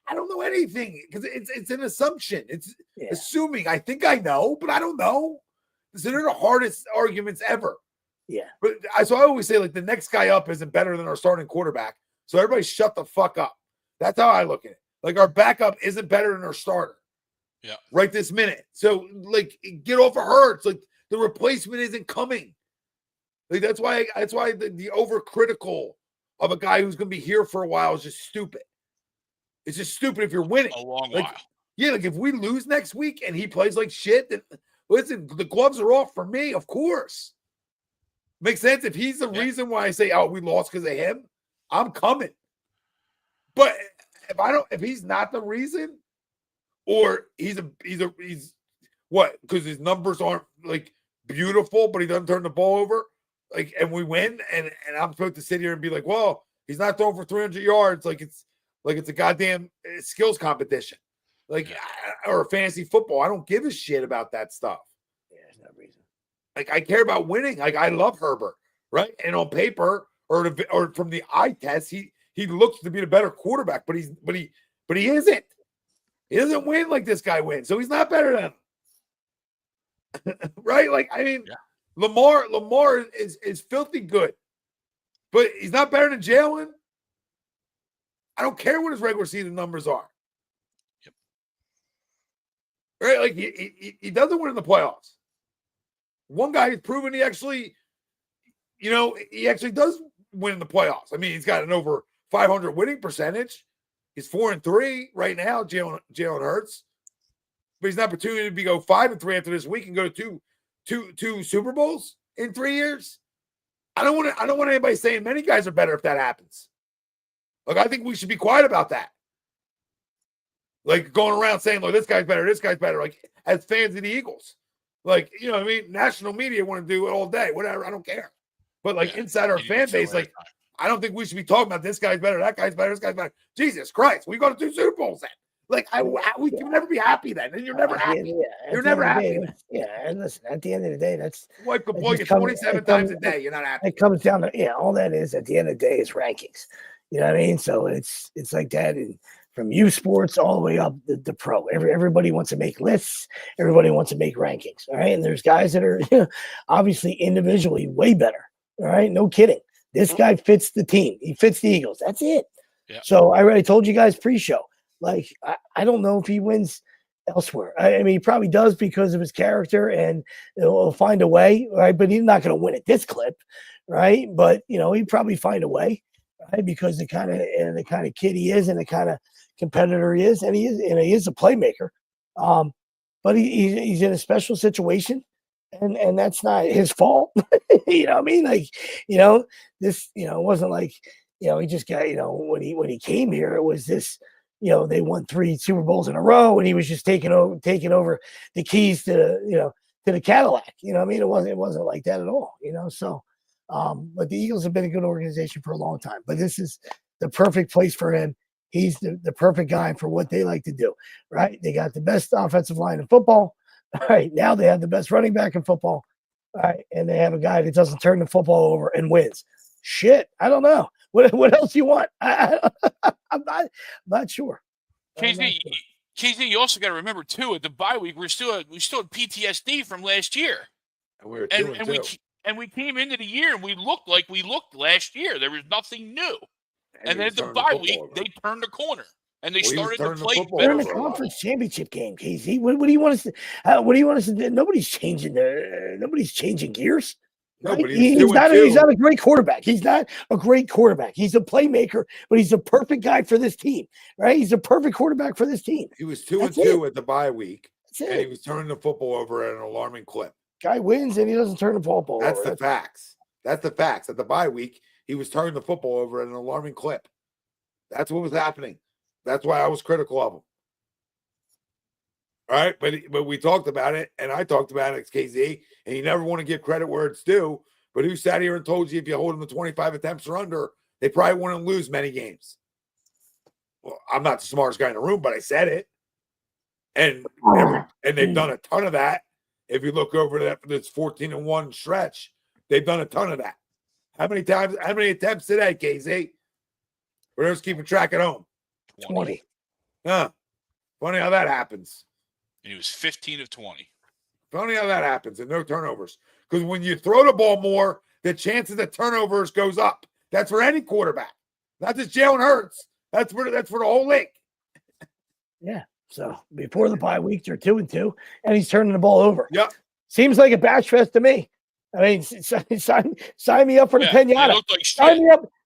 I don't know anything because it's an assumption. It's assuming. I think I know, but I don't know. These are the hardest arguments ever. Yeah. But so I always say, like, the next guy up isn't better than our starting quarterback. So everybody shut the fuck up. That's how I look at it. Like, our backup isn't better than our starter. Yeah. Right this minute. So, like, get off of Hurts. Like, the replacement isn't coming. Like, that's why the overcritical of a guy who's going to be here for a while is just stupid. It's just stupid if you're winning. A long while. Yeah, like, if we lose next week and he plays like shit, then listen, the gloves are off for me, of course. Makes sense? If he's the reason why I say, oh, we lost because of him, I'm coming. But if he's not the reason, or he's what? Because his numbers aren't like beautiful, but he doesn't turn the ball over, like, and we win, and I'm supposed to sit here and be like, well, He's not throwing for 300 yards like it's a goddamn skills competition, or fantasy football. I don't give a shit about that stuff. Yeah, there's no reason. Like, I care about winning. Like, I love Herbert, right? And on paper or from the eye test, he looks to be the better quarterback, but he isn't. He doesn't win like this guy wins, so he's not better than him. Right? Like, I mean, Lamar is filthy good, but he's not better than Jalen. I don't care what his regular season numbers are. Yep. Right? Like, he doesn't win in the playoffs. One guy has proven he actually does win in the playoffs. I mean, he's got an over 500 winning percentage. He's 4-3 right now, Jalen Hurts. But he's an opportunity to go 5-3 after this week and go to two Super Bowls in 3 years. I don't want anybody saying many guys are better if that happens. Like, I think we should be quiet about that. Like, going around saying, "Look, this guy's better, this guy's better." Like, as fans of the Eagles, like, you know what I mean? National media want to do it all day, whatever. I don't care. But like, inside our fan base, like, I don't think we should be talking about this guy's better, that guy's better, this guy's better. Jesus Christ, we go to 2 Super Bowls then. Like, we can never be happy then, and you're never happy. You're never happy. And listen, at the end of the day, that's wife could blow you 27 times a day. You're not happy. It comes down to all that is at the end of the day is rankings. You know what I mean? So it's like that, and from youth sports all the way up the pro. Everybody wants to make lists. Everybody wants to make rankings. All right, and there's guys that are obviously individually way better. All right, no kidding. This guy fits the team. He fits the Eagles. That's it. Yeah. So I already told you guys pre-show. Like, I don't know if he wins elsewhere. I mean, he probably does because of his character, and he'll find a way, right? But he's not going to win at this clip, right? But he'd probably find a way, right? Because the kind of kid he is, and the kind of competitor he is, and he is a playmaker. But he's in a special situation, and that's not his fault. You know what I mean? Like, this, it wasn't like, he just got, when he came here, it was this. They won 3 Super Bowls in a row, and he was just taking over the keys to the Cadillac. You know what I mean? It wasn't like that at all. So, but the Eagles have been a good organization for a long time. But this is the perfect place for him. He's the perfect guy for what they like to do. Right? They got the best offensive line in football. All right, now they have the best running back in football. All right, and they have a guy that doesn't turn the football over and wins. Shit, I don't know. What else you want? I'm not sure. KZ, you also got to remember too, at the bye week, we still had PTSD from last year, and we were we came into the year and we looked like we looked last year. There was nothing new, and then at the bye week they turned the corner and they started to play better. They're in the conference championship game, KZ. What do you want us to? What do you want us to do? Nobody's changing gears. Right? He's not a great quarterback. He's not a great quarterback. He's a playmaker, but he's a perfect guy for this team, right? He's a perfect quarterback for this team. He was 2-2 at the bye week, and he was turning the football over at an alarming clip. Guy wins, and he doesn't turn the football over. That's the facts. That's the facts. At the bye week, he was turning the football over at an alarming clip. That's what was happening. That's why I was critical of him. All right, but we talked about it, and I talked about it, KZ, and you never want to give credit where it's due. But who sat here and told you if you hold them to 25 attempts or under, they probably wouldn't lose many games? Well, I'm not the smartest guy in the room, but I said it. And they've done a ton of that. If you look over that for this 14-1 stretch, they've done a ton of that. How many attempts today, KZ? We're just keeping track at home. 20. Huh. Funny how that happens. And he was 15 of 20. Funny how that happens, and no turnovers. Because when you throw the ball more, the chances of turnovers goes up. That's for any quarterback, not just Jalen Hurts. That's for the whole league. Yeah. So before the bye week, they're 2-2, and he's turning the ball over. Yep. Seems like a batch fest to me. I mean, sign me up for the pinata. Like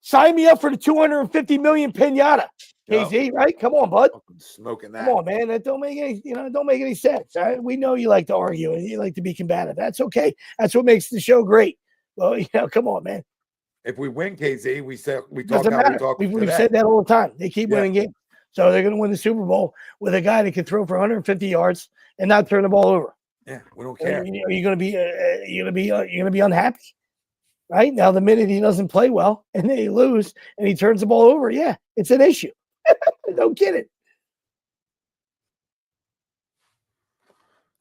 sign me up for the $250 million pinata. KZ, right? Come on, bud. Smoking that. Come on, man. That don't make any sense. All right? We know you like to argue and you like to be combative. That's okay. That's what makes the show great. Well, come on, man. If we win, KZ, we talk how we talk. We've said that all the time. They keep winning games, so they're going to win the Super Bowl with a guy that can throw for 150 yards and not turn the ball over. Yeah, we don't care. Are you going to be unhappy? right? Now, the minute he doesn't play well and they lose and he turns the ball over, yeah, it's an issue. Don't get it.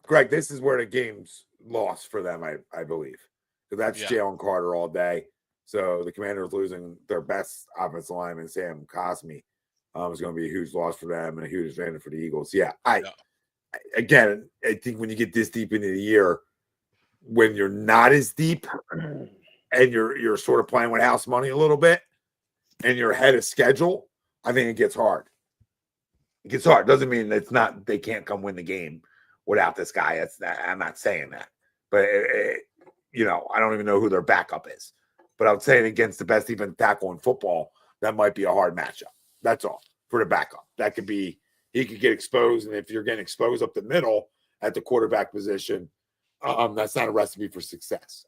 Greg, this is where the game's lost for them, I believe. Because that's Jalen Carter all day. So the Commanders losing their best offensive lineman, Sam Cosmi, is going to be a huge loss for them and a huge advantage for the Eagles. Yeah, I think when you get this deep into the year, when you're not as deep and you're sort of playing with house money a little bit and you're ahead of schedule, I think it gets hard. It gets hard. Doesn't mean they can't come win the game without this guy. I'm not saying that. But, I don't even know who their backup is. But I would say against the best defensive tackle in football, that might be a hard matchup. That's all for the backup. That could be, he could get exposed. And if you're getting exposed up the middle at the quarterback position, that's not a recipe for success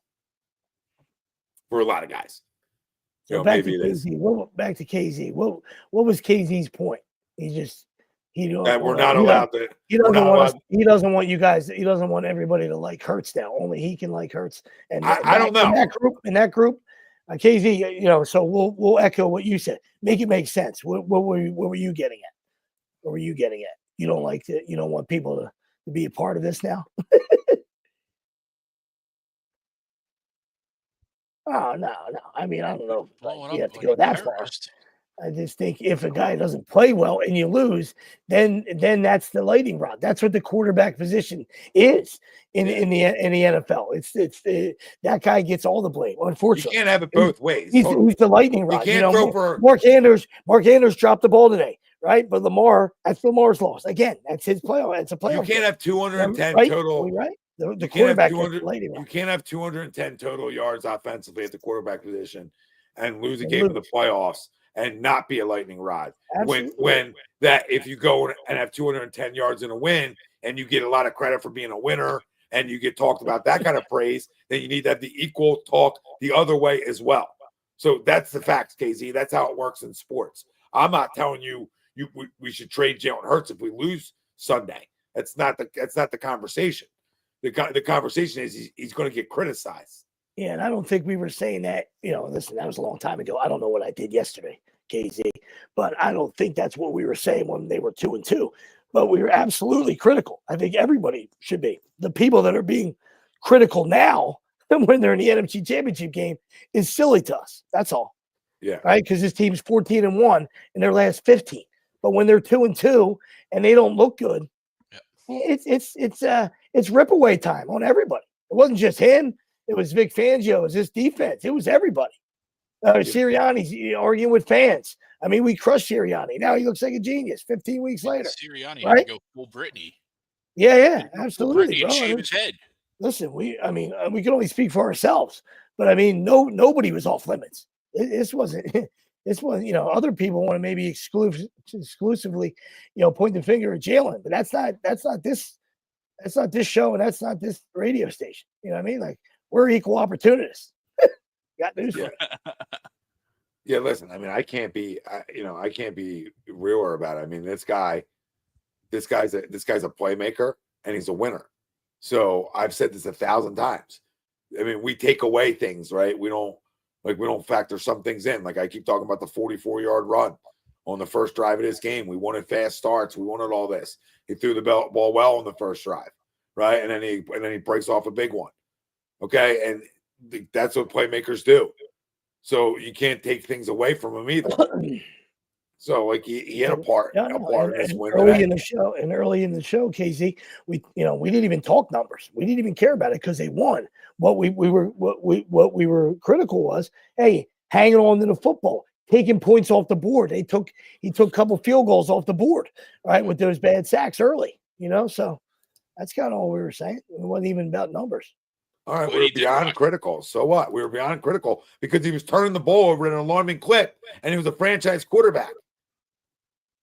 for a lot of guys. So back to KZ. What was KZ's point? He doesn't want you guys. He doesn't want everybody to like Hurts now. Only he can like Hurts. And I don't know in that group, KZ. So we'll echo what you said. Make it make sense. What were you getting at? What were you getting at? You don't like to. You don't want people to be a part of this now. Oh no. I mean, I don't know. You have to go that far. I just think if a guy doesn't play well and you lose, then that's the lightning rod. That's what the quarterback position is in the NFL. It's that guy gets all the blame. Unfortunately, you can't have it both ways. He's the lightning rod. You can't throw for Mark Andrews dropped the ball today, right? But that's Lamar's loss again. That's his playoff. It's a playoff. You can't have 210 total. Right? The quarterback. You can't have 210 total yards offensively at the quarterback position and lose a game in the playoffs and not be a lightning rod. Absolutely. When that if you go and have 210 yards in a win and you get a lot of credit for being a winner and you get talked about that kind of praise, then you need to have the equal talk the other way as well. So that's the facts, KZ. That's how it works in sports. I'm not telling you we should trade Jalen Hurts if we lose Sunday. That's not the conversation. The conversation is he's going to get criticized. Yeah, and I don't think we were saying that, listen, that was a long time ago. I don't know what I did yesterday, KZ, but I don't think that's what we were saying when they were 2-2. But we were absolutely critical. I think everybody should be. The people that are being critical now when they're in the NFC Championship game is silly to us. That's all. Yeah. Right? Because this team's 14-1 in their last 15. But when they're 2-2 and they don't look good, it's rip away time on everybody. It wasn't just him. It was Vic Fangio. It was his defense. It was everybody. Sirianni's arguing with fans. I mean, we crushed Sirianni. Now he looks like a genius 15 weeks later. Sirianni right? had to go full Britney. Yeah, absolutely. Britney and shave his head. Listen, we can only speak for ourselves. But, I mean, nobody was off limits. This wasn't – other people want to maybe exclusively, point the finger at Jalen. But that's not this show and that's not this radio station. You know what I mean? Like, we're equal opportunists. Got news for you. Yeah, listen, I mean, I can't be realer about it. I mean, this guy's a playmaker and he's a winner. So I've said this 1,000 times. I mean, we take away things, right? We don't factor some things in. Like I keep talking about the 44-yard run on the first drive of this game. We wanted fast starts. We wanted all this. He threw the ball well on the first drive, right? And then he breaks off a big one. Okay, and that's what playmakers do. So you can't take things away from him either. So like he had a part in this win. Early in the show, KZ, we didn't even talk numbers. We didn't even care about it because they won. What we were critical was, hey, hanging on to the football, taking points off the board. He took a couple field goals off the board, right, with those bad sacks early. So that's kind of all we were saying. It wasn't even about numbers. All right, we were beyond critical. So what? We were beyond critical because he was turning the ball over at an alarming clip, and he was a franchise quarterback.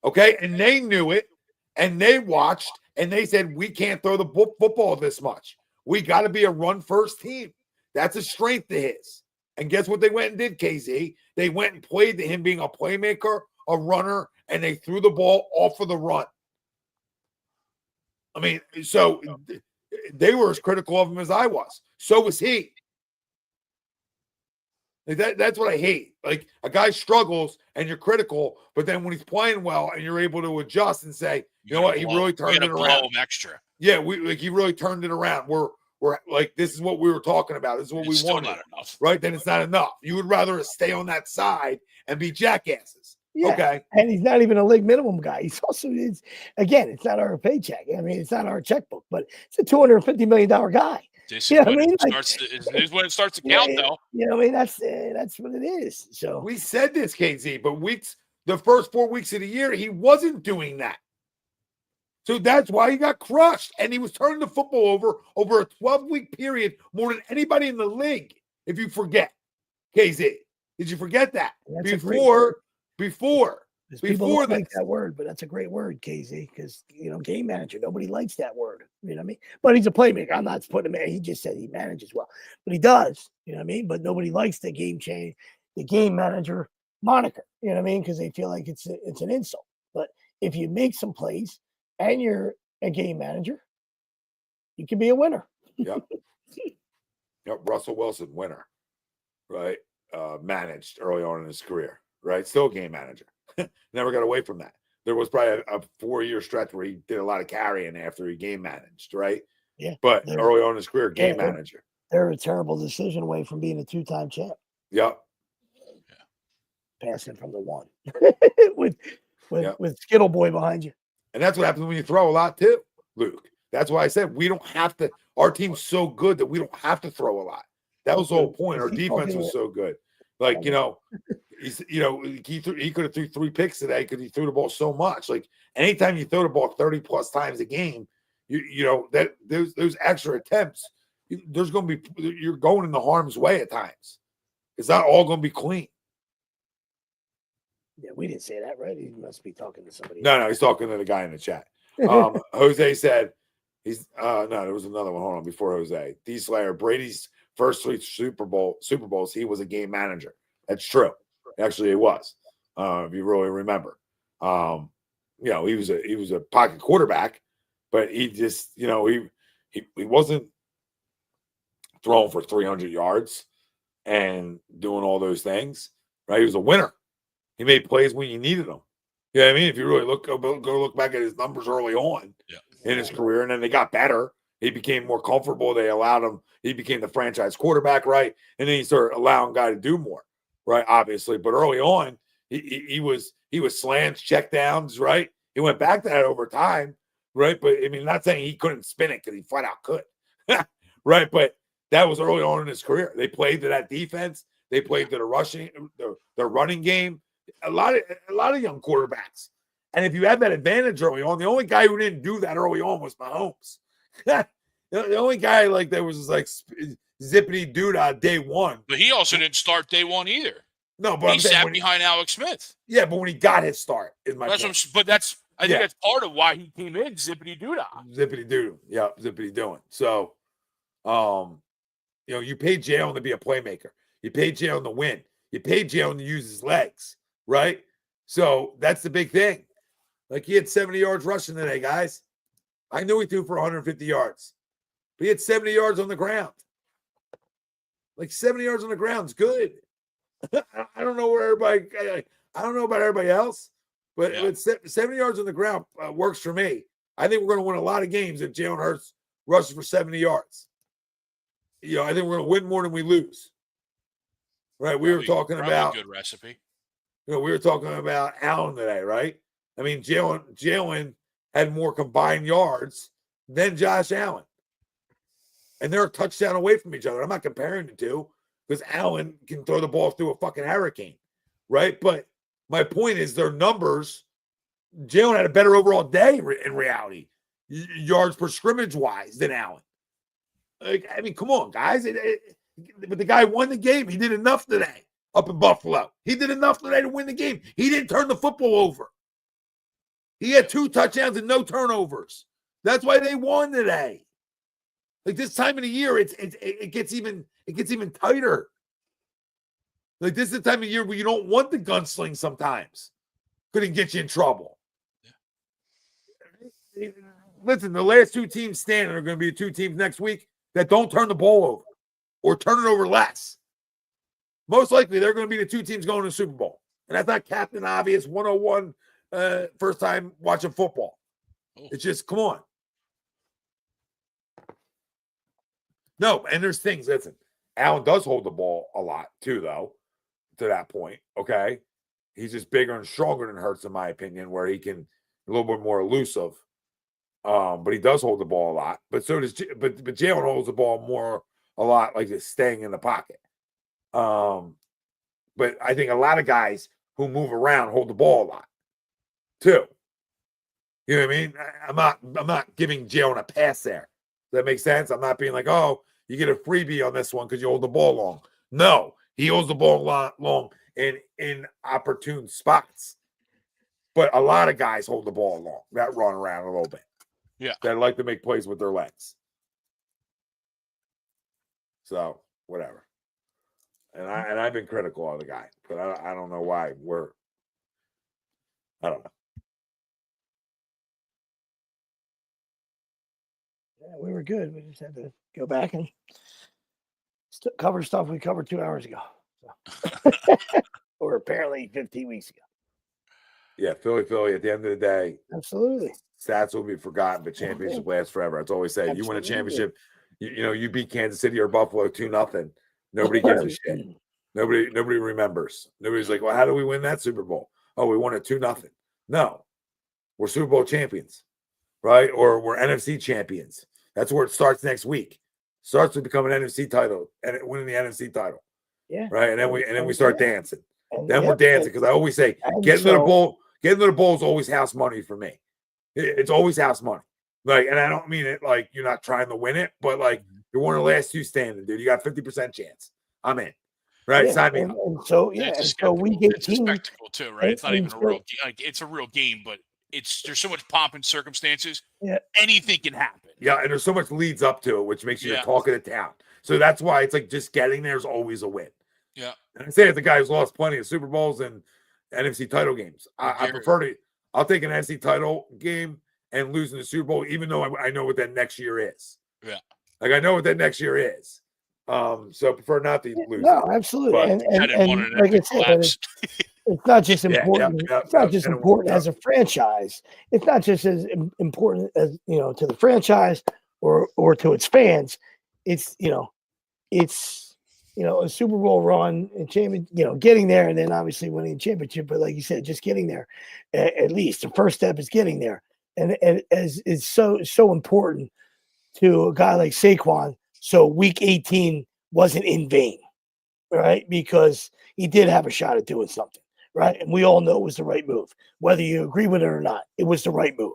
Okay, and they knew it, and they watched, and they said, we can't throw the football this much. We got to be a run-first team. That's a strength to his. And guess what they went and did, KZ? They went and played to him being a playmaker, a runner, and they threw the ball off of the run. I mean, so they were as critical of him as I was. So was he. Like that's what I hate. Like a guy struggles and you're critical, but then when he's playing well and you're able to adjust and say, you know what, he really turned it around. Him extra. Yeah, he really turned it around. We're like, this is what we were talking about. This is what we wanted. Not enough. Right? Then it's not enough. You would rather stay on that side and be jackasses. Yeah. Okay. And he's not even a league minimum guy. He's also, again, it's not our paycheck. I mean, it's not our checkbook, but it's a $250 million guy. This you know is when, it when it starts to count, though. You know what I mean? That's what it is. So we said this, KZ, but the first 4 weeks of the year, he wasn't doing that. So that's why he got crushed. And he was turning the football over a 12-week period more than anybody in the league. If you forget, KZ, did you forget that? Before people don't like that word, but that's a great word, KZ, because game manager, nobody likes that word. You know what I mean? But he's a playmaker. I'm not putting him in. He just said he manages well, but he does. You know what I mean? But nobody likes the game manager moniker. You know what I mean? Because they feel like it's an insult. But if you make some plays and you're a game manager, you can be a winner. Yep. Russell Wilson, winner, right? Managed early on in his career, right? Still a game manager. Never got away from that. There was probably a 4-year stretch where he did a lot of carrying after he game managed, right? Yeah. But early on in his career, game manager. They're a terrible decision away from being a 2-time champ. Yep. Passing from the one with Skittle Boy behind you. And that's what happens when you throw a lot too, Luke. That's why I said we don't have to. Our team's so good that we don't have to throw a lot. That was the whole point. Our defense was so good. Like, he could have threw 3 picks today because he threw the ball so much. Like anytime you throw the ball 30 plus times a game, that those extra attempts, there's going to be, you're going in the harm's way at times. It's not all going to be clean. Yeah, we didn't say that, right? He must be talking to somebody. No, he's talking to the guy in the chat. Jose said there was another one. Hold on, before Jose. D Slayer, Brady's first 3 Super Bowls, he was a game manager. That's true. Actually, it was. If you really remember, he was a pocket quarterback, but he just, he wasn't throwing for 300 yards and doing all those things. Right? He was a winner. He made plays when you needed them. You know what I mean? If you really go look back at his numbers early on in his career, and then they got better. He became more comfortable. They allowed him. He became the franchise quarterback, right? And then he started allowing guy to do more, right? Obviously, but early on, he was slants, check downs, right? He went back to that over time, right? But I mean, not saying he couldn't spin it because he flat out could, right? But that was early on in his career. They played to that defense. They played to the running game. A lot of young quarterbacks. And if you had that advantage early on, the only guy who didn't do that early on was Mahomes. The only guy like that was like zippity doodah day one. But he also didn't start day one either. No, but he sat behind Alex Smith. Yeah, but when he got his start, is my point. I think that's part of why he came in zippity doodah. Zippity doo. Yeah, zippity doing. So, you paid Jalen to be a playmaker. You paid Jalen to win. You paid Jalen to use his legs, right? So that's the big thing. Like he had 70 yards rushing today, guys. I knew he threw for 150 yards, but he had 70 yards on the ground. Like 70 yards on the ground is good. I don't know I don't know about everybody else, but 70 yards on the ground works for me. I think we're going to win a lot of games if Jalen Hurts rushes for 70 yards. I think we're going to win more than we lose. Right? We were talking about a good recipe. We were talking about Allen today, right? I mean, Jalen had more combined yards than Josh Allen. And they're a touchdown away from each other. I'm not comparing the two because Allen can throw the ball through a fucking hurricane, right? But my point is their numbers, Jalen had a better overall day in reality, yards per scrimmage wise than Allen. Like, I mean, come on, guys. But the guy won the game. He did enough today up in Buffalo. He did enough today to win the game. He didn't turn the football over. He had 2 touchdowns and no turnovers. That's why they won today. Like this time of the year, it gets even tighter. Like this is the time of year where you don't want the gunsling sometimes. Couldn't get you in trouble. Yeah. Listen, the last 2 teams standing are going to be 2 teams next week that don't turn the ball over or turn it over less. most likely they're going to be the two teams going to the Super Bowl. And that's not Captain Obvious 101 first time watching football. It's just, come on. No, and there's things, listen, Allen does hold the ball a lot too, though, to that point, okay? He's just bigger and stronger than Hurts, in my opinion, where he can a little bit more elusive. But he does hold the ball a lot. But so does but Jalen holds the ball a lot, like just staying in the pocket. But I think a lot of guys who move around hold the ball a lot too. You know what I mean? I'm not giving Jalen a pass there. Does that make sense? I'm not being like, oh, you get a freebie on this one because you hold the ball long. No, he holds the ball long in opportune spots. But a lot of guys hold the ball long, that run around a little bit. Yeah. That like to make plays with their legs. So, whatever. And I've been critical of the guy, but I don't know why I don't know. Yeah, we were good. We just had to go back and cover stuff we covered 2 hours ago. So. Or apparently 15 weeks ago. Yeah, Philly, at the end of the day. Absolutely. Stats will be forgotten, but championship lasts forever. That's always say. You win a championship, you beat Kansas City or Buffalo 2-0. Nobody gives a shit. Nobody remembers. Nobody's like, well, how do we win that Super Bowl? Oh, we won it 2-0. No, we're Super Bowl champions, right? Or we're NFC champions. That's where it starts next week. Starts to become an NFC title and winning the NFC title. Yeah. Right. And then we start dancing. Then we're dancing because I always say getting to the bowl is always house money for me. It's always house money. Like, and I don't mean it like you're not trying to win it, but like you're one of the last two standing, dude. You got 50% chance. I'm in. Right. Yeah, Sign me up. and so week 18. It's a spectacle too, right? It's not even a real like it's a real game, but there's so much pomp and circumstances. Yeah. Anything can happen. Yeah, and there's so much leads up to it, which makes you the talk of the town. So that's why it's like just getting there is always a win. Yeah. And I say it's the guy who's lost plenty of Super Bowls and NFC title games. I prefer I'll take an NFC title game and losing the Super Bowl, even though I know what that next year is. Yeah. Like I know what that next year is. So I prefer not to lose. No, absolutely. But and like I said, it's not just important. It's not just important as a franchise. It's not just as important as to the franchise or to its fans. It's a Super Bowl run and champion, getting there and then obviously winning the championship. But like you said, just getting there, at least the first step is getting there, and as is so important to a guy like Saquon. So week 18 wasn't in vain, right? Because he did have a shot at doing something, right? And we all know it was the right move. Whether you agree with it or not, it was the right move.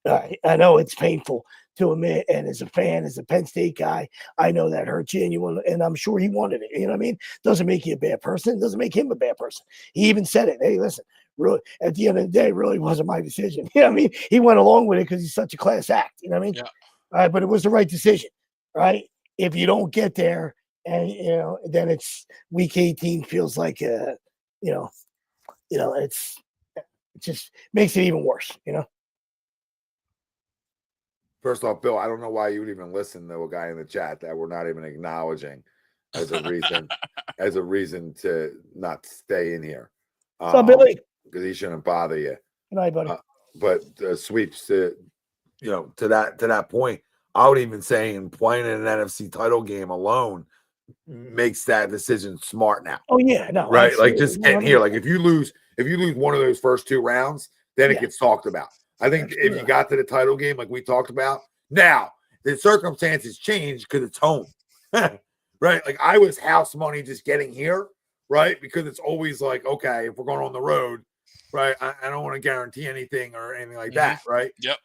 I know it's painful to admit, and as a fan, as a Penn State guy, I know that hurts you, and I'm sure he wanted it. You know what I mean? Doesn't make you a bad person. Doesn't make him a bad person. He even said it. Hey, listen, really, at the end of the day, it really wasn't my decision. You know what I mean? He went along with it because he's such a class act. You know what I mean? Yeah. All right, but it was the right decision, right? If you don't get there, and then it's week 18 feels like it just makes it even worse. First off, Bill, I don't know why you would even listen to a guy in the chat that we're not even acknowledging as a reason to not stay in here. What's up, Billy? Because he shouldn't bother you. Good night, buddy. But sweeps to that point, I would even say in playing in an NFC title game alone makes that decision smart now. Oh yeah, no, right. Like just getting here. Like if you lose one of those first two rounds, then it gets talked about. I think if you got to the title game, like we talked about, now the circumstances change because it's home, right? Like I was house money just getting here, right? Because it's always like, okay, if we're going on the road, right? I don't want to guarantee anything or anything like that, right? Yep.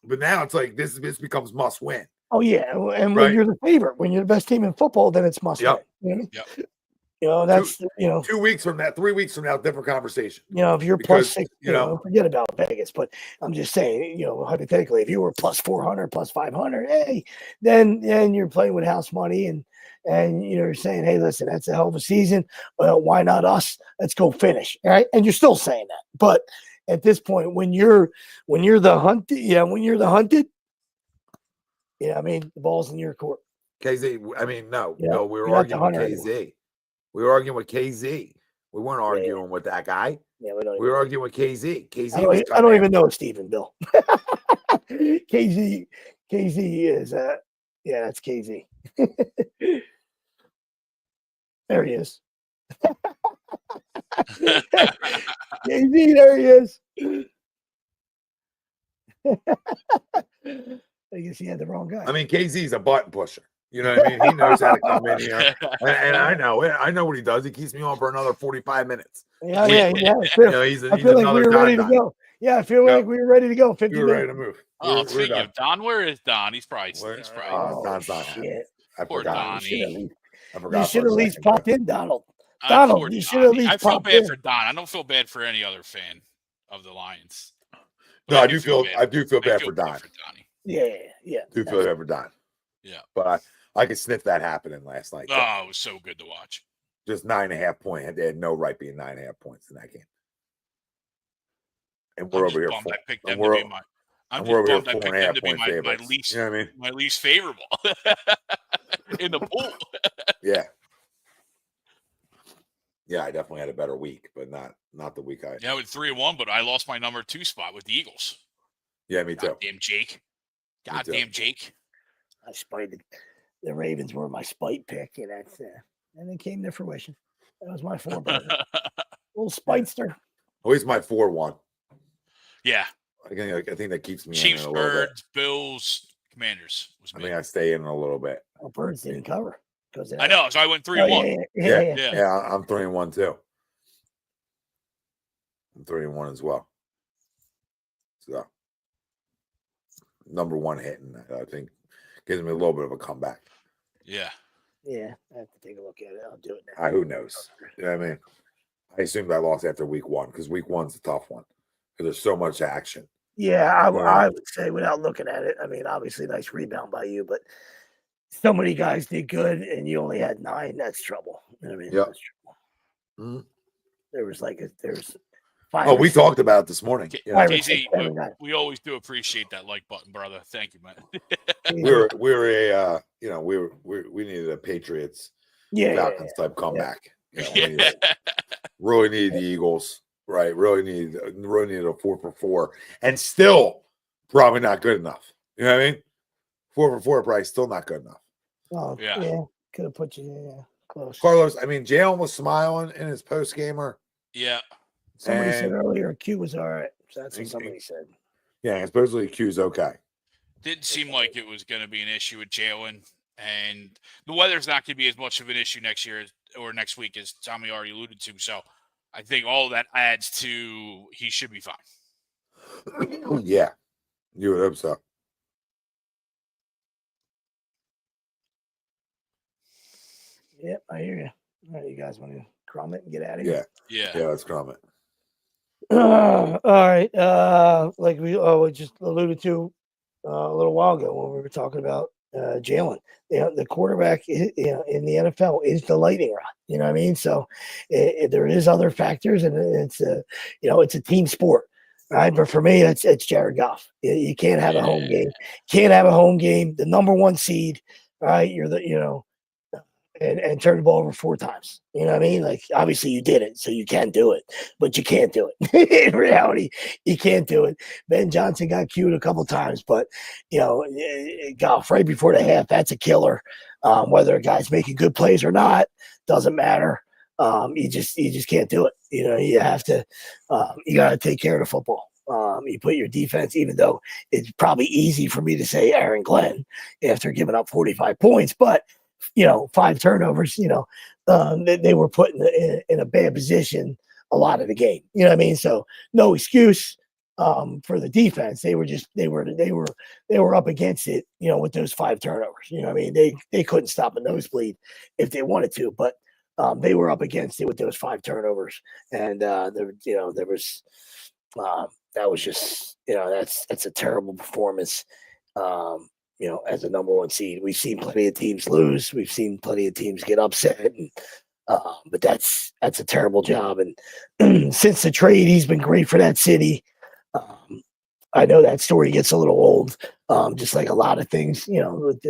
But now it's like this becomes must win. Oh yeah, and when you're the favorite, when you're the best team in football, then it's must win. You know what I mean? Yep. That's 2 weeks from now, 3 weeks from now, different conversation. If you're plus 6, forget about Vegas. But I'm just saying, hypothetically, if you were plus 400, plus 500, hey, then you're playing with house money, and you're saying, hey, listen, that's a hell of a season. Why not us? Let's go finish. All right, and you're still saying that, but at this point, when you're the hunted, I mean, the ball's in your court. KZ, I mean, no, we were arguing with KZ. We were arguing with KZ. We weren't Yeah. arguing with that guy. Yeah, we don't. We were arguing with KZ. KZ I was don't even know Stephen Bill. KZ is yeah, that's KZ. There he is. KZ, there he is. I guess he had the wrong guy. I mean, KZ's a button pusher. You know what I mean? He knows how to come in here. And I know it. I know what he does. He keeps me on for another 45 minutes. Yeah. You know, he's I feel like we another were ready to Don. go. Yeah, I feel like we were ready to go. 50 We were minutes. ready to move. Oh, We're speaking done. of Don, where is Don? He's probably. Oh, Don's not here. Shit. I Poor forgot. Donnie. I forgot. You should for a at least second, pop in, Donald. Poor Donald, you should at Donnie. least I feel pop bad in. for Don. I don't feel bad for any other fan of the Lions. But No, I do feel bad for Don. Donnie. Yeah. I do feel bad for Don. Yeah. But I could sniff that happening last night. Oh, it was so good to watch. Just 9.5 points. They had no right being 9.5 points in that game. And we're over here. I picked them we're to be my. I'm we're over here just bummed I picked them to be my least. You know what I mean? My least favorable in the pool. Yeah. Yeah, I definitely had a better week, but not the week I. Yeah, with 3-1, but I lost my number 2 spot with the Eagles. Yeah, me too. Goddamn Jake. Goddamn Jake. I spited. The Ravens were my spite pick, and and it came to fruition. That was my 4 brother. Little spitester. Always my 4-1. Yeah. I think that keeps me Chiefs, in a little Birds, bit. Bills, Commanders. Was I me. think I stay in a little bit. Oh, Birds didn't cover. I know, so I went 3-1. Yeah, I'm 3-1 too. I'm 3-1 as well. So number 1 hitting, I think, gives me a little bit of a comeback. Yeah. Yeah, I have to take a look at it. I'll do it now. Who knows? You know what I mean? I assumed I lost after week 1 because week 1's a tough one because there's so much action. Yeah, I would say without looking at it. I mean, obviously, nice rebound by you, but so many guys did good, and you only had 9. That's trouble. You know what I mean? Yep. That's trouble. Mm-hmm. There's 5. Oh, we talked about it this morning. Casey, we always do appreciate that like button, brother. Thank you, man. we needed a Patriots Falcons type comeback. Yeah. Really needed the Eagles, right? Really needed a 4-for-4, and still probably not good enough. You know what I mean? 4-for-4 probably still not good enough. Oh, yeah. Could have put you close. Carlos, I mean, Jalen was smiling in his post gamer. Yeah. Somebody said earlier Q was all right. So that's what somebody said. Yeah, and supposedly Q's okay. Didn't seem like it was going to be an issue with Jalen, and the weather's not going to be as much of an issue next year or next week as Tommy already alluded to. So I think all of that adds to he should be fine. Yeah, you would hope so. Yep, I hear you. All right, you guys want to crumb it and get out of here? Yeah, let's crumb it. All right. Like we just alluded to a little while ago when we were talking about Jalen. The quarterback in the NFL is the lightning rod. You know what I mean? So there is other factors, and it's a team sport, right? But for me, it's Jared Goff. You can't have a home game. Can't have a home game. The number 1 seed, right? You're and turn the ball over 4 times. You know what I mean? Like, obviously you did it, so you can do it, but you can't do it. In reality, you can't do it. Ben Johnson got cued a couple times, but, Goff right before the half, that's a killer. Whether a guy's making good plays or not, doesn't matter. You just can't do it. You have to, you got to take care of the football. You put your defense, even though it's probably easy for me to say Aaron Glenn after giving up 45 points, but 5 turnovers, they were put in a bad position a lot of the game. You know what I mean? So no excuse for the defense. They were up against it, with those 5 turnovers. You know what I mean? They couldn't stop a nosebleed if they wanted to, but they were up against it with those 5 turnovers. And there was that was just, that's a terrible performance. As a number 1 seed, we've seen plenty of teams lose. We've seen plenty of teams get upset, and, but that's a terrible job. And since the trade, he's been great for that city. I know that story gets a little old, just like a lot of things, with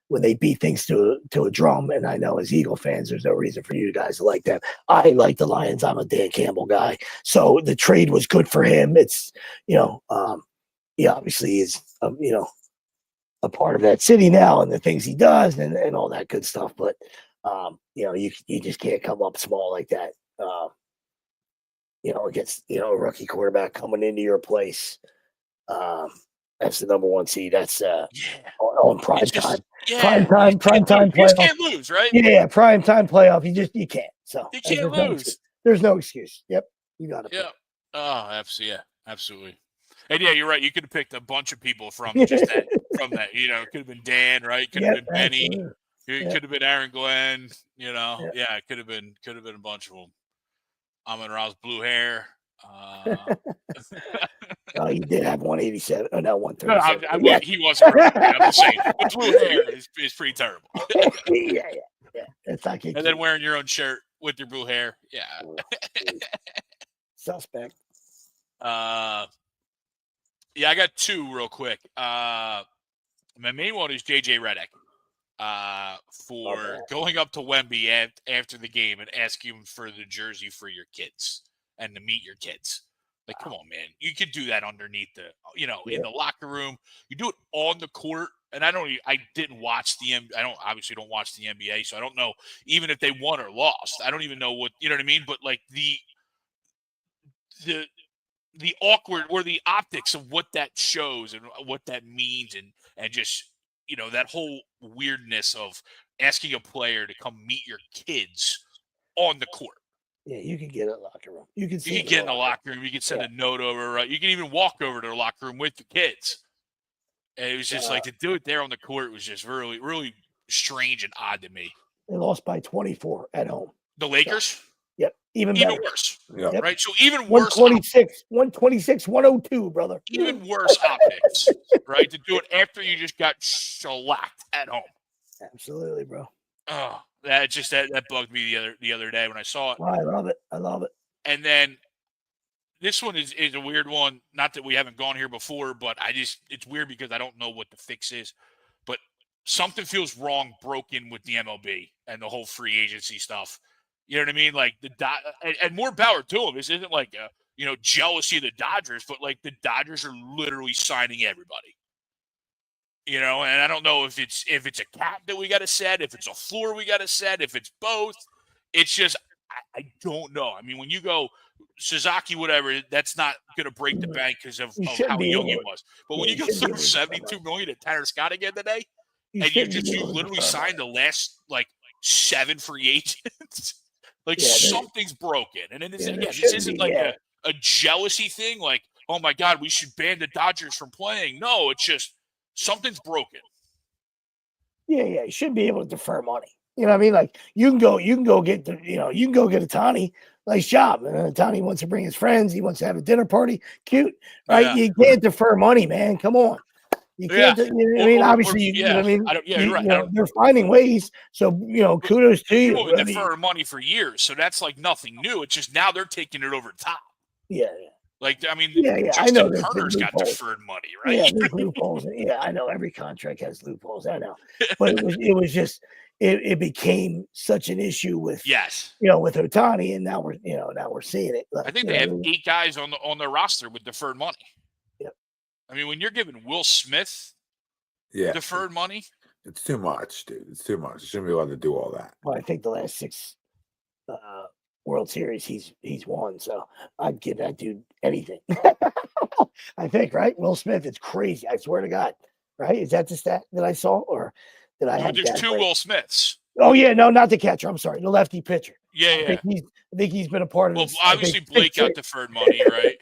when they beat things to a drum. And I know as Eagle fans, there's no reason for you guys to like them. I like the Lions. I'm a Dan Campbell guy. So the trade was good for him. It's, he obviously is, a part of that city now and the things he does and all that good stuff. But, you just can't come up small like that. Against, a rookie quarterback coming into your place. That's the number one seed. That's on prime time. Prime time playoff. You just can't lose, right? Yeah, prime time playoff. You can't. So you can't lose. There's no excuse. Yep, you got it. Yeah. Oh, absolutely. Yeah, absolutely. And yeah, you're right. You could have picked a bunch of people from just that. From that, it could have been Dan, right? Could have been Benny. It could have been Aaron Glenn. It could have been a bunch of them. Amon-Ra's blue hair. Oh, he did have 187. Oh, no, 137. No, he wasn't right. I'm just saying. The blue hair is pretty terrible. yeah. It's not and then wearing your own shirt with your blue hair. Yeah. Suspect. I got two real quick. My main one is JJ Redick for going up to Wemby after the game and asking him for the jersey for your kids and to meet your kids. Like, come on, man. You could do that underneath in the locker room. You do it on the court. And I didn't watch obviously don't watch the NBA, so I don't know even if they won or lost. I don't even know what, you know what I mean? But like the awkward or the optics of what that shows and what that means and just, that whole weirdness of asking a player to come meet your kids on the court. Yeah, you can get in the locker room. You can get in the locker room. You can send a note over, right? You can even walk over to the locker room with the kids. And it was just like to do it there on the court was just really, really strange and odd to me. They lost by 24 at home. The Lakers? Yep. Even worse. Yep. Right? So even worse. 126, 102, brother. Even worse optics, right? To do it after you just got shellacked at home. Absolutely, bro. Oh, that bugged me the other day when I saw it. Oh, I love it. And then this one is a weird one. Not that we haven't gone here before, but it's weird because I don't know what the fix is. But something feels wrong, broken with the MLB and the whole free agency stuff. You know what I mean? Like and more power to them. This isn't like jealousy of the Dodgers, but like the Dodgers are literally signing everybody. And I don't know if it's a cap that we got to set, if it's a floor we got to set, if it's both. It's just I don't know. I mean, when you go Suzuki, whatever, that's not going to break the bank because of how young he was. But when you go through $72 million to Tanner Scott again today, and you literally signed the last like 7 free agents, something's broken. And then this isn't like a jealousy thing. Like, oh my God, we should ban the Dodgers from playing. No, it's just something's broken. Yeah, you should be able to defer money. You know what I mean? Like you can go get a Tani. Nice job. And Tani wants to bring his friends. He wants to have a dinner party. Cute, right? Yeah. You can't defer money, man. Come on. You can't. Obviously, you know what I mean? You're right. They're finding ways. So kudos to you. People have been deferring money for years, so that's like nothing new. It's just now they're taking it over the top. Yeah. Like, I mean, I know Turner's got deferred money, right? Yeah, there's loopholes. Yeah, I know every contract has loopholes. I know, but it was just it became such an issue with with Ohtani, and now we're seeing it. I think they have 8 guys on their roster with deferred money. Yep. I mean, when you're giving Will Smith deferred money, it's too much, dude. It's too much. You shouldn't be allowed to do all that. Well, I think the last 6 World Series he's won, so I'd give that dude anything. I think, right? Will Smith, it's crazy. I swear to God, right? Is that the stat that I saw, or did I have? There's 2 Will Smiths. Oh yeah, no, not the catcher. I'm sorry, the lefty pitcher. Yeah. I think he's been a part of. Well, obviously Blake got deferred money, right?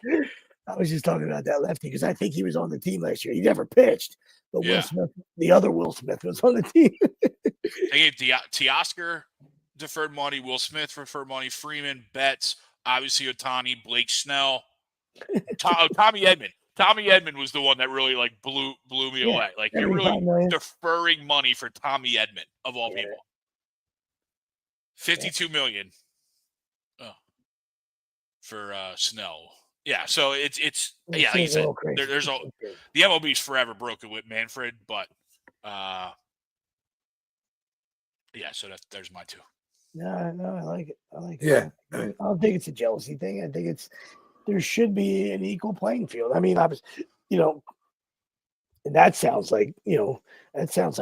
I was just talking about that lefty because I think he was on the team last year. He never pitched, but Will Smith, the other Will Smith, was on the team. They gave Teoscar deferred money, Will Smith deferred money, Freeman, Betts, obviously Ohtani, Blake Snell, Tommy Edman. Tommy Edman was the one that really like blew me away. Like you're really deferring money for Tommy Edman of all people. $52 million for Snell. Yeah, so it's like I said, there's the MLB's forever broken with Manfred, but Yeah, so there's my 2. No, I like it. I like it. Yeah. I don't think it's a jealousy thing. I think there should be an equal playing field. I mean, and that sounds like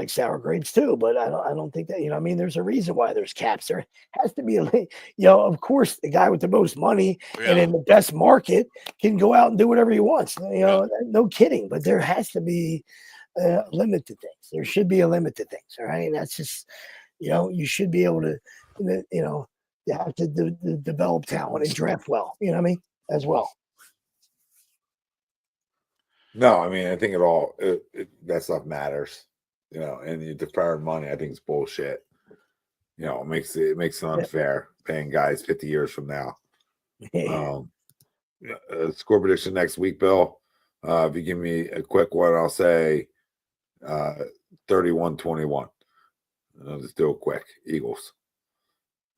sour grapes too. But I don't think that. I mean, there's a reason why there's caps. There has to be of course, the guy with the most money and in the best market can go out and do whatever he wants. No kidding. But there has to be a limit to things. There should be a limit to things. All right, and that's just you should be able to you have to develop talent and draft well. You know what I mean? As well. No, I mean, I think that stuff matters, and you defer money. I think it's bullshit. It makes it unfair paying guys 50 years from now. Score prediction next week, Bill. If you give me a quick one, I'll say 31-21. I'll just do it quick. Eagles.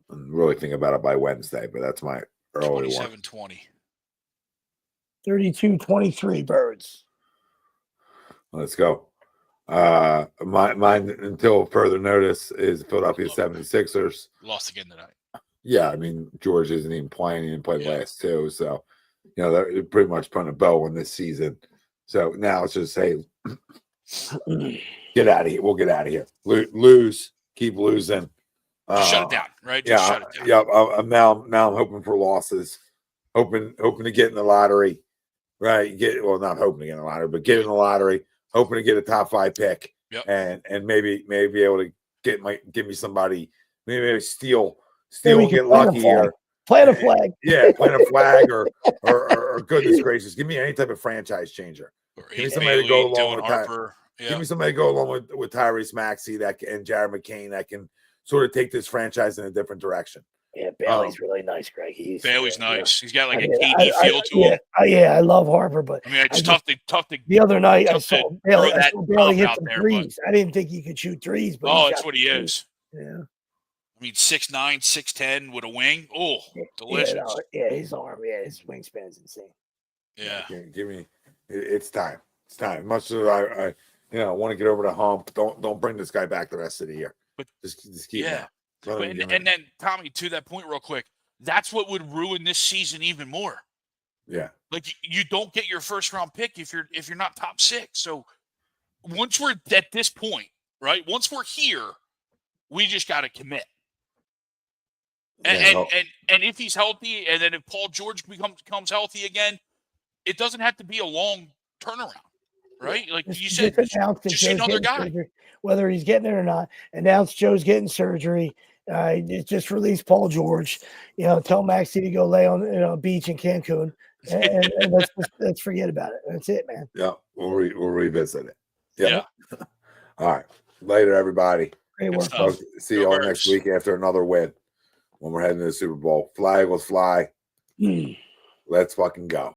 I'm really thinking about it by Wednesday, but that's my early one. 27-20. 32-23 Birds. Let's go. Mine until further notice is Philadelphia 76ers. Lost again tonight. Yeah, I mean, George isn't even playing. He didn't play last 2. So, they're pretty much putting a bow on this season. So now it's just, hey, get out of here. We'll get out of here. Lose. Keep losing. Shut it down, right? Just shut it down. Yeah. I'm hoping for losses. Hoping to get in the lottery. Right. Not hoping to get in the lottery, but get in the lottery. Hoping to get a top 5 pick, and maybe able to give me somebody, maybe steal and get lucky here. Plant a flag. Yeah, plant a flag or goodness gracious, give me any type of franchise changer. Give me somebody to go along with Harper. Give me somebody to go along with Tyrese Maxey and Jared McCain that can sort of take this franchise in a different direction. Yeah, Bailey's really nice, Greg. Bailey's nice. He's got like a KD feel to him. I love Harper, but I mean, it's tough to. The other night, I saw Bailey hit some threes. I didn't think he could shoot threes, but that's what he is. Yeah. I mean, 6'9", 6'10" with a wing. Oh, delicious. His arm. Yeah, his wingspan's insane. Yeah. Give me. It's time. It's time. Much as I want to get over the hump. Don't bring this guy back the rest of the year. But just keep him. And then, Tommy, to that point real quick, that's what would ruin this season even more. Yeah. Like, you don't get your first-round pick if you're not top 6. So once we're at this point, right, once we're here, we just got to commit. And if he's healthy, and then if Paul George becomes healthy again, it doesn't have to be a long turnaround, right? Like you said, just another guy. Surgery, whether he's getting it or not, announce Joe's getting surgery. Just release Paul George. Tell Maxie to go lay on a beach in Cancun, and let's forget about it. That's it, man. Yeah, we'll revisit it. Yeah. All right. Later, everybody. Great work. See you all next week after another win when we're heading to the Super Bowl. Fly, Eagles, fly. Let's fucking go.